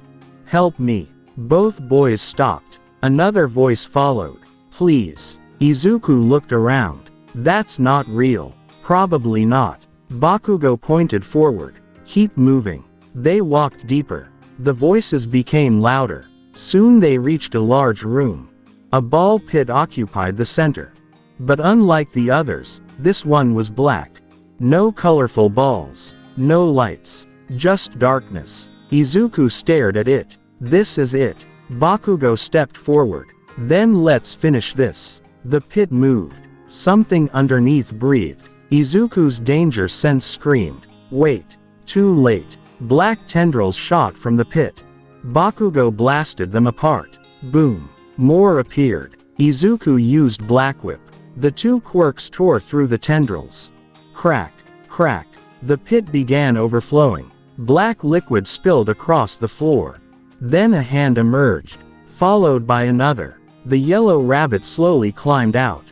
Help me. Both boys stopped. Another voice followed. Please. Izuku looked around. That's not real. Probably not. Bakugo pointed forward. Keep moving. They walked deeper. The voices became louder. Soon they reached a large room. A ball pit occupied the center. But unlike the others, this one was black. No colorful balls. No lights. Just darkness. Izuku stared at it. This is it. Bakugo stepped forward. Then let's finish this. The pit moved. Something underneath breathed. Izuku's danger sense screamed. Wait. Too late. Black tendrils shot from the pit. Bakugo blasted them apart. Boom. More appeared. Izuku used Black Whip. The two quirks tore through the tendrils. Crack. Crack. The pit began overflowing. Black liquid spilled across the floor. Then a hand emerged, followed by another. The yellow rabbit slowly climbed out.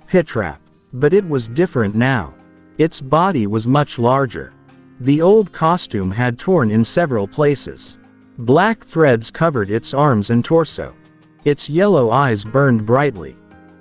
Pitrap. But it was different now. Its body was much larger. The old costume had torn in several places. Black threads covered its arms and torso. Its yellow eyes burned brightly.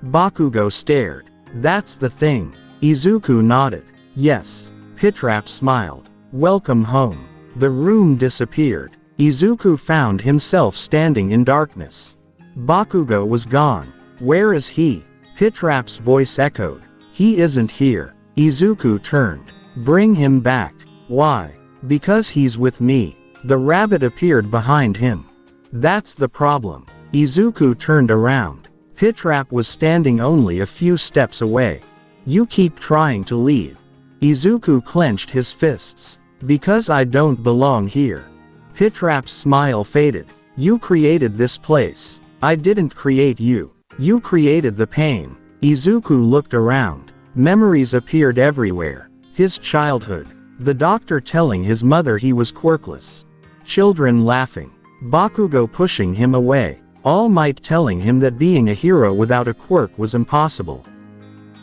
Bakugo stared. That's the thing. Izuku nodded. Yes. Pitrap smiled. Welcome home. The room disappeared. Izuku found himself standing in darkness. Bakugo was gone. Where is he? Pitrap's voice echoed. He isn't here. Izuku turned. Bring him back. Why? Because he's with me. The rabbit appeared behind him. That's the problem. Izuku turned around. Pitrap was standing only a few steps away. You keep trying to leave. Izuku clenched his fists. Because I don't belong here. Pitrap's smile faded. You created this place. I didn't create you. You created the pain. Izuku looked around. Memories appeared everywhere. His childhood. The doctor telling his mother he was quirkless. Children laughing. Bakugo pushing him away. All Might telling him that being a hero without a quirk was impossible.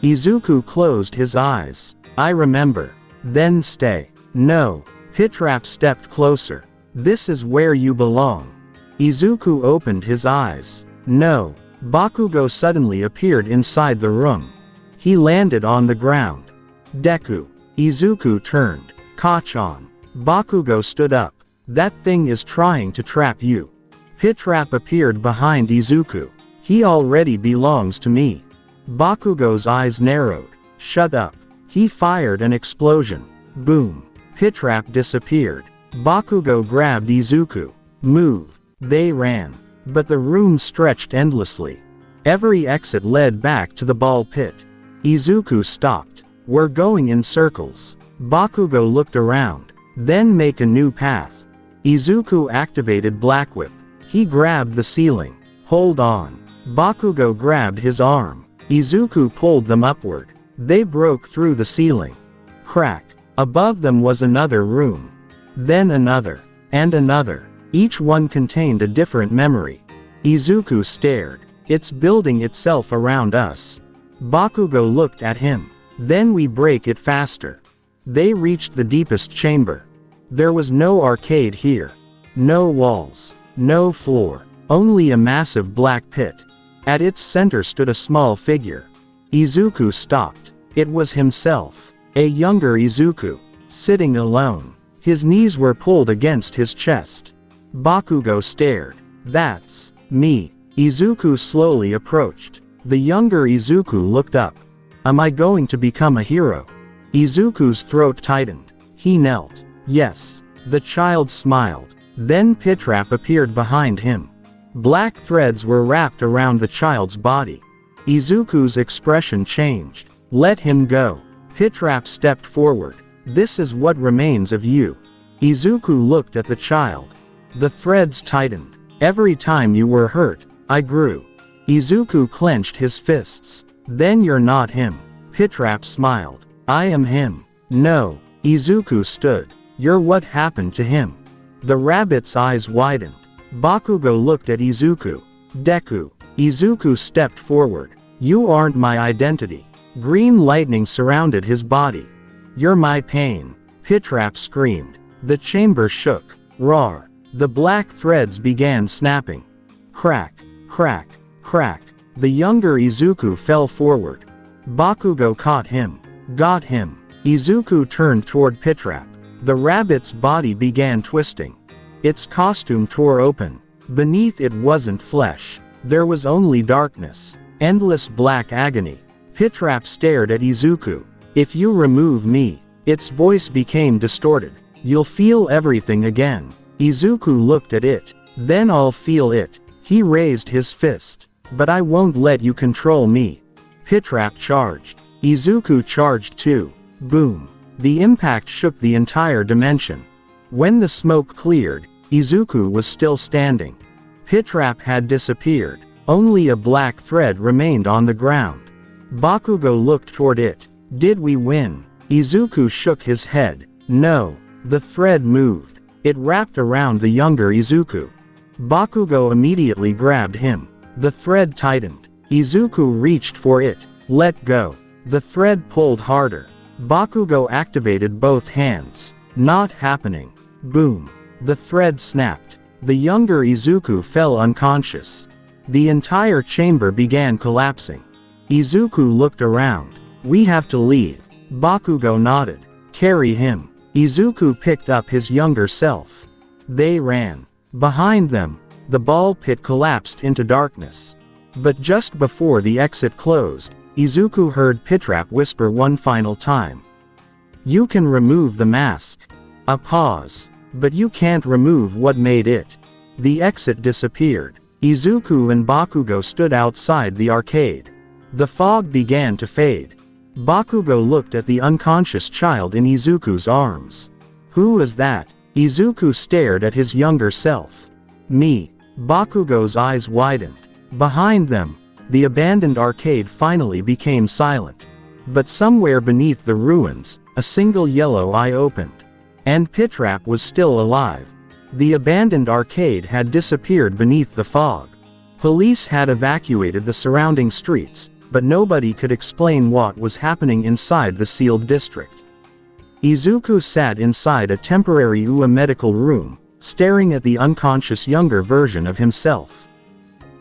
Izuku closed his eyes. I remember. Then stay. No. Pitrap stepped closer. This is where you belong. Izuku opened his eyes. No. Bakugo suddenly appeared inside the room. He landed on the ground. Deku. Izuku turned. Kachan. Bakugo stood up. That thing is trying to trap you. Pitrap appeared behind Izuku. He already belongs to me. Bakugo's eyes narrowed. Shut up. He fired an explosion. Boom. Pitrap disappeared. Bakugo grabbed Izuku. Move. They ran. But the room stretched endlessly. Every exit led back to the ball pit. Izuku stopped. We're going in circles. Bakugo looked around. Then make a new path. Izuku activated Black Whip. He grabbed the ceiling. Hold on. Bakugo grabbed his arm. Izuku pulled them upward. They broke through the ceiling. Crack. Above them was another room. Then another. And another. Each one contained a different memory. Izuku stared. It's building itself around us. Bakugo looked at him. Then we break it faster. They reached the deepest chamber. There was no arcade here. No walls. No floor. Only a massive black pit. At its center stood a small figure. Izuku stopped. It was himself. A younger Izuku. Sitting alone. His knees were pulled against his chest. Bakugo stared. That's me. Izuku slowly approached. The younger Izuku looked up. Am I going to become a hero? Izuku's throat tightened. He knelt. Yes. The child smiled. Then Pitrap appeared behind him. Black threads were wrapped around the child's body. Izuku's expression changed. Let him go. Pitrap stepped forward. This is what remains of you. Izuku looked at the child. The threads tightened. Every time you were hurt, I grew. Izuku clenched his fists. Then you're not him. Pitrap smiled. I am him. No. Izuku stood. You're what happened to him. The rabbit's eyes widened. Bakugo looked at Izuku. Deku. Izuku stepped forward. You aren't my identity. Green lightning surrounded his body. You're my pain. Pitrap screamed. The chamber shook. Roar. The black threads began snapping. Crack. Crack. Crack. The younger Izuku fell forward. Bakugo caught him. Got him. Izuku turned toward Pitrap. The rabbit's body began twisting. Its costume tore open. Beneath it wasn't flesh. There was only darkness. Endless black agony. Pitrap stared at Izuku. If you remove me, its voice became distorted. You'll feel everything again. Izuku looked at it. Then I'll feel it. He raised his fist. But I won't let you control me. Pitrap charged. Izuku charged too. Boom. The impact shook the entire dimension. When the smoke cleared, Izuku was still standing. Pitrap had disappeared. Only a black thread remained on the ground. Bakugo looked toward it. Did we win? Izuku shook his head. No. The thread moved. It wrapped around the younger Izuku. Bakugo immediately grabbed him. The thread tightened. Izuku reached for it. Let go. The thread pulled harder. Bakugo activated both hands. Not happening. Boom. The thread snapped. The younger Izuku fell unconscious. The entire chamber began collapsing. Izuku looked around. We have to leave. Bakugo nodded. Carry him. Izuku picked up his younger self. They ran. Behind them, the ball pit collapsed into darkness. But just before the exit closed, Izuku heard Pitrap whisper one final time. You can remove the mask. A pause. But you can't remove what made it. The exit disappeared. Izuku and Bakugo stood outside the arcade. The fog began to fade. Bakugo looked at the unconscious child in Izuku's arms. Who is that? Izuku stared at his younger self. Me. Bakugo's eyes widened. Behind them, the abandoned arcade finally became silent. But somewhere beneath the ruins, a single yellow eye opened. And Pitrap was still alive. The abandoned arcade had disappeared beneath the fog. Police had evacuated the surrounding streets, but nobody could explain what was happening inside the sealed district. Izuku sat inside a temporary UA medical room, staring at the unconscious younger version of himself.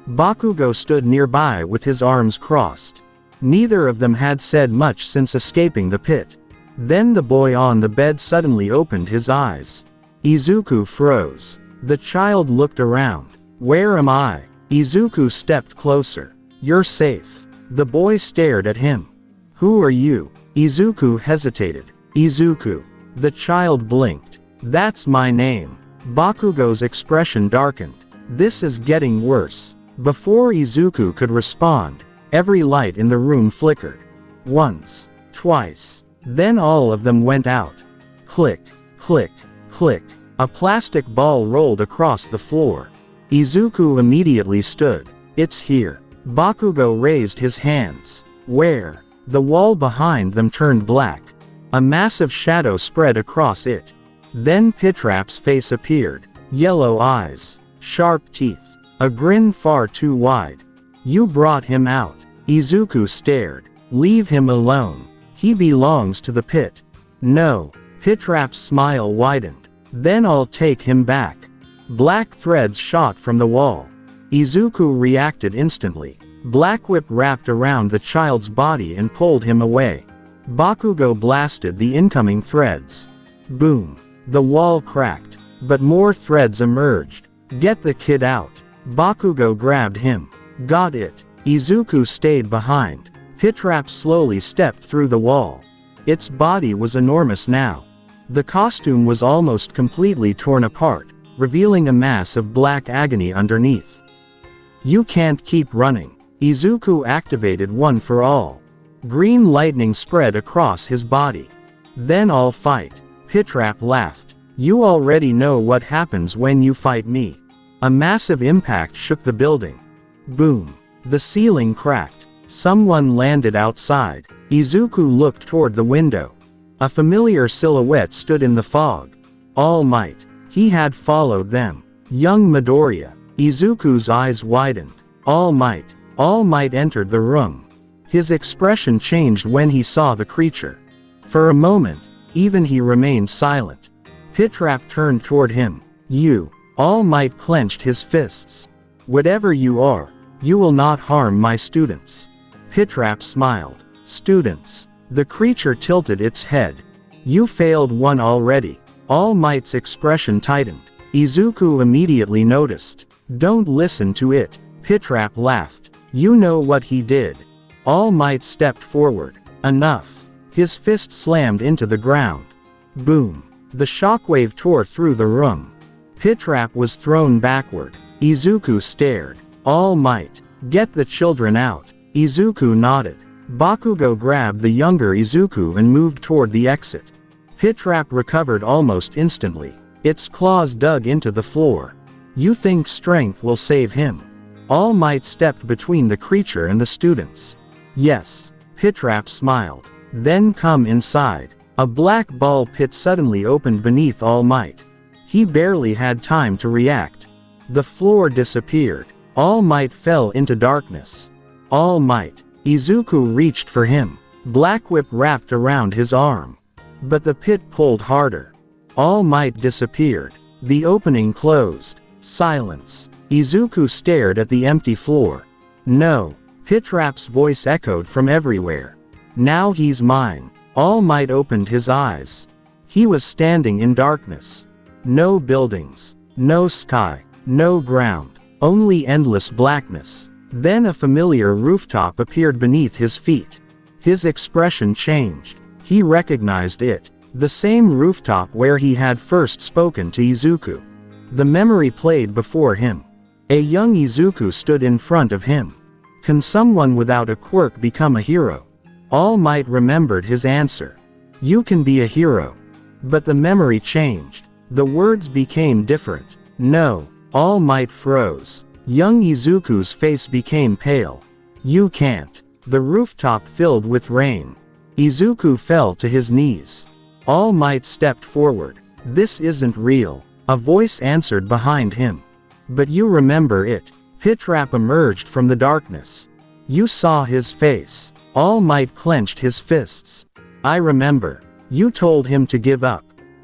Bakugo stood nearby with his arms crossed. Neither of them had said much since escaping the pit. Then the boy on the bed suddenly opened his eyes. Izuku froze. The child looked around. Where am I? Izuku stepped closer. You're safe. The boy stared at him. Who are you? Izuku hesitated. Izuku. The child blinked. That's my name. Bakugo's expression darkened. This is getting worse. Before Izuku could respond, every light in the room flickered. Once. Twice. Then all of them went out. Click. Click. Click. A plastic ball rolled across the floor. Izuku immediately stood. It's here. Bakugo raised his hands. Where? The wall behind them turned black. A massive shadow spread across it. Then Pitrap's face appeared. Yellow eyes. Sharp teeth. A grin far too wide. You brought him out. Izuku stared. Leave him alone. He belongs to the pit. No. Pitrap's smile widened. Then I'll take him back. Black threads shot from the wall. Izuku reacted instantly. Black whip wrapped around the child's body and pulled him away. Bakugo blasted the incoming threads. Boom. The wall cracked. But more threads emerged. Get the kid out. Bakugo grabbed him. Got it. Izuku stayed behind. Pitrap slowly stepped through the wall. Its body was enormous now. The costume was almost completely torn apart, revealing a mass of black agony underneath. You can't keep running. Izuku activated One for All. Green lightning spread across his body. Then I'll fight. Pitrap laughed. You already know what happens when you fight me. A massive impact shook the building. Boom. The ceiling cracked. Someone landed outside. Izuku looked toward the window. A familiar silhouette stood in the fog. All Might. He had followed them. Young Midoriya. Izuku's eyes widened. All Might. All Might entered the room. His expression changed when he saw the creature. For a moment, even he remained silent. Pitrap turned toward him. You. All Might clenched his fists. Whatever you are, you will not harm my students. Pitrap smiled. Students. The creature tilted its head. You failed one already. All Might's expression tightened. Izuku immediately noticed. Don't listen to it. Pitrap laughed. You know what he did. All Might stepped forward. Enough. His fist slammed into the ground. Boom. The shockwave tore through the room. Pitrap was thrown backward. Izuku stared. All Might. Get the children out. Izuku nodded. Bakugo grabbed the younger Izuku and moved toward the exit. Pitrap recovered almost instantly. Its claws dug into the floor. You think strength will save him? All Might stepped between the creature and the students. Yes. Pitrap smiled. Then come inside. A black ball pit suddenly opened beneath All Might. He barely had time to react. The floor disappeared. All Might fell into darkness. All Might. Izuku reached for him. Black whip wrapped around his arm. But the pit pulled harder. All Might disappeared. The opening closed. Silence. Izuku stared at the empty floor. No. Pitrap's voice echoed from everywhere. Now he's mine. All Might opened his eyes. He was standing in darkness. No buildings. No sky. No ground. Only endless blackness. Then a familiar rooftop appeared beneath his feet. His expression changed. He recognized it. The same rooftop where he had first spoken to Izuku. The memory played before him. A young Izuku stood in front of him. Can someone without a quirk become a hero? All Might remembered his answer. You can be a hero. But the memory changed. The words became different. No. All Might froze. Young Izuku's face became pale. You can't. The rooftop filled with rain. Izuku fell to his knees. All Might stepped forward. This isn't real. A voice answered behind him. But you remember it. Pitrap emerged from the darkness. You saw his face. All Might clenched his fists. I remember. You told him to give up.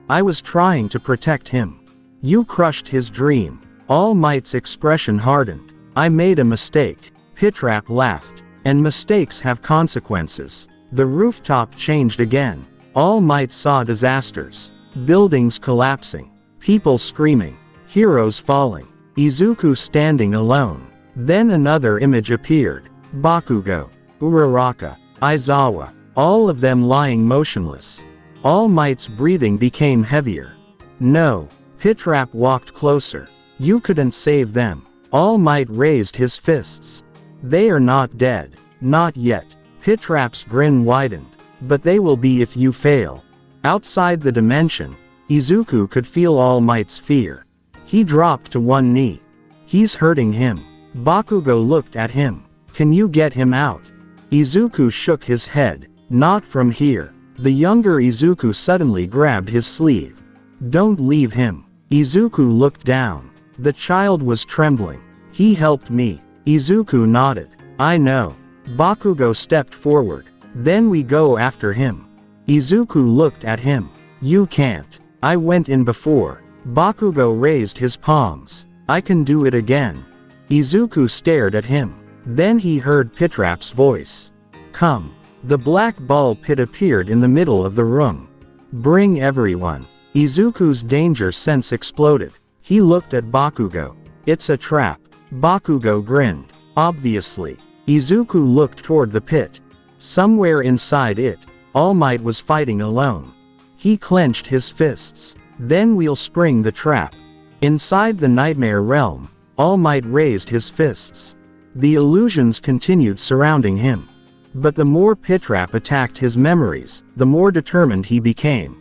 I was trying to protect him. You crushed his dream. All Might's expression hardened. I made a mistake. Pitrap laughed. And mistakes have consequences. The rooftop changed again. All Might saw disasters. Buildings collapsing. People screaming. Heroes falling. Izuku standing alone. Then another image appeared. Bakugo. Uraraka. Aizawa. All of them lying motionless. All Might's breathing became heavier. No. Pitrap walked closer. You couldn't save them. All Might raised his fists. They are not dead. Not yet. Pitrap's grin widened. But they will be if you fail. Outside the dimension, Izuku could feel All Might's fear. He dropped to one knee. He's hurting him. Bakugo looked at him. Can you get him out? Izuku shook his head. Not from here. The younger Izuku suddenly grabbed his sleeve. Don't leave him. Izuku looked down. The child was trembling. He helped me. Izuku nodded. I know. Bakugo stepped forward. Then we go after him. Izuku looked at him. You can't. I went in before. Bakugo raised his palms. I can do it again. Izuku stared at him. Then he heard Pitrap's voice. Come. The black ball pit appeared in the middle of the room. Bring everyone. Izuku's danger sense exploded. He looked at Bakugo. It's a trap. Bakugo grinned. Obviously. Izuku looked toward the pit. Somewhere inside it, All Might was fighting alone. He clenched his fists. Then we'll spring the trap. Inside the nightmare realm, All Might raised his fists. The illusions continued surrounding him. But the more Pitrap attacked his memories, the more determined he became.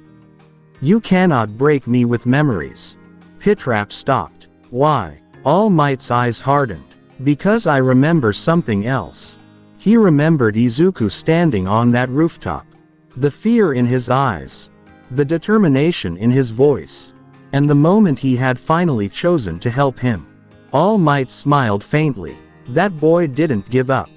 You cannot break me with memories. Pitrap stopped. Why? All Might's eyes hardened. Because I remember something else. He remembered Izuku standing on that rooftop. The fear in his eyes. The determination in his voice. And the moment he had finally chosen to help him. All Might smiled faintly. That boy didn't give up.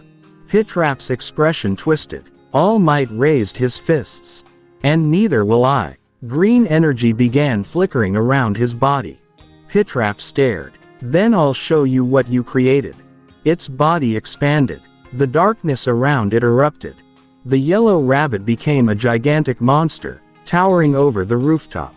Pitrap's expression twisted. All Might raised his fists. And neither will I. Green energy began flickering around his body. Pitrap stared. Then I'll show you what you created. Its body expanded. The darkness around it erupted. The yellow rabbit became a gigantic monster, towering over the rooftop.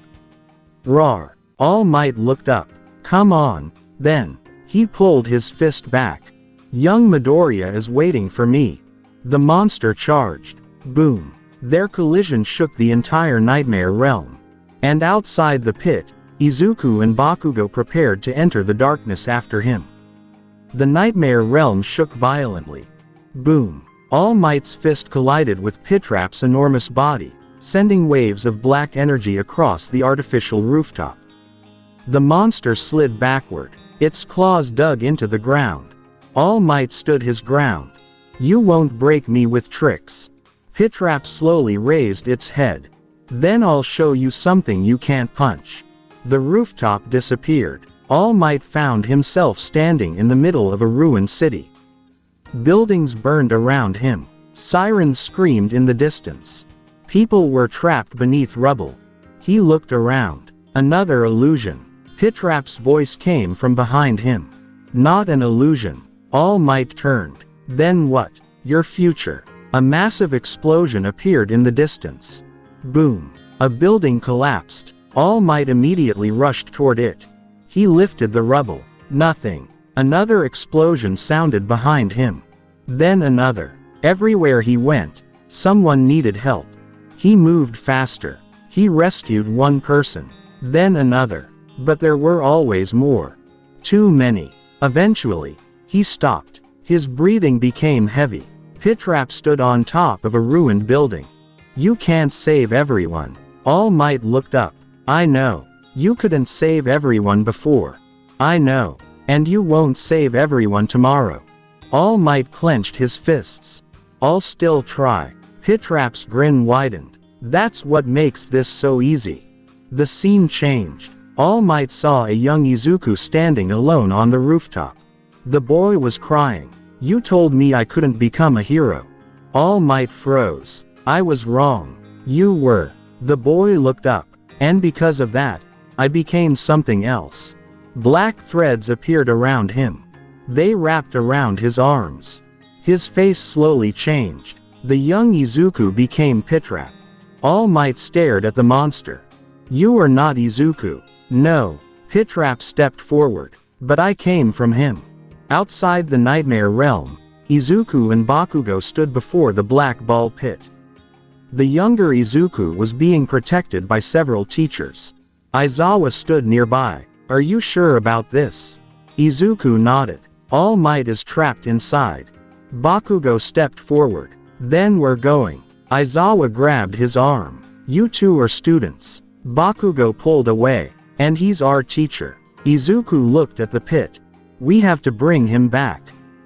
Roar! All Might looked up. Come on. Then, he pulled his fist back. Young Midoriya is waiting for me. The monster charged. Boom. Their collision shook the entire nightmare realm. And outside the pit, Izuku and Bakugo prepared to enter the darkness after him. The nightmare realm shook violently. Boom. All Might's fist collided with Pitrap's enormous body, sending waves of black energy across the artificial rooftop. The monster slid backward. Its claws dug into the ground. All Might stood his ground. You won't break me with tricks. Pitrap slowly raised its head. Then I'll show you something you can't punch. The rooftop disappeared. All Might found himself standing in the middle of a ruined city. Buildings burned around him. Sirens screamed in the distance. People were trapped beneath rubble. He looked around. Another illusion. Pitrap's voice came from behind him. Not an illusion. All Might turned. Then what? Your future. A massive explosion appeared in the distance. Boom. A building collapsed. All Might immediately rushed toward it. He lifted the rubble. Nothing. Another explosion sounded behind him. Then another. Everywhere he went, someone needed help. He moved faster. He rescued one person. Then another. But there were always more. Too many. Eventually, he stopped. His breathing became heavy. Pitrap stood on top of a ruined building. You can't save everyone. All Might looked up. I know. You couldn't save everyone before. I know. And you won't save everyone tomorrow. All Might clenched his fists. I'll still try. Pitrap's grin widened. That's what makes this so easy. The scene changed. All Might saw a young Izuku standing alone on the rooftop. The boy was crying. You told me I couldn't become a hero. All Might froze. I was wrong. You were. The boy looked up. And because of that, I became something else. Black threads appeared around him. They wrapped around his arms. His face slowly changed. The young Izuku became Pitrap. All Might stared at the monster. You are not Izuku. No. Pitrap stepped forward. But I came from him. Outside the nightmare realm, Izuku and Bakugo stood before the black ball pit. The younger Izuku was being protected by several teachers. Aizawa stood nearby. Are you sure about this? Izuku nodded. All Might is trapped inside. Bakugo stepped forward. Then we're going. Aizawa grabbed his arm. You two are students. Bakugo pulled away. And he's our teacher. Izuku looked at the pit. We have to bring him back.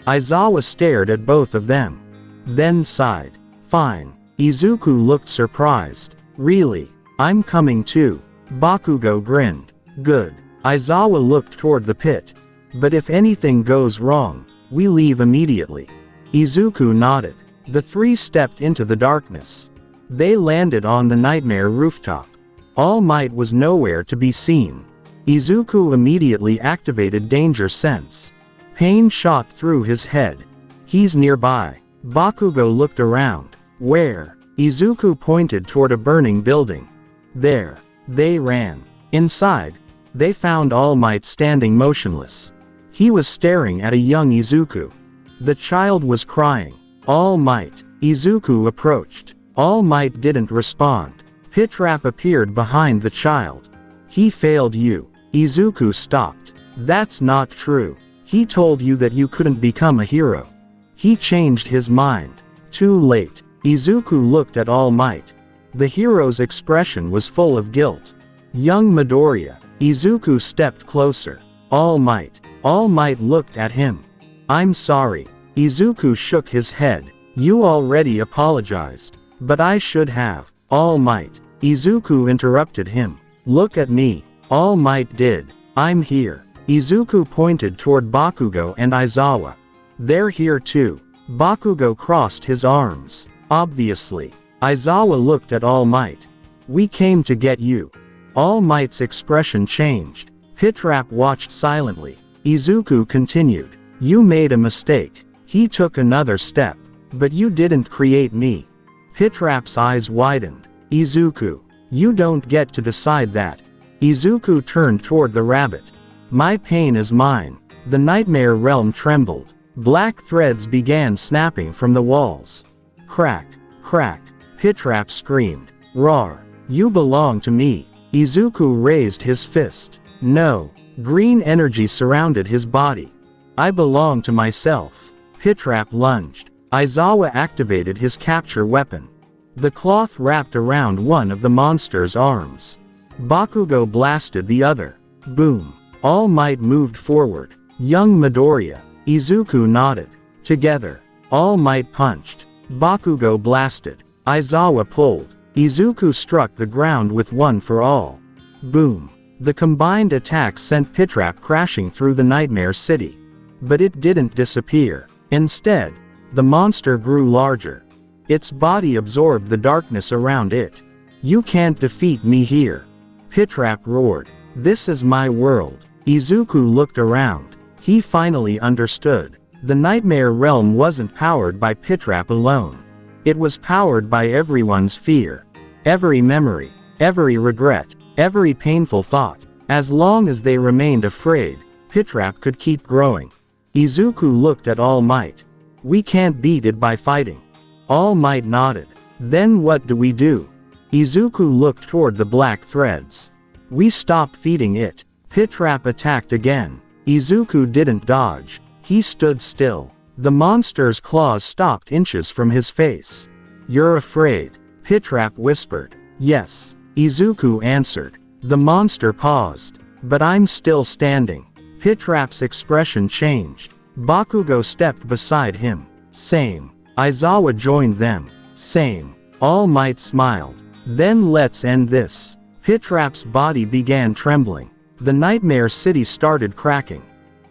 Aizawa stared at both of them. Then sighed. Fine. Izuku looked surprised. Really? I'm coming too. Bakugo grinned. Good. Aizawa looked toward the pit. But if anything goes wrong, we leave immediately. Izuku nodded. The three stepped into the darkness. They landed on the nightmare rooftop. All Might was nowhere to be seen. Izuku immediately activated danger sense. Pain shot through his head. He's nearby. Bakugo looked around. Where? Izuku pointed toward a burning building. There. They ran. Inside, they found All Might standing motionless. He was staring at a young Izuku. The child was crying. All Might. Izuku approached. All Might didn't respond. Pitrap appeared behind the child. He failed you. Izuku stopped. That's not true. He told you that you couldn't become a hero. He changed his mind. Too late. Izuku looked at All Might. The hero's expression was full of guilt. Young Midoriya. Izuku stepped closer. All Might. All Might looked at him. I'm sorry. Izuku shook his head. You already apologized. But I should have. All Might. Izuku interrupted him. Look at me. All Might did. I'm here. Izuku pointed toward Bakugo and Aizawa. They're here too. Bakugo crossed his arms. Obviously. Aizawa looked at All Might. We came to get you. All Might's expression changed. Pitrap watched silently. Izuku continued. You made a mistake. He took another step. But you didn't create me. Pitrap's eyes widened. Izuku. You don't get to decide that. Izuku turned toward the rabbit. My pain is mine. The nightmare realm trembled. Black threads began snapping from the walls. Crack. Crack. Pitrap screamed. Roar. You belong to me. Izuku raised his fist. No. Green energy surrounded his body. I belong to myself. Pitrap lunged. Aizawa activated his capture weapon. The cloth wrapped around one of the monster's arms. Bakugo blasted the other. Boom. All Might moved forward. Young Midoriya. Izuku nodded. Together. All Might punched. Bakugo blasted. Aizawa pulled. Izuku struck the ground with one for all. Boom. The combined attack sent Pitrap crashing through the Nightmare City. But it didn't disappear. Instead, the monster grew larger. Its body absorbed the darkness around it. You can't defeat me here. Pitrap roared. This is my world. Izuku looked around. He finally understood. The Nightmare Realm wasn't powered by Pitrap alone. It was powered by everyone's fear. Every memory. Every regret. Every painful thought. As long as they remained afraid, Pitrap could keep growing. Izuku looked at All Might. We can't beat it by fighting. All Might nodded. Then what do we do? Izuku looked toward the black threads. We stop feeding it. Pitrap attacked again. Izuku didn't dodge. He stood still. The monster's claws stopped inches from his face. You're afraid? Pitrap whispered. Yes. Izuku answered. The monster paused. But I'm still standing. Pitrap's expression changed. Bakugo stepped beside him. Same. Aizawa joined them. Same. All Might smiled. Then let's end this. Pitrap's body began trembling. The Nightmare City started cracking.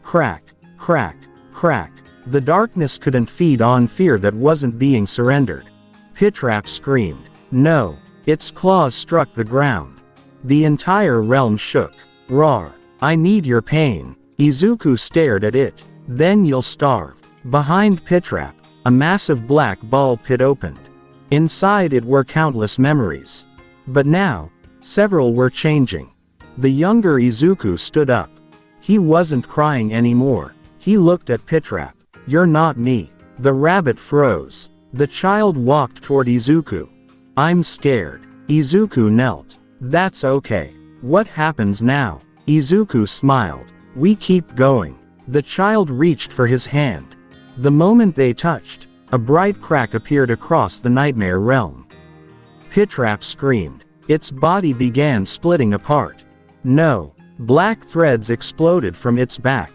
Crack. Crack. Crack. The darkness couldn't feed on fear that wasn't being surrendered. Pitrap screamed. No. Its claws struck the ground. The entire realm shook. Roar. I need your pain. Izuku stared at it. Then you'll starve. Behind Pitrap, a massive black ball pit opened. Inside it were countless memories. But now, several were changing. The younger Izuku stood up. He wasn't crying anymore. He looked at Pitrap. You're not me. The rabbit froze. The child walked toward Izuku. I'm scared. Izuku knelt. That's okay. What happens now? Izuku smiled. We keep going. The child reached for his hand. The moment they touched, a bright crack appeared across the Nightmare Realm. Pitrap screamed. Its body began splitting apart. No. Black threads exploded from its back.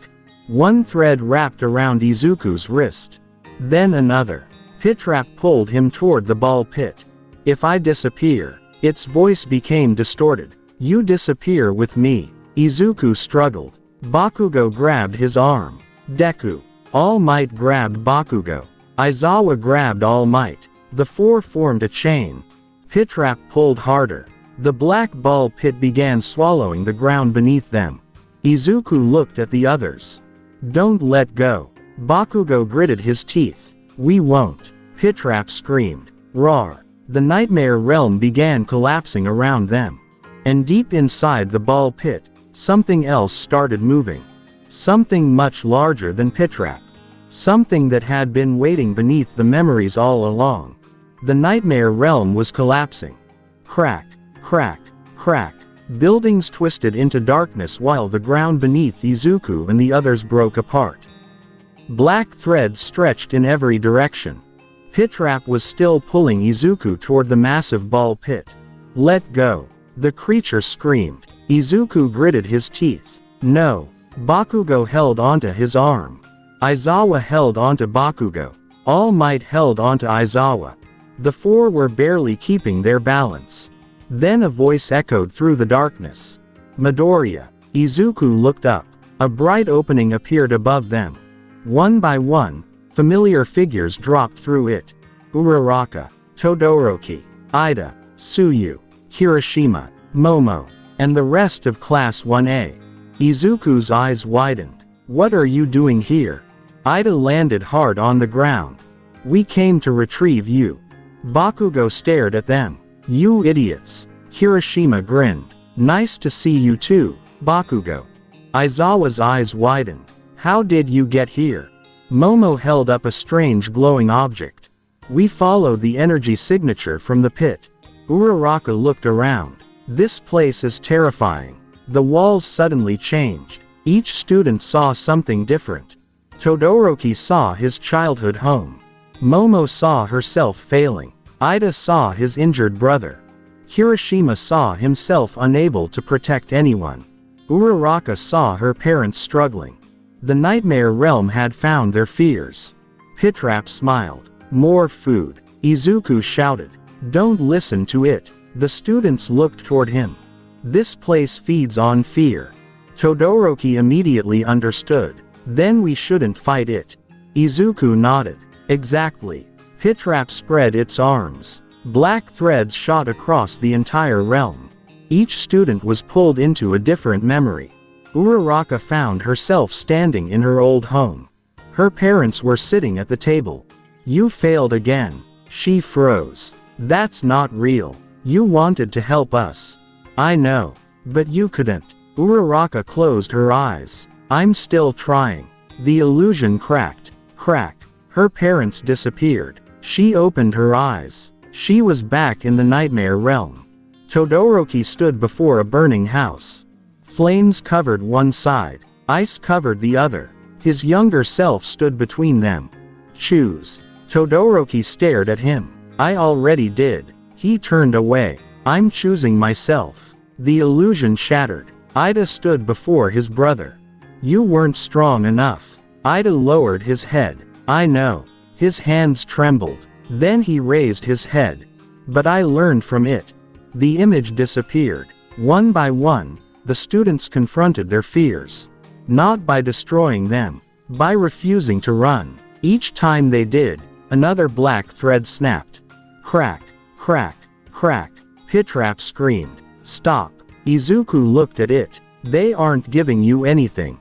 One thread wrapped around Izuku's wrist. Then another. Pitrap pulled him toward the ball pit. If I disappear, its voice became distorted. You disappear with me. Izuku struggled. Bakugo grabbed his arm. Deku. All Might grabbed Bakugo. Aizawa grabbed All Might. The four formed a chain. Pitrap pulled harder. The black ball pit began swallowing the ground beneath them. Izuku looked at the others. Don't let go. Bakugo gritted his teeth. We won't. Pitrap screamed. Roar. The nightmare realm began collapsing around them. And deep inside the ball pit, something else started moving. Something much larger than Pitrap. Something that had been waiting beneath the memories all along. The nightmare realm was collapsing. Crack, crack, crack. Buildings twisted into darkness while the ground beneath Izuku and the others broke apart. Black threads stretched in every direction. Pitrap was still pulling Izuku toward the massive ball pit. Let go. The creature screamed. Izuku gritted his teeth. No. Bakugo held onto his arm. Aizawa held onto Bakugo. All Might held onto Aizawa. The four were barely keeping their balance. Then a voice echoed through the darkness. Midoriya. Izuku looked up. A bright opening appeared above them. One by one, familiar figures dropped through it. Uraraka, Todoroki, Ida, Tsuyu, Hiroshima, Momo, and the rest of Class 1A. Izuku's eyes widened. What are you doing here? Ida landed hard on the ground. We came to retrieve you. Bakugo stared at them. You idiots. Hiroshima grinned. Nice to see you too, Bakugo. Aizawa's eyes widened. How did you get here? Momo held up a strange glowing object. We followed the energy signature from the pit. Uraraka looked around. This place is terrifying. The walls suddenly changed. Each student saw something different. Todoroki saw his childhood home. Momo saw herself failing. Ida saw his injured brother. Hiroshima saw himself unable to protect anyone. Uraraka saw her parents struggling. The nightmare realm had found their fears. Pitrap smiled. More food. Izuku shouted. Don't listen to it. The students looked toward him. This place feeds on fear. Todoroki immediately understood. Then we shouldn't fight it. Izuku nodded. Exactly. Pitrap spread its arms. Black threads shot across the entire realm. Each student was pulled into a different memory. Uraraka found herself standing in her old home. Her parents were sitting at the table. You failed again. She froze. That's not real. You wanted to help us. I know. But you couldn't. Uraraka closed her eyes. I'm still trying. The illusion cracked. Crack. Her parents disappeared. She opened her eyes. She was back in the nightmare realm. Todoroki stood before a burning house. Flames covered one side. Ice covered the other. His younger self stood between them. Choose. Todoroki stared at him. I already did. He turned away. I'm choosing myself. The illusion shattered. Ida stood before his brother. You weren't strong enough. Ida lowered his head. I know. His hands trembled. Then he raised his head. But I learned from it. The image disappeared. One by one, the students confronted their fears. Not by destroying them. By refusing to run. Each time they did, another black thread snapped. Crack, crack, crack. Pitrap screamed. Stop. Izuku looked at it. They aren't giving you anything.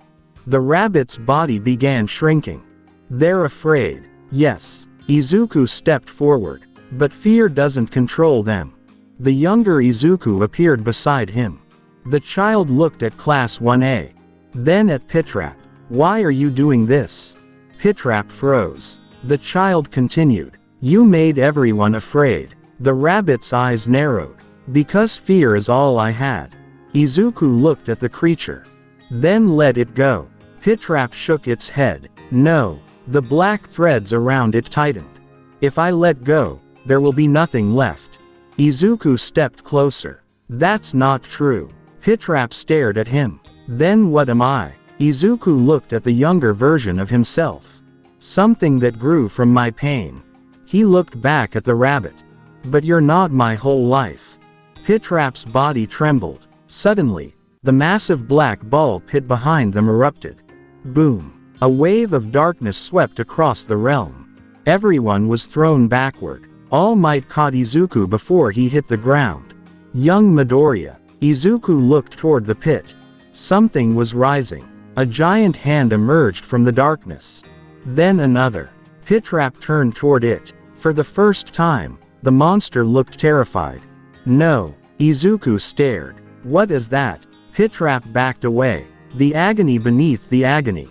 The rabbit's body began shrinking. They're afraid. Yes. Izuku stepped forward. But fear doesn't control them. The younger Izuku appeared beside him. The child looked at Class 1A. Then at Pitrap. Why are you doing this? Pitrap froze. The child continued. You made everyone afraid. The rabbit's eyes narrowed. Because fear is all I had. Izuku looked at the creature. Then let it go. Pitrap shook its head. No. The black threads around it tightened. If I let go, there will be nothing left. Izuku stepped closer. That's not true. Pitrap stared at him. Then what am I? Izuku looked at the younger version of himself. Something that grew from my pain. He looked back at the rabbit. But you're not my whole life. Pitrap's body trembled. Suddenly, the massive black ball pit behind them erupted. Boom. A wave of darkness swept across the realm. Everyone was thrown backward. All Might caught Izuku before he hit the ground. Young Midoriya. Izuku looked toward the pit. Something was rising. A giant hand emerged from the darkness. Then another. Pitrap turned toward it. For the first time, the monster looked terrified. No. Izuku stared. What is that? Pitrap backed away. The agony beneath the agony.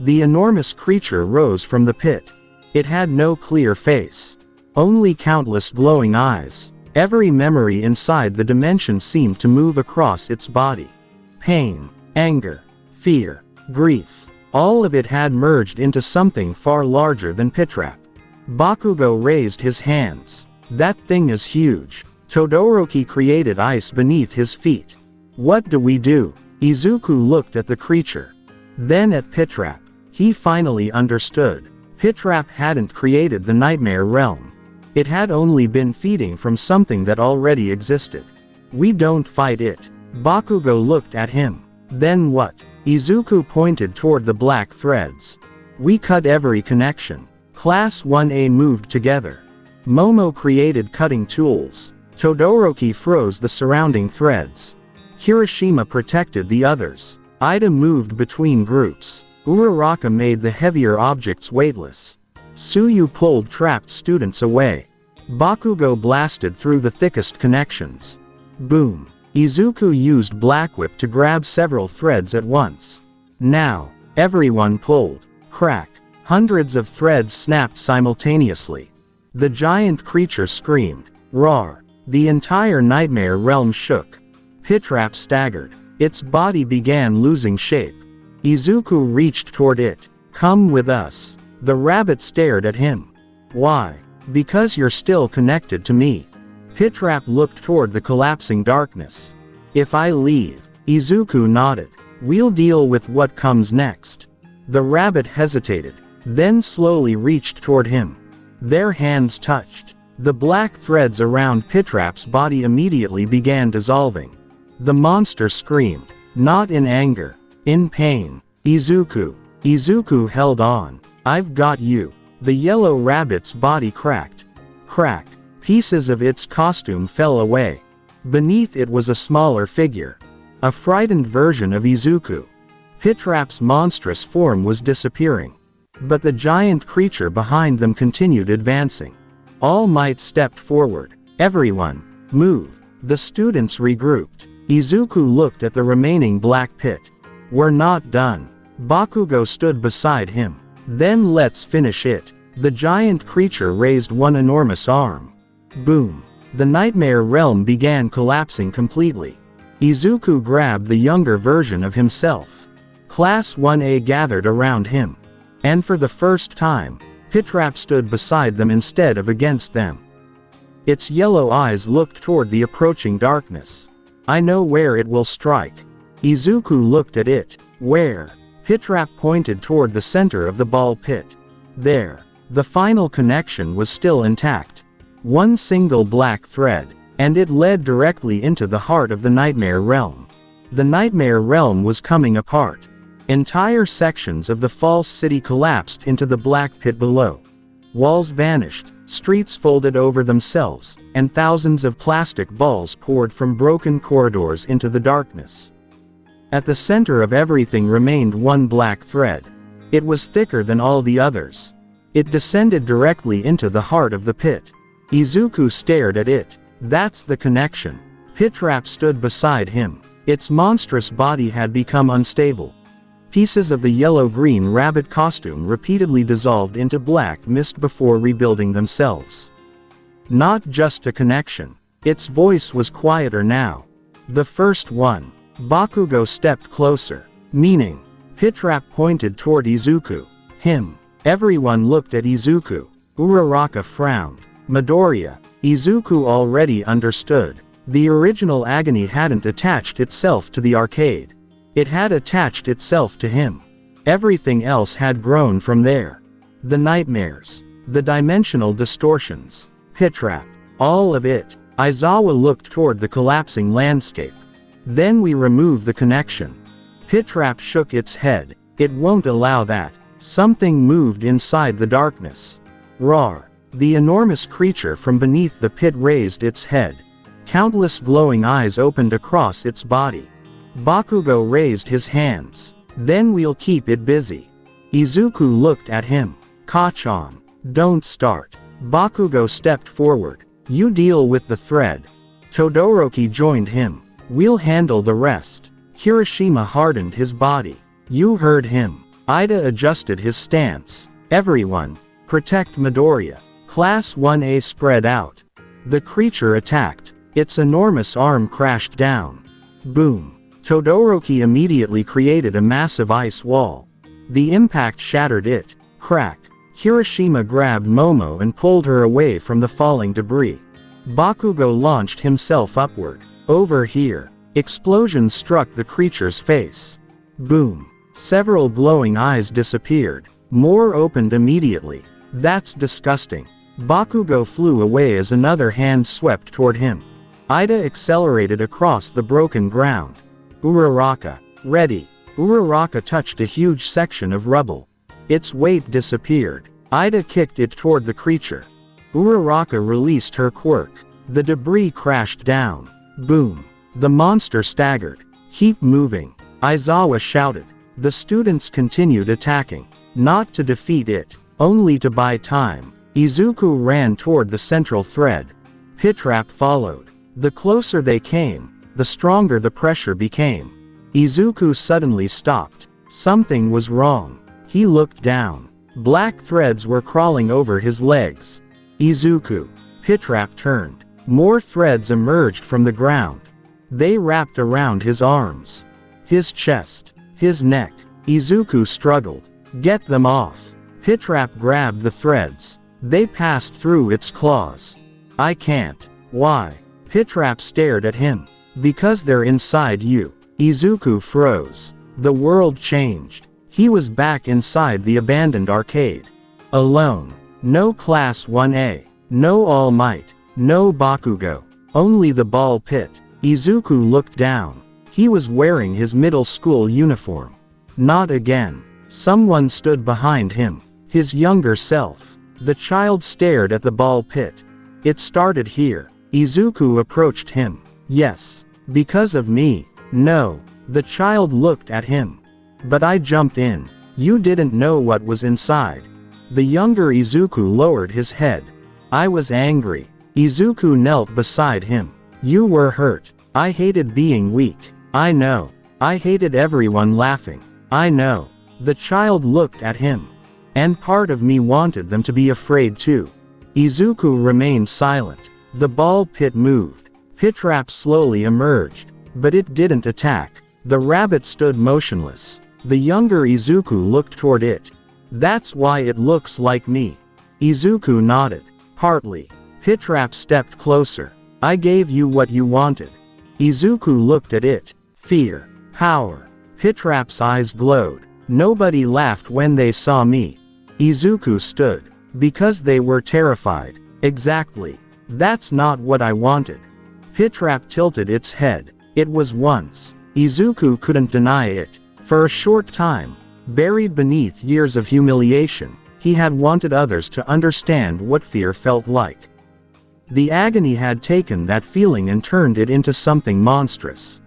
The enormous creature rose from the pit. It had no clear face. Only countless glowing eyes. Every memory inside the dimension seemed to move across its body. Pain, anger, fear, grief. All of it had merged into something far larger than Pitrap. Bakugo raised his hands. That thing is huge. Todoroki created ice beneath his feet. What do we do? Izuku looked at the creature. Then at Pitrap. He finally understood. Pitrap hadn't created the nightmare realm. It had only been feeding from something that already existed. We don't fight it. Bakugo looked at him. Then what? Izuku pointed toward the black threads. We cut every connection. Class 1A moved together. Momo created cutting tools. Todoroki froze the surrounding threads. Hiroshima protected the others. Ida moved between groups. Uraraka made the heavier objects weightless. Tsuyu pulled trapped students away. Bakugo blasted through the thickest connections. Boom. Izuku used Black Whip to grab several threads at once. Now, everyone pulled. Crack. Hundreds of threads snapped simultaneously. The giant creature screamed. Roar. The entire nightmare realm shook. Pitrap staggered. Its body began losing shape. Izuku reached toward it. Come with us. The rabbit stared at him. Why? Because you're still connected to me. Pitrap looked toward the collapsing darkness. If I leave, Izuku nodded. We'll deal with what comes next. The rabbit hesitated, then slowly reached toward him. Their hands touched. The black threads around Pitrap's body immediately began dissolving. The monster screamed, not in anger, in pain. Izuku. Izuku held on. I've got you. The yellow rabbit's body cracked. Crack. Pieces of its costume fell away. Beneath it was a smaller figure. A frightened version of Izuku. Pitrap's monstrous form was disappearing. But the giant creature behind them continued advancing. All Might stepped forward. Everyone, move. The students regrouped. Izuku looked at the remaining black pit. We're not done. Bakugo stood beside him. Then let's finish it. The giant creature raised one enormous arm. Boom. The nightmare realm began collapsing completely. Izuku grabbed the younger version of himself. Class 1A gathered around him. And for the first time, Pitrap stood beside them instead of against them. Its yellow eyes looked toward the approaching darkness. I know where it will strike. Izuku looked at it. Where? Pitrap pointed toward the center of the ball pit. There. The final connection was still intact. One single black thread, and it led directly into the heart of the nightmare realm. The nightmare realm was coming apart. Entire sections of the false city collapsed into the black pit below. Walls vanished, streets folded over themselves, and thousands of plastic balls poured from broken corridors into the darkness. At the center of everything remained one black thread. It was thicker than all the others. It descended directly into the heart of the pit. Izuku stared at it. That's the connection. Pitrap stood beside him. Its monstrous body had become unstable. Pieces of the yellow-green rabbit costume repeatedly dissolved into black mist before rebuilding themselves. Not just a connection. Its voice was quieter now. The first one. Bakugo stepped closer. Meaning. Pitrap pointed toward Izuku. Him. Everyone looked at Izuku. Uraraka frowned. Midoriya. Izuku already understood. The original Agony hadn't attached itself to the arcade. It had attached itself to him. Everything else had grown from there. The nightmares. The dimensional distortions. Pitrap. All of it. Aizawa looked toward the collapsing landscape. Then we remove the connection. Pitrap shook its head. It won't allow that. Something moved inside the darkness. Roar. The enormous creature from beneath the pit raised its head. Countless glowing eyes opened across its body. Bakugo raised his hands. Then we'll keep it busy. Izuku looked at him. Kachan. Don't start. Bakugo stepped forward. You deal with the thread. Todoroki joined him. We'll handle the rest. Kirishima hardened his body. You heard him. Ida adjusted his stance. Everyone, protect Midoriya. Class 1A spread out. The creature attacked. Its enormous arm crashed down. Boom. Todoroki immediately created a massive ice wall. The impact shattered it. Crack. Kirishima grabbed Momo and pulled her away from the falling debris. Bakugo launched himself upward. Over here. Explosions struck the creature's face. Boom. Several glowing eyes disappeared. More opened immediately. That's disgusting. Bakugo flew away as another hand swept toward him. Ida accelerated across the broken ground. Uraraka. Ready. Uraraka touched a huge section of rubble. Its weight disappeared. Ida kicked it toward the creature. Uraraka released her quirk. The debris crashed down. Boom. The monster staggered. Keep moving. Aizawa shouted. The students continued attacking. Not to defeat it, only to buy time. Izuku ran toward the central thread. Pitrap followed. The closer they came, the stronger the pressure became. Izuku suddenly stopped. Something was wrong. He looked down. Black threads were crawling over his legs. Izuku. Pitrap turned. More threads emerged from the ground. They wrapped around his arms, his chest, his neck. Izuku struggled. Get them off. Pitrap grabbed the threads. They passed through its claws. I can't. Why? Pitrap stared at him. Because they're inside you. Izuku froze. The world changed. He was back inside the abandoned arcade. Alone. No Class 1A. No All Might. No Bakugo. Only the ball pit. Izuku looked down. He was wearing his middle school uniform. Not again. Someone stood behind him. His younger self. The child stared at the ball pit. It started here. Izuku approached him. Yes. Because of me. No. The child looked at him. But I jumped in. You didn't know what was inside. The younger Izuku lowered his head. I was angry. Izuku knelt beside him. You were hurt. I hated being weak. I know. I hated everyone laughing. I know. The child looked at him. And part of me wanted them to be afraid too. Izuku remained silent. The ball pit moved. Pitrap slowly emerged. But it didn't attack. The rabbit stood motionless. The younger Izuku looked toward it. That's why it looks like me. Izuku nodded. Partly. Pitrap stepped closer. I gave you what you wanted. Izuku looked at it. Fear. Power. Pitrap's eyes glowed. Nobody laughed when they saw me. Izuku stood. Because they were terrified. Exactly. That's not what I wanted. Pitrap tilted its head. It was once. Izuku couldn't deny it. For a short time, buried beneath years of humiliation, he had wanted others to understand what fear felt like. The agony had taken that feeling and turned it into something monstrous.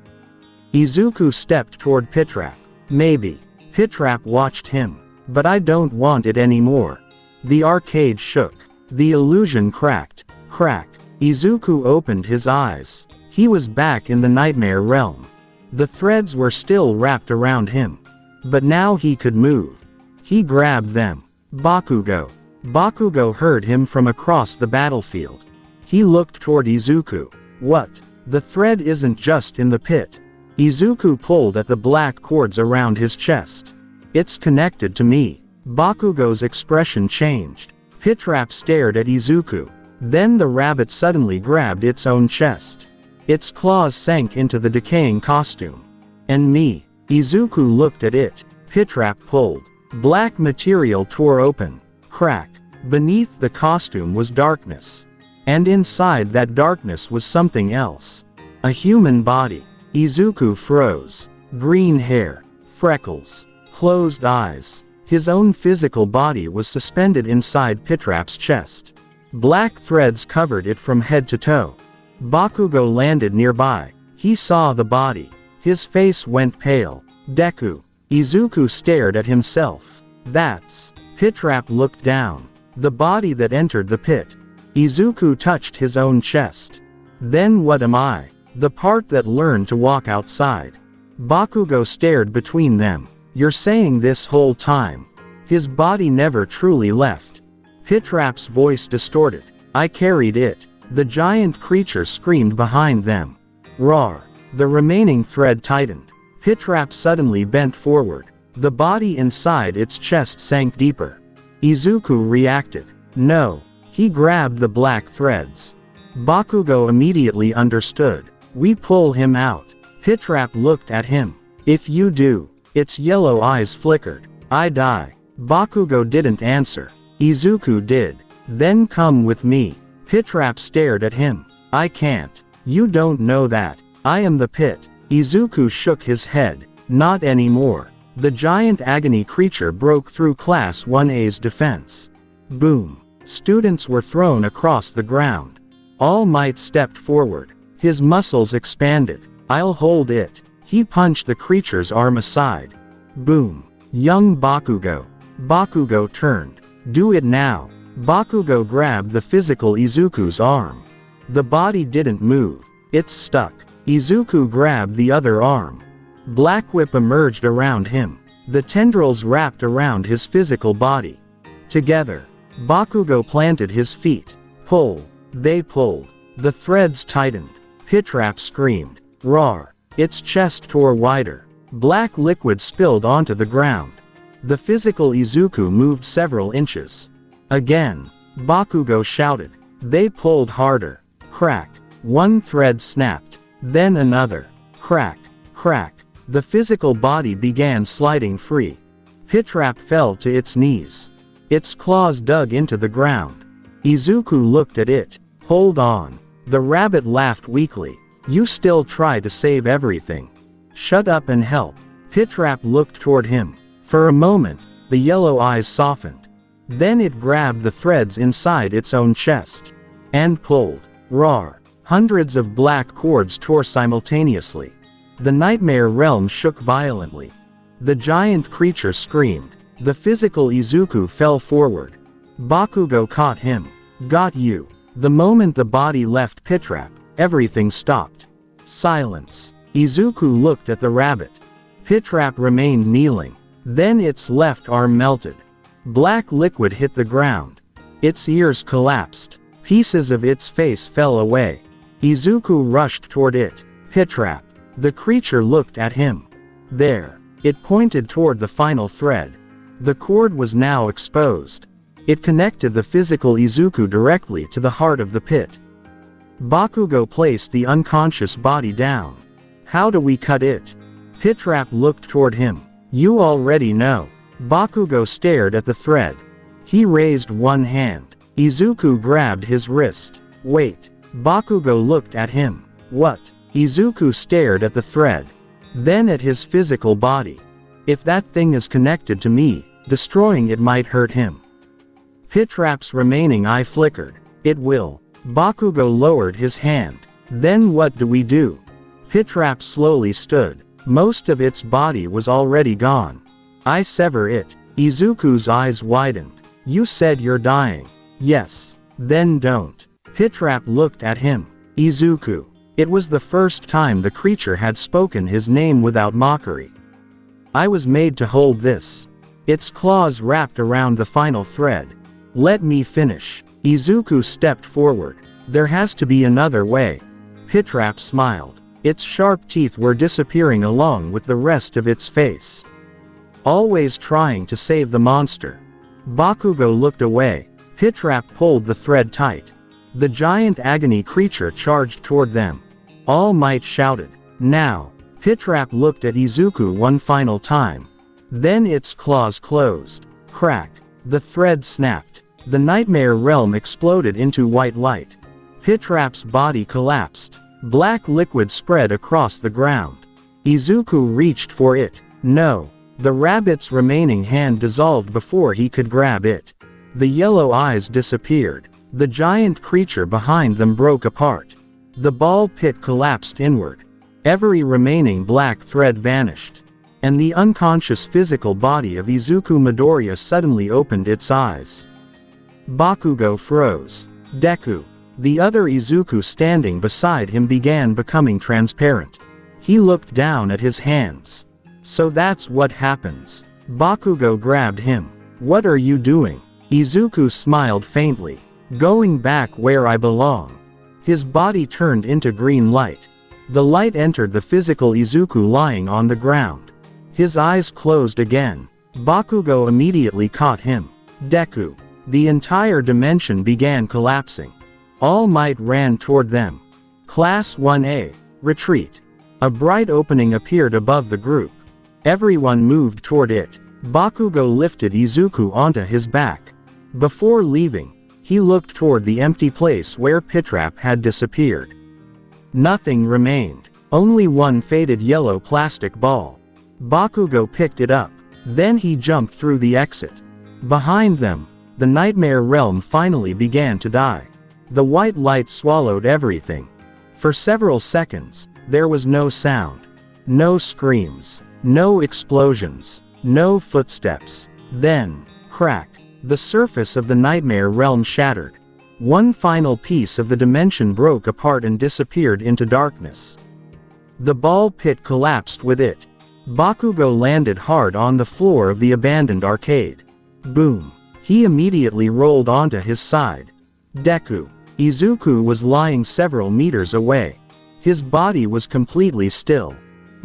Izuku stepped toward Pitrap. Maybe. Pitrap watched him. But I don't want it anymore. The arcade shook. The illusion cracked. Crack. Izuku opened his eyes. He was back in the nightmare realm. The threads were still wrapped around him. But now he could move. He grabbed them. Bakugo. Bakugo heard him from across the battlefield. He looked toward Izuku. What? The thread isn't just in the pit. Izuku pulled at the black cords around his chest. It's connected to me. Bakugo's expression changed. Pitrap stared at Izuku. Then the rabbit suddenly grabbed its own chest. Its claws sank into the decaying costume. And me. Izuku looked at it. Pitrap pulled. Black material tore open. Crack. Beneath the costume was darkness. And inside that darkness was something else. A human body. Izuku froze. Green hair. Freckles. Closed eyes. His own physical body was suspended inside Pitrap's chest. Black threads covered it from head to toe. Bakugo landed nearby. He saw the body. His face went pale. Deku. Izuku stared at himself. That's. Pitrap looked down. The body that entered the pit. Izuku touched his own chest. Then what am I? The part that learned to walk outside. Bakugo stared between them. You're saying this whole time. His body never truly left. Pitrap's voice distorted. I carried it. The giant creature screamed behind them. Roar. The remaining thread tightened. Pitrap suddenly bent forward. The body inside its chest sank deeper. Izuku reacted. No. He grabbed the black threads. Bakugo immediately understood. We pull him out. Pitrap looked at him. If you do. Its yellow eyes flickered. I die. Bakugo didn't answer. Izuku did. Then come with me. Pitrap stared at him. I can't. You don't know that. I am the pit. Izuku shook his head. Not anymore. The giant agony creature broke through Class 1A's defense. Boom. Students were thrown across the ground. All Might stepped forward. His muscles expanded. I'll hold it. He punched the creature's arm aside. Boom. Young Bakugo. Bakugo turned. Do it now. Bakugo grabbed the physical Izuku's arm. The body didn't move. It's stuck. Izuku grabbed the other arm. Black Whip emerged around him. The tendrils wrapped around his physical body. Together. Bakugo planted his feet. Pull. They pulled. The threads tightened. Pitrap screamed. Roar. Its chest tore wider. Black liquid spilled onto the ground. The physical Izuku moved several inches. Again. Bakugo shouted. They pulled harder. Crack. One thread snapped. Then another. Crack. Crack. The physical body began sliding free. Pitrap fell to its knees. Its claws dug into the ground. Izuku looked at it. Hold on. The rabbit laughed weakly. You still try to save everything. Shut up and help. Pitrap looked toward him. For a moment, the yellow eyes softened. Then it grabbed the threads inside its own chest. And pulled. Roar. Hundreds of black cords tore simultaneously. The nightmare realm shook violently. The giant creature screamed. The physical Izuku fell forward. Bakugo caught him. Got you. The moment the body left Pitrap, everything stopped. Silence. Izuku looked at the rabbit. Pitrap remained kneeling. Then its left arm melted. Black liquid hit the ground. Its ears collapsed. Pieces of its face fell away. Izuku rushed toward it. Pitrap. The creature looked at him. There. It pointed toward the final thread. The cord was now exposed. It connected the physical Izuku directly to the heart of the pit. Bakugo placed the unconscious body down. How do we cut it? Pitrap looked toward him. You already know. Bakugo stared at the thread. He raised one hand. Izuku grabbed his wrist. Wait. Bakugo looked at him. What? Izuku stared at the thread. Then at his physical body. If that thing is connected to me, destroying it might hurt him. Pitrap's remaining eye flickered. It will. Bakugo lowered his hand. Then what do we do? Pitrap slowly stood. Most of its body was already gone. I sever it. Izuku's eyes widened. You said you're dying. Yes. Then don't. Pitrap looked at him. Izuku. It was the first time the creature had spoken his name without mockery. I was made to hold this. Its claws wrapped around the final thread. Let me finish. Izuku stepped forward. There has to be another way. Pitrap smiled. Its sharp teeth were disappearing along with the rest of its face. Always trying to save the monster. Bakugo looked away. Pitrap pulled the thread tight. The giant agony creature charged toward them. All Might shouted. Now. Pitrap looked at Izuku one final time. Then its claws closed. Crack. The thread snapped. The nightmare realm exploded into white light. Pitrap's body collapsed. Black liquid spread across the ground. Izuku reached for it. No. The rabbit's remaining hand dissolved before he could grab it. The yellow eyes disappeared. The giant creature behind them broke apart. The ball pit collapsed inward. Every remaining black thread vanished. And the unconscious physical body of Izuku Midoriya suddenly opened its eyes. Bakugo froze. Deku, the other Izuku standing beside him, began becoming transparent. He looked down at his hands. So that's what happens. Bakugo grabbed him. What are you doing? Izuku smiled faintly. Going back where I belong. His body turned into green light. The light entered the physical Izuku lying on the ground. His eyes closed again. Bakugo immediately caught him. Deku. The entire dimension began collapsing. All Might ran toward them. Class 1A. Retreat. A bright opening appeared above the group. Everyone moved toward it. Bakugo lifted Izuku onto his back. Before leaving, he looked toward the empty place where Pitrap had disappeared. Nothing remained. Only one faded yellow plastic ball. Bakugo picked it up. Then he jumped through the exit. Behind them, the nightmare realm finally began to die. The white light swallowed everything. For several seconds, there was no sound. No screams. No explosions. No footsteps. Then, crack. The surface of the nightmare realm shattered. One final piece of the dimension broke apart and disappeared into darkness. The ball pit collapsed with it. Bakugo landed hard on the floor of the abandoned arcade. Boom. He immediately rolled onto his side. Deku. Izuku was lying several meters away. His body was completely still.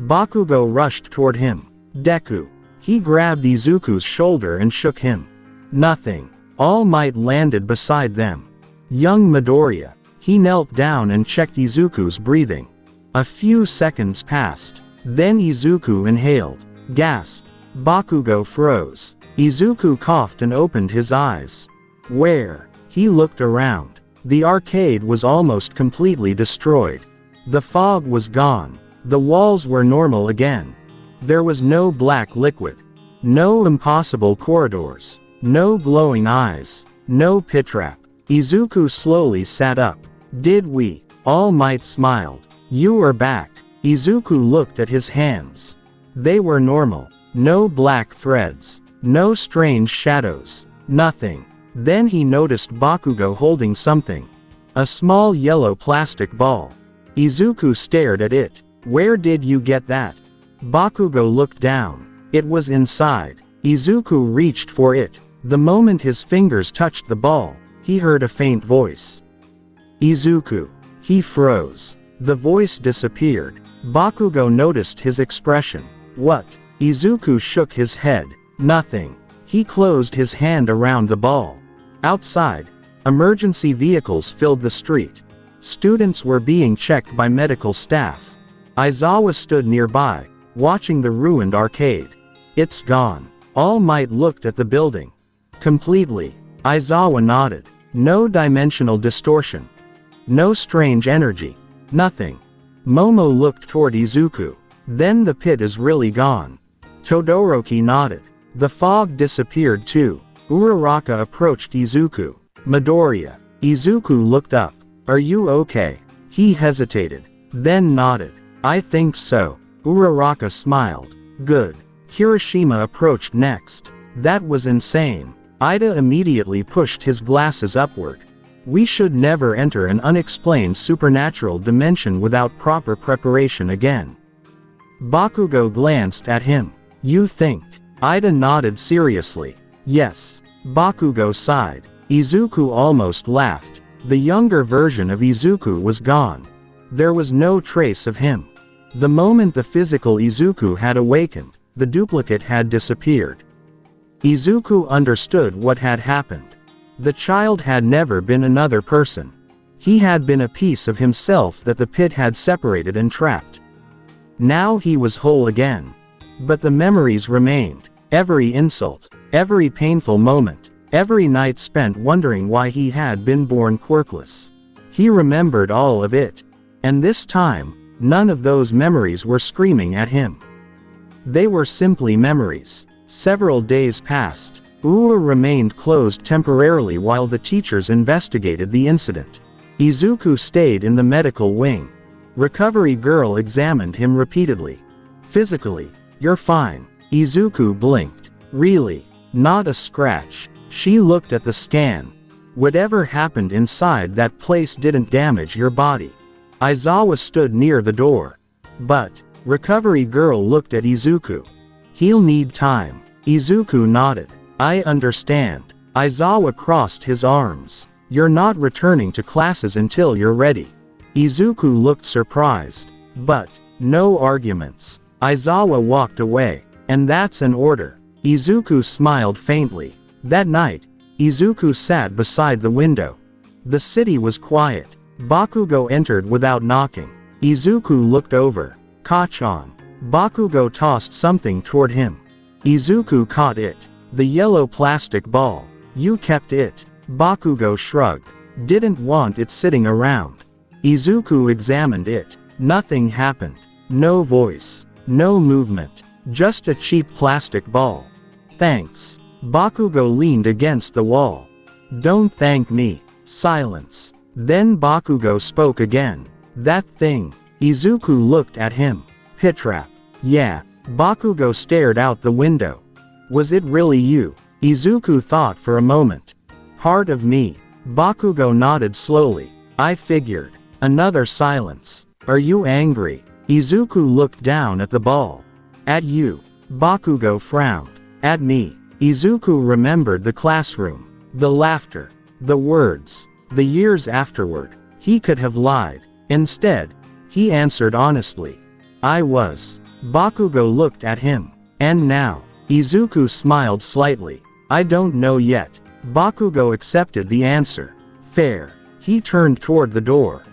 Bakugo rushed toward him. Deku. He grabbed Izuku's shoulder and shook him. Nothing. All Might landed beside them. Young Midoriya. He knelt down and checked Izuku's breathing. A few seconds passed. Then Izuku inhaled. Gasped. Bakugo froze. Izuku coughed and opened his eyes. Where? He looked around. The arcade was almost completely destroyed. The fog was gone. The walls were normal again. There was no black liquid. No impossible corridors. No glowing eyes. No Pitrap. Izuku slowly sat up. Did we? All Might smiled. You are back. Izuku looked at his hands. They were normal. No black threads. No strange shadows. Nothing. Then he noticed Bakugo holding something. A small yellow plastic ball. Izuku stared at it. Where did you get that? Bakugo looked down. It was inside. Izuku reached for it. The moment his fingers touched the ball, he heard a faint voice. Izuku. He froze. The voice disappeared. Bakugo noticed his expression. What? Izuku shook his head. Nothing. He closed his hand around the ball. Outside, emergency vehicles filled the street. Students were being checked by medical staff. Aizawa stood nearby, watching the ruined arcade. It's gone. All Might looked at the building. Completely. Aizawa nodded. No dimensional distortion. No strange energy. Nothing. Momo looked toward Izuku. Then the pit is really gone. Todoroki nodded. The fog disappeared too. Uraraka approached Izuku. Midoriya. Izuku looked up. Are you okay? He hesitated. Then nodded. I think so. Uraraka smiled. Good. Kirishima approached next. That was insane. Ida immediately pushed his glasses upward. We should never enter an unexplained supernatural dimension without proper preparation again. Bakugo glanced at him. You think? Ida nodded seriously. Yes. Bakugo sighed. Izuku almost laughed. The younger version of Izuku was gone. There was no trace of him. The moment the physical Izuku had awakened, the duplicate had disappeared. Izuku understood what had happened. The child had never been another person. He had been a piece of himself that the pit had separated and trapped. Now he was whole again. But the memories remained. Every insult, every painful moment, every night spent wondering why he had been born quirkless. He remembered all of it. And this time, none of those memories were screaming at him. They were simply memories. Several days passed. Ua remained closed temporarily while the teachers investigated the incident. Izuku stayed in the medical wing. Recovery girl examined him repeatedly. Physically, you're fine. Izuku blinked. Really? Not a scratch. She looked at the scan. Whatever happened inside that place didn't damage your body. Aizawa stood near the door. But, recovery girl looked at Izuku. He'll need time. Izuku nodded. I understand. Aizawa crossed his arms. You're not returning to classes until you're ready. Izuku looked surprised. But, no arguments. Aizawa walked away. And that's an order. Izuku smiled faintly. That night, Izuku sat beside the window. The city was quiet. Bakugo entered without knocking. Izuku looked over. Kachan. Bakugo tossed something toward him. Izuku caught it. The yellow plastic ball. You kept it. Bakugo shrugged. Didn't want it sitting around. Izuku examined it. Nothing happened. No voice. No movement. Just a cheap plastic ball. Thanks. Bakugo leaned against the wall. Don't thank me. Silence. Then Bakugo spoke again. That thing. Izuku looked at him. Pit trap. Yeah. Bakugo stared out the window. Was it really you? Izuku thought for a moment. Part of me. Bakugo nodded slowly. I figured. Another silence. Are you angry? Izuku looked down at the ball. At you. Bakugo frowned. At me. Izuku remembered the classroom. The laughter. The words. The years afterward. He could have lied. Instead, he answered honestly. I was. Bakugo looked at him. And now? Izuku smiled slightly. I don't know yet. Bakugo accepted the answer. Fair. He turned toward the door.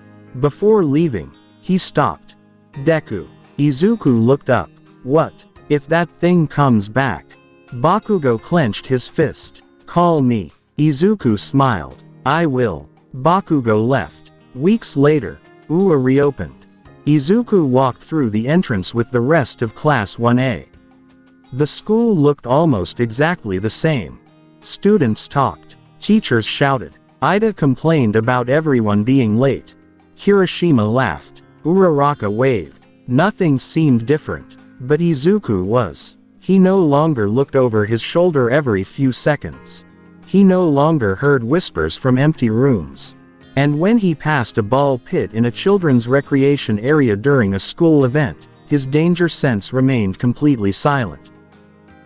Before leaving, he stopped. Deku. Izuku looked up. What? If that thing comes back? Bakugo clenched his fist. Call me. Izuku smiled. I will. Bakugo left. Weeks later, UA reopened. Izuku walked through the entrance with the rest of Class 1A. The school looked almost exactly the same. Students talked. Teachers shouted. Ida complained about everyone being late. Hiroshima laughed. Uraraka waved. Nothing seemed different. But Izuku was. He no longer looked over his shoulder every few seconds. He no longer heard whispers from empty rooms. And when he passed a ball pit in a children's recreation area during a school event, his danger sense remained completely silent.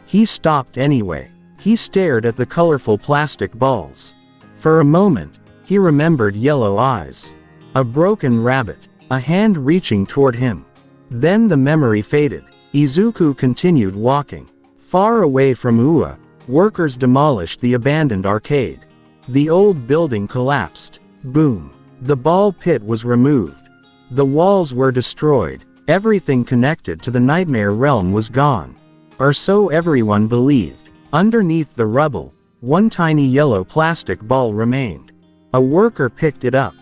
He stopped anyway. He stared at the colorful plastic balls. For a moment, he remembered yellow eyes. A broken rabbit. A hand reaching toward him. Then the memory faded. Izuku continued walking. Far away from UA, workers demolished the abandoned arcade. The old building collapsed. Boom. The ball pit was removed. The walls were destroyed. Everything connected to the nightmare realm was gone. Or so everyone believed. Underneath the rubble, one tiny yellow plastic ball remained. A worker picked it up.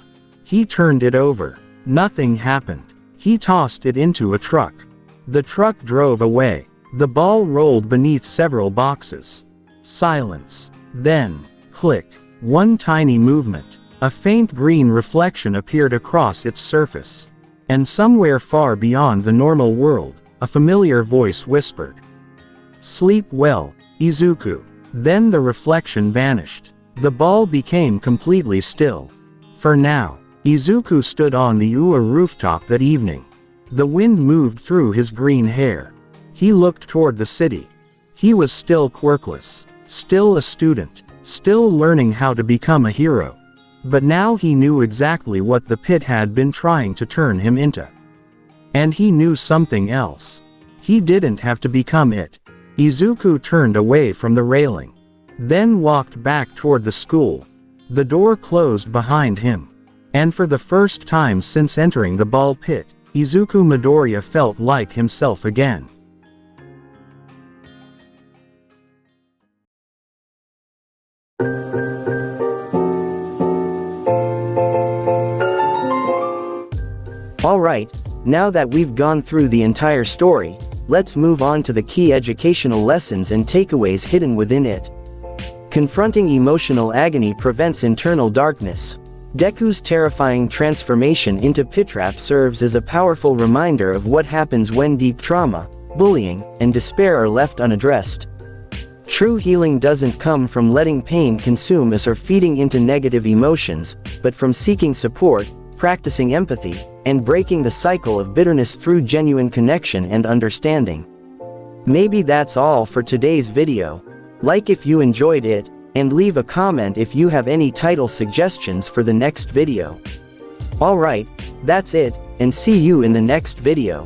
He turned it over. Nothing happened. He tossed it into a truck. The truck drove away. The ball rolled beneath several boxes. Silence. Then, click. One tiny movement. A faint green reflection appeared across its surface. And somewhere far beyond the normal world, a familiar voice whispered. Sleep well, Izuku. Then the reflection vanished. The ball became completely still. For now, Izuku stood on the UA rooftop that evening. The wind moved through his green hair. He looked toward the city. He was still quirkless. Still a student. Still learning how to become a hero. But now he knew exactly what the pit had been trying to turn him into. And he knew something else. He didn't have to become it. Izuku turned away from the railing. Then walked back toward the school. The door closed behind him. And for the first time since entering the ball pit, Izuku Midoriya felt like himself again. Alright, now that we've gone through the entire story, let's move on to the key educational lessons and takeaways hidden within it. Confronting emotional agony prevents internal darkness. Deku's terrifying transformation into Pitrap serves as a powerful reminder of what happens when deep trauma, bullying, and despair are left unaddressed. True healing doesn't come from letting pain consume us or feeding into negative emotions, but from seeking support, practicing empathy, and breaking the cycle of bitterness through genuine connection and understanding. Maybe that's all for today's video. Like if you enjoyed it, and leave a comment if you have any title suggestions for the next video. Alright, that's it, and see you in the next video.